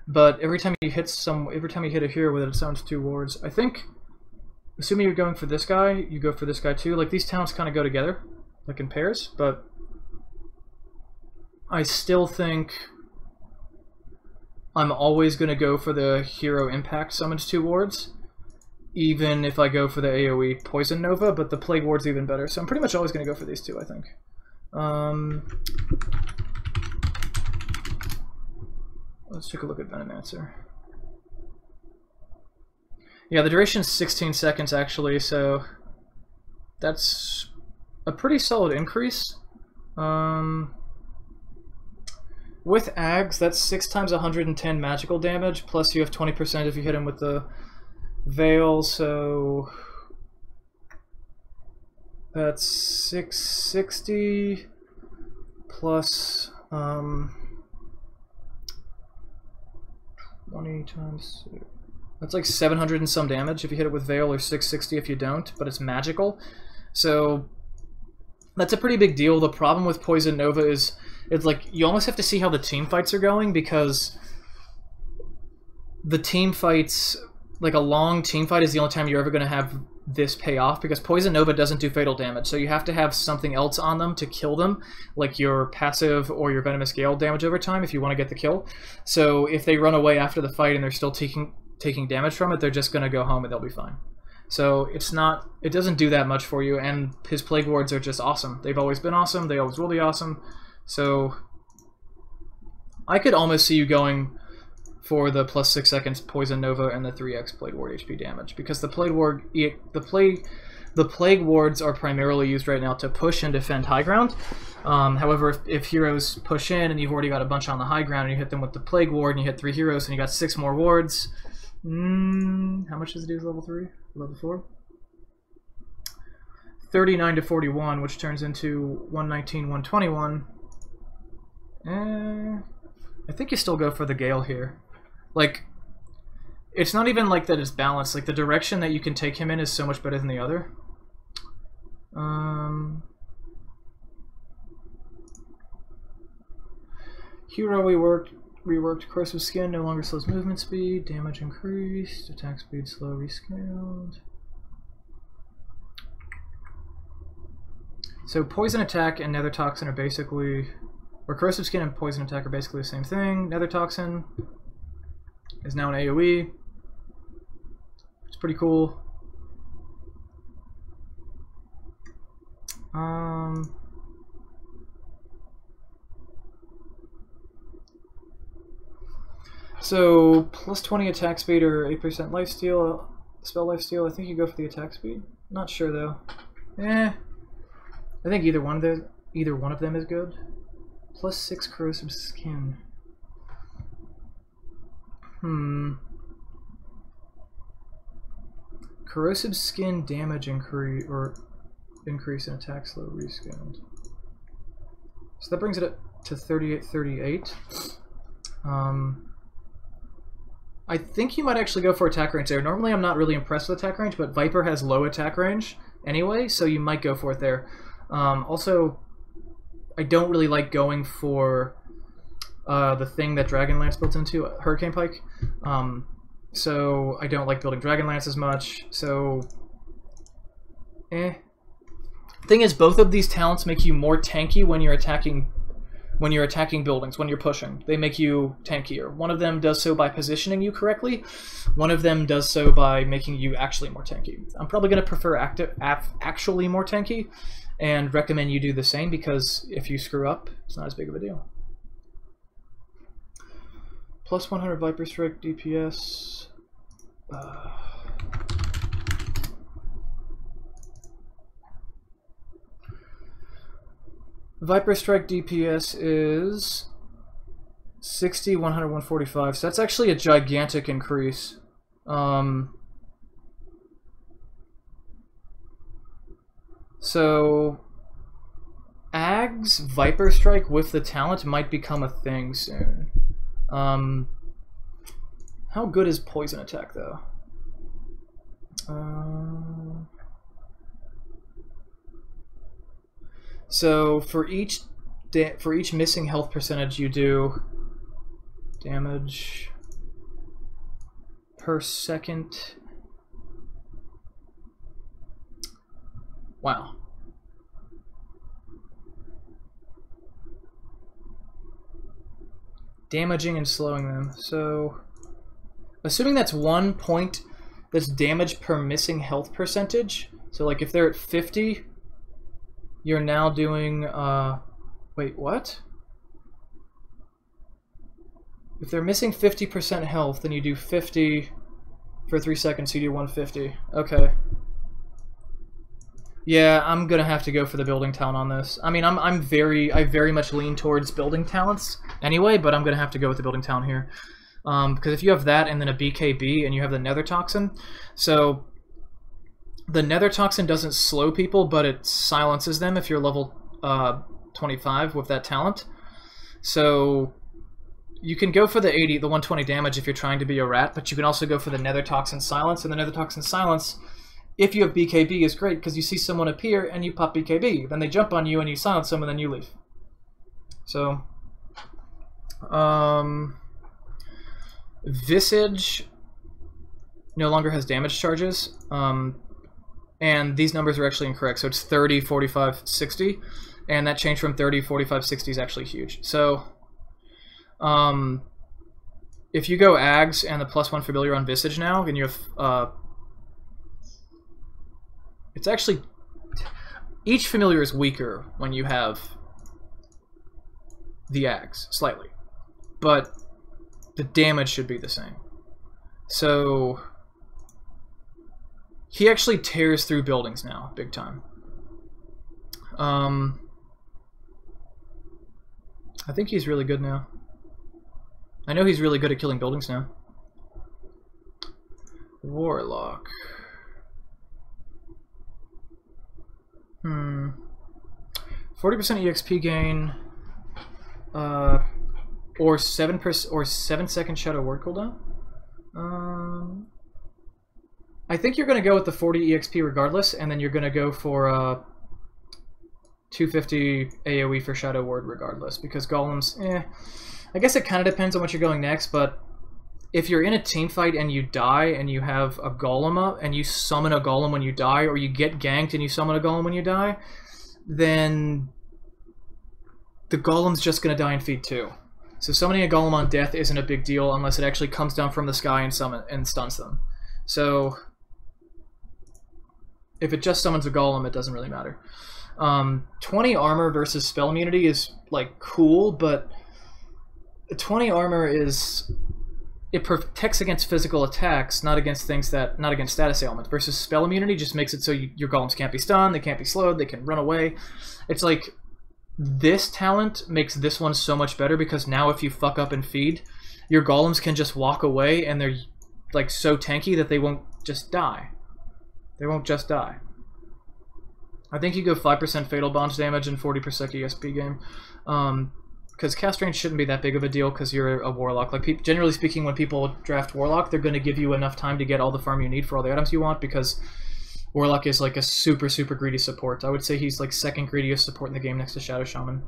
Speaker 1: But every time you hit a hero with it, it sounds 2 wards. I think, assuming you're going for this guy, you go for this guy too. Like, these talents kind of go together, like in pairs. But I still think I'm always going to go for the hero impact summons 2 wards, even if I go for the AoE Poison Nova, but the Plague Ward's even better, so I'm pretty much always going to go for these 2, I think. Let's take a look at Venomancer. Yeah, the duration's 16 seconds actually, so that's a pretty solid increase. With Ags, that's 6 times 110 magical damage, plus you have 20% if you hit him with the Veil, so that's 660 plus 20 times 6. That's like 700 and some damage if you hit it with Veil, or 660 if you don't, but it's magical. So that's a pretty big deal. The problem with Poison Nova is it's like you almost have to see how the team fights are going, because the team fights, like a long team fight is the only time you're ever going to have this pay off, because Poison Nova doesn't do fatal damage, so you have to have something else on them to kill them, like your passive or your Venomous Gale damage over time if you want to get the kill. So if they run away after the fight and they're still taking damage from it, they're just going to go home and they'll be fine. So it doesn't do that much for you, and his Plague Wards are just awesome. They've always been awesome, they always will be awesome. So I could almost see you going for the plus 6 seconds Poison Nova and the 3x Plague Ward HP damage, because the Plague Wards are primarily used right now to push and defend high ground. However, if heroes push in and you've already got a bunch on the high ground and you hit them with the Plague Ward and you hit 3 heroes and you got 6 more wards, how much does it do to level 3? Level 4? 39 to 41, which turns into 119, 121. I think you still go for the Gale here. Like, it's not even like that it's balanced. Like, the direction that you can take him in is so much better than the other. Hero reworked Corrosive Skin, no longer slows movement speed, damage increased, attack speed slow rescaled. So Poison Attack and Nether Toxin are basically, or Corrosive Skin and Poison Attack are basically the same thing. Nether Toxin is now an AoE. It's pretty cool. So plus 20 attack speed or 8% lifesteal, spell lifesteal. I think you go for the attack speed. Not sure though. I think either one of them is good. Plus 6 corrosive skin. Corrosive skin damage increase in attack slow rescaled. So that brings it up to 38. I think you might actually go for attack range there. Normally I'm not really impressed with attack range, but Viper has low attack range anyway, so you might go for it there. Also, I don't really like going for the thing that Dragonlance built into, Hurricane Pike. So I don't like building Dragonlance as much, so Thing is, both of these talents make you more tanky when you're attacking buildings, when you're pushing. They make you tankier. One of them does so by positioning you correctly. One of them does so by making you actually more tanky. I'm probably going to prefer actually more tanky, and recommend you do the same, because if you screw up, it's not as big of a deal. Plus 100 Viper Strike DPS. Viper Strike DPS is 60, 100, 145. So that's actually a gigantic increase. So Ag's Viper Strike with the talent might become a thing soon. How good is Poison Attack though? So for each missing health percentage you do damage per second. Wow. damaging and slowing them. So, assuming that's 1 point that's damage per missing health percentage. So, like, if they're at 50, you're now doing, wait, what? If they're missing 50% health, then you do 50 for 3 seconds, so you do 150. Okay. Yeah, I'm gonna have to go for the building talent on this. I mean, I very much lean towards building talents anyway, but I'm gonna have to go with the building talent here. Because if you have that and then a BKB and you have the Nether Toxin, so the Nether Toxin doesn't slow people, but it silences them if you're level 25 with that talent. So you can go for the 120 damage if you're trying to be a rat, but you can also go for the Nether Toxin Silence, and the Nether Toxin Silence, if you have BKB, is great because you see someone appear and you pop BKB. Then they jump on you and you silence them and then you leave. So, Visage no longer has damage charges, and these numbers are actually incorrect. So it's 30, 45, 60, and that change from 30, 45, 60 is actually huge. So, if you go Ags and the +1 familiar on Visage now, and you have it's actually, each familiar is weaker when you have the Ags, slightly. But the damage should be the same. So, he actually tears through buildings now, big time. I think he's really good now. I know he's really good at killing buildings now. Warlock. 40% EXP gain, or 7% Shadow Word cooldown. I think you're gonna go with the 40 EXP regardless, and then you're gonna go for 250 AOE for Shadow Word regardless, because golems, I guess it kind of depends on what you're going next, but if you're in a team fight and you die and you have a golem up and you summon a golem when you die, or you get ganked and you summon a golem when you die, then the golem's just going to die in feed 2. So summoning a golem on death isn't a big deal unless it actually comes down from the sky and stuns them. So if it just summons a golem, it doesn't really matter. 20 armor versus spell immunity is like cool, but 20 armor is, it protects against physical attacks, not against status ailments. Versus spell immunity just makes it so your golems can't be stunned, they can't be slowed, they can run away. It's like, this talent makes this one so much better because now if you fuck up and feed, your golems can just walk away and they're like so tanky that they won't just die. They won't just die. I think you go 5% fatal bonds damage and 40% ESP game. Because cast range shouldn't be that big of a deal because you're a warlock. Like, generally speaking, when people draft warlock, they're going to give you enough time to get all the farm you need for all the items you want, because warlock is like a super greedy support. I would say he's like second greediest support in the game next to Shadow Shaman.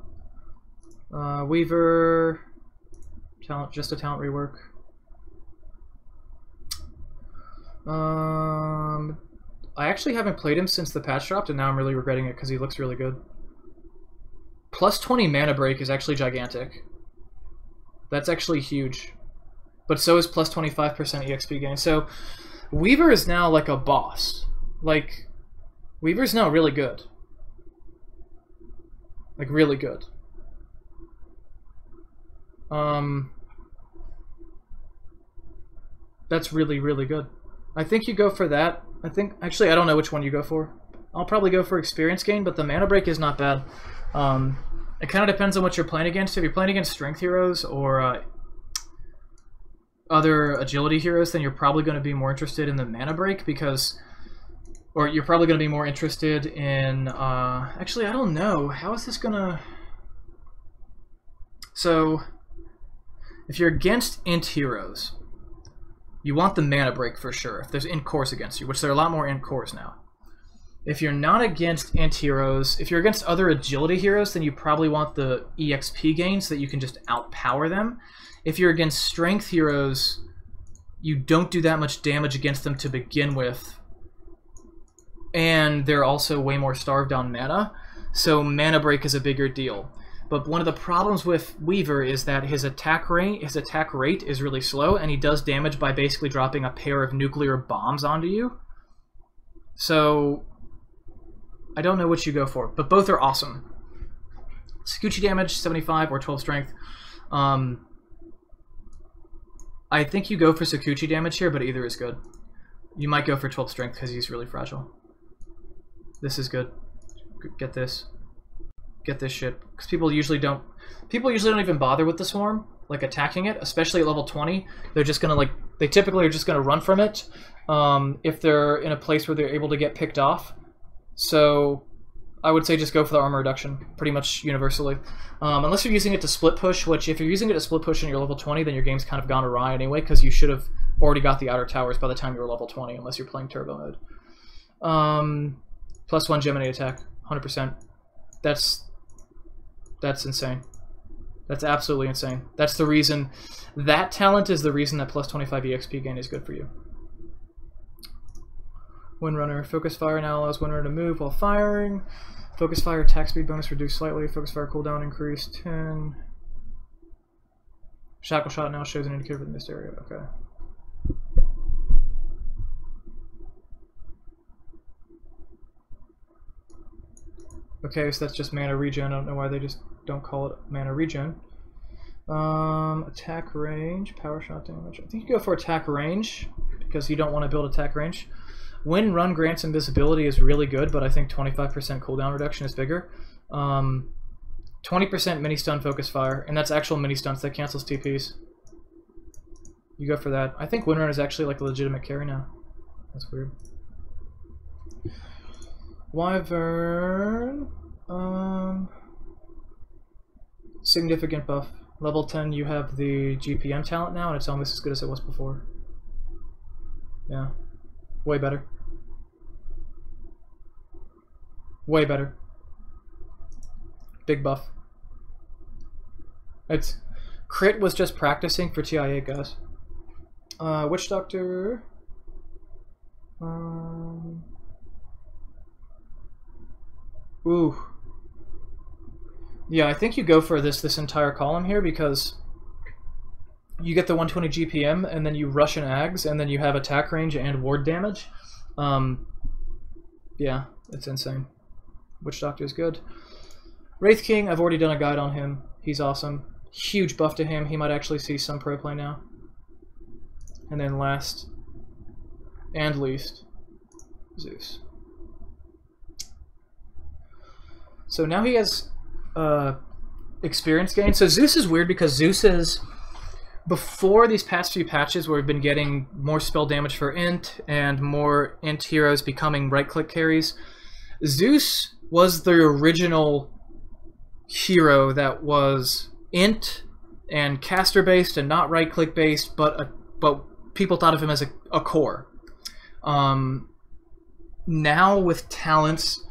Speaker 1: Weaver, talent, just a talent rework. I actually haven't played him since the patch dropped, and now I'm really regretting it because he looks really good. Plus 20 mana break is actually gigantic. That's actually huge. But so is plus 25% EXP gain. So Weaver is now like a boss. Like, Weaver's now really good. Like, really good. That's really good. I think you go for that. Actually, I don't know which one you go for. I'll probably go for experience gain, but the mana break is not bad. It kind of depends on what you're playing against. If you're playing against strength heroes or other agility heroes, then you're probably going to be more interested in the mana break because, or you're probably going to be more interested in, actually, I don't know. How is this going to... So, if you're against int heroes, you want the mana break for sure. If there's int cores against you, which there are a lot more int cores now. If you're not against int heroes, if you're against other agility heroes, then you probably want the EXP gain so that you can just outpower them. If you're against strength heroes, you don't do that much damage against them to begin with. And they're also way more starved on mana, so mana break is a bigger deal. But one of the problems with Weaver is that his attack rate is really slow, and he does damage by basically dropping a pair of nuclear bombs onto you. So I don't know what you go for, but both are awesome. Sakuchi damage, 75 or 12 strength. I think you go for Sakuchi damage here, but either is good. You might go for 12 strength because he's really fragile. This is good. Get this. Get this shit. Because people usually don't even bother with the swarm, like attacking it, especially at level 20. They're just gonna they typically are just gonna run from it if they're in a place where they're able to get picked off. So I would say just go for the armor reduction, pretty much universally. Unless you're using it to split push, which if you're using it to split push and you're level 20, then your game's kind of gone awry anyway, because you should have already got the outer towers by the time you were level 20, unless you're playing turbo mode. +1 Gemini attack, 100%. That's insane. That's absolutely insane. That's the reason, that talent is the reason that +25 EXP gain is good for you. Windrunner, focus fire now allows Windrunner to move while firing. Focus fire attack speed bonus reduced slightly. Focus fire cooldown increased 10. Shackle shot now shows an indicator for the missed area. Okay. Okay, so that's just mana regen. I don't know why they just don't call it mana regen. Attack range, power shot damage. I think you go for attack range because you don't want to build attack range. Wind Run grants invisibility is really good, but I think 25% cooldown reduction is bigger. 20% mini stun focus fire, and that's actual mini stunts that cancels TPs. You go for that. I think Wind Run is actually like a legitimate carry now. That's weird. Wyvern, significant buff. Level 10, you have the GPM talent now, and it's almost as good as it was before. Yeah, way better. Way better. Big buff. It's crit was just practicing for TI8, guys. Witch Doctor. Ooh. Yeah, I think you go for this entire column here because you get the 120 GPM and then you rush an Ags and then you have attack range and ward damage. Yeah, it's insane. Witch Doctor is good. Wraith King, I've already done a guide on him. He's awesome. Huge buff to him. He might actually see some pro play now. And then last and least, Zeus. So now he has experience gain. So Zeus is weird because Zeus is, before these past few patches where we've been getting more spell damage for Int and more Int heroes becoming right-click carries, Zeus was the original hero that was Int and caster-based and not right-click based, but people thought of him as a core. Now with talents,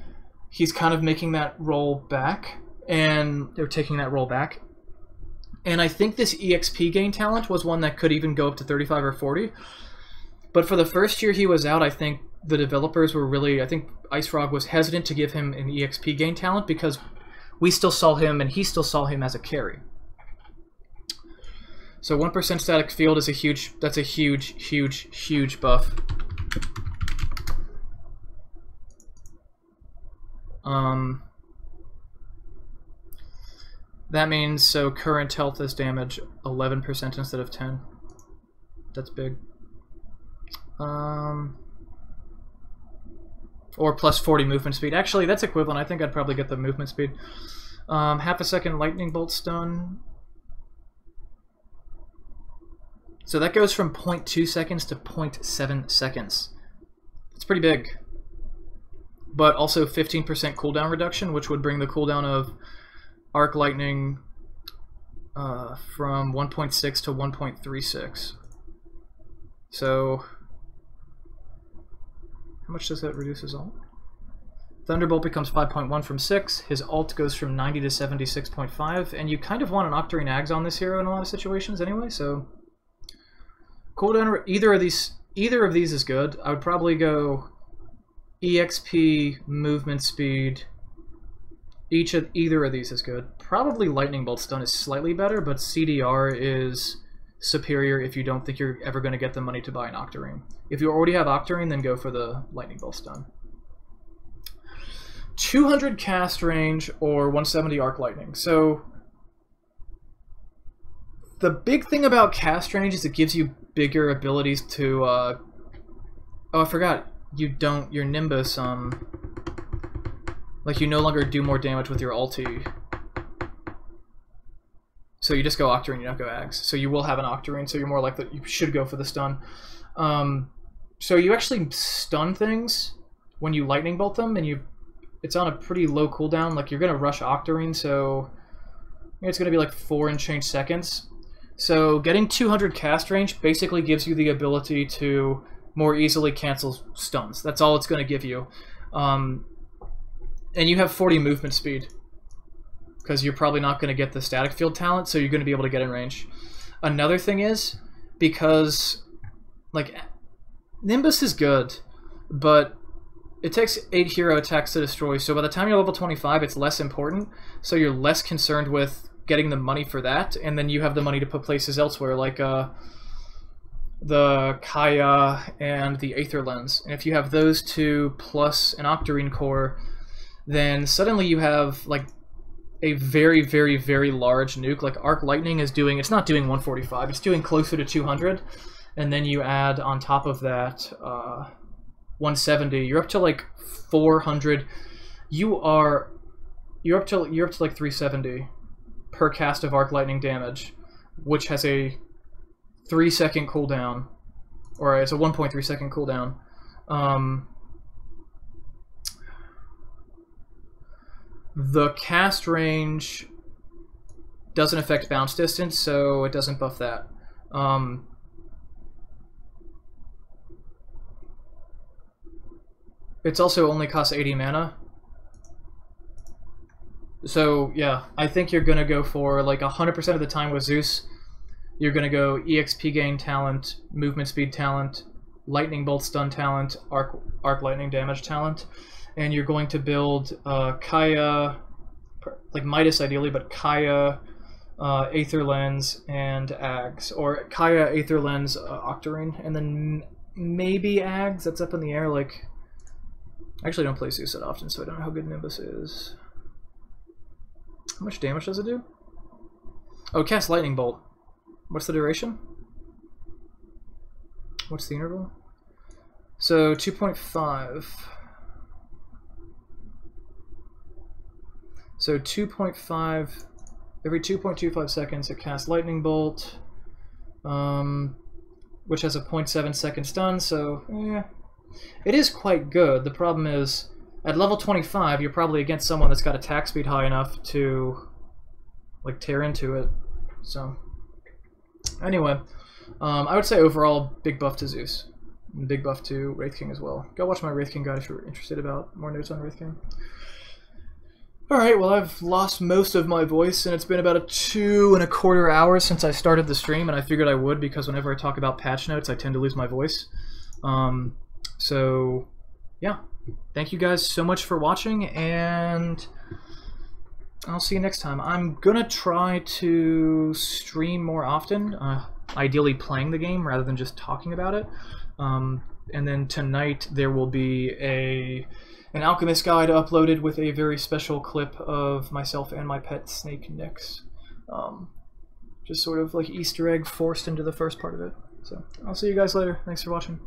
Speaker 1: he's kind of making that role back, and they're taking that role back. And I think this EXP gain talent was one that could even go up to 35 or 40. But for the first year he was out, I think the developers were really, I think Ice Frog was hesitant to give him an EXP gain talent because we still saw him and he still saw him as a carry. So 1% static field is that's a huge buff. That means, so current health is damage 11% instead of 10. That's big. Or plus 40 movement speed. Actually, that's equivalent. I think I'd probably get the movement speed. Half a second lightning bolt stun. So that goes from 0.2 seconds to 0.7 seconds. It's pretty big. But also 15% cooldown reduction, which would bring the cooldown of Arc Lightning from 1.6 to 1.36. So, how much does that reduce his ult? Thunderbolt becomes 5.1 from 6. His ult goes from 90 to 76.5. And you kind of want an Octarine Ags on this hero in a lot of situations anyway, so cooldown, either of these is good. I would probably go EXP, movement speed. Either of these is good. probably Lightning Bolt Stun is slightly better, but CDR is superior if you don't think you're ever going to get the money to buy an Octarine. If you already have Octarine, then go for the Lightning Bolt Stun. 200 cast range or 170 arc lightning. So the big thing about cast range is it gives you bigger abilities to oh, I forgot, you don't, your Nimbus, like you no longer do more damage with your ulti. So you just go Octarine, you don't go Ags. So you will have an Octarine, so you're more likely, you should go for the stun. So you actually stun things when you lightning bolt them, and it's on a pretty low cooldown. Like, you're gonna rush Octarine, so it's gonna be like 4 and change seconds. So getting 200 cast range basically gives you the ability to more easily cancel stuns. That's all it's gonna give you. And you have 40 movement speed, because you're probably not gonna get the static field talent, so you're gonna be able to get in range. Another thing is, because like Nimbus is good, but it takes 8 hero attacks to destroy, so by the time you're level 25, it's less important, so you're less concerned with getting the money for that, and then you have the money to put places elsewhere, like the Kaya and the Aether Lens. And if you have those two plus an Octarine core, then suddenly you have like a very, very, very large nuke. Like Arc Lightning is doing, it's not doing 145, it's doing closer to 200, and then you add on top of that 170, you're up to like 400. You're up to like 370 per cast of Arc Lightning damage, which has a 3-second cooldown, or it's a 1.3 second cooldown. The cast range doesn't affect bounce distance, so it doesn't buff that. It's also only costs 80 mana. So yeah, I think you're gonna go for like 100% of the time with Zeus. You're gonna go EXP gain talent, movement speed talent, lightning bolt stun talent, arc lightning damage talent, and you're going to build Kaya, like Midas ideally, but Kaya, Aether Lens, and Ags, or Kaya, Aether Lens, Octarine, and then maybe Ags. That's up in the air. Like, I actually don't play Zeus that often, so I don't know how good Nimbus is. How much damage does it do? Oh, cast Lightning Bolt. What's the duration? What's the interval? So 2.5. So 2.5, every 2.25 seconds it casts Lightning Bolt, which has a 0.7 second stun, so it is quite good. The problem is, at level 25, you're probably against someone that's got attack speed high enough to like tear into it. So anyway, I would say overall big buff to Zeus, and big buff to Wraith King as well. Go watch my Wraith King guide if you're interested about more notes on Wraith King. Alright, well, I've lost most of my voice, and it's been about 2.25 hours since I started the stream, and I figured I would, because whenever I talk about patch notes, I tend to lose my voice. So yeah, thank you guys so much for watching, and I'll see you next time. I'm gonna try to stream more often, ideally playing the game rather than just talking about it. And then tonight there will be an Alchemist guide uploaded with a very special clip of myself and my pet snake Nyx. Just sort of like Easter egg forced into the first part of it. So I'll see you guys later. Thanks for watching.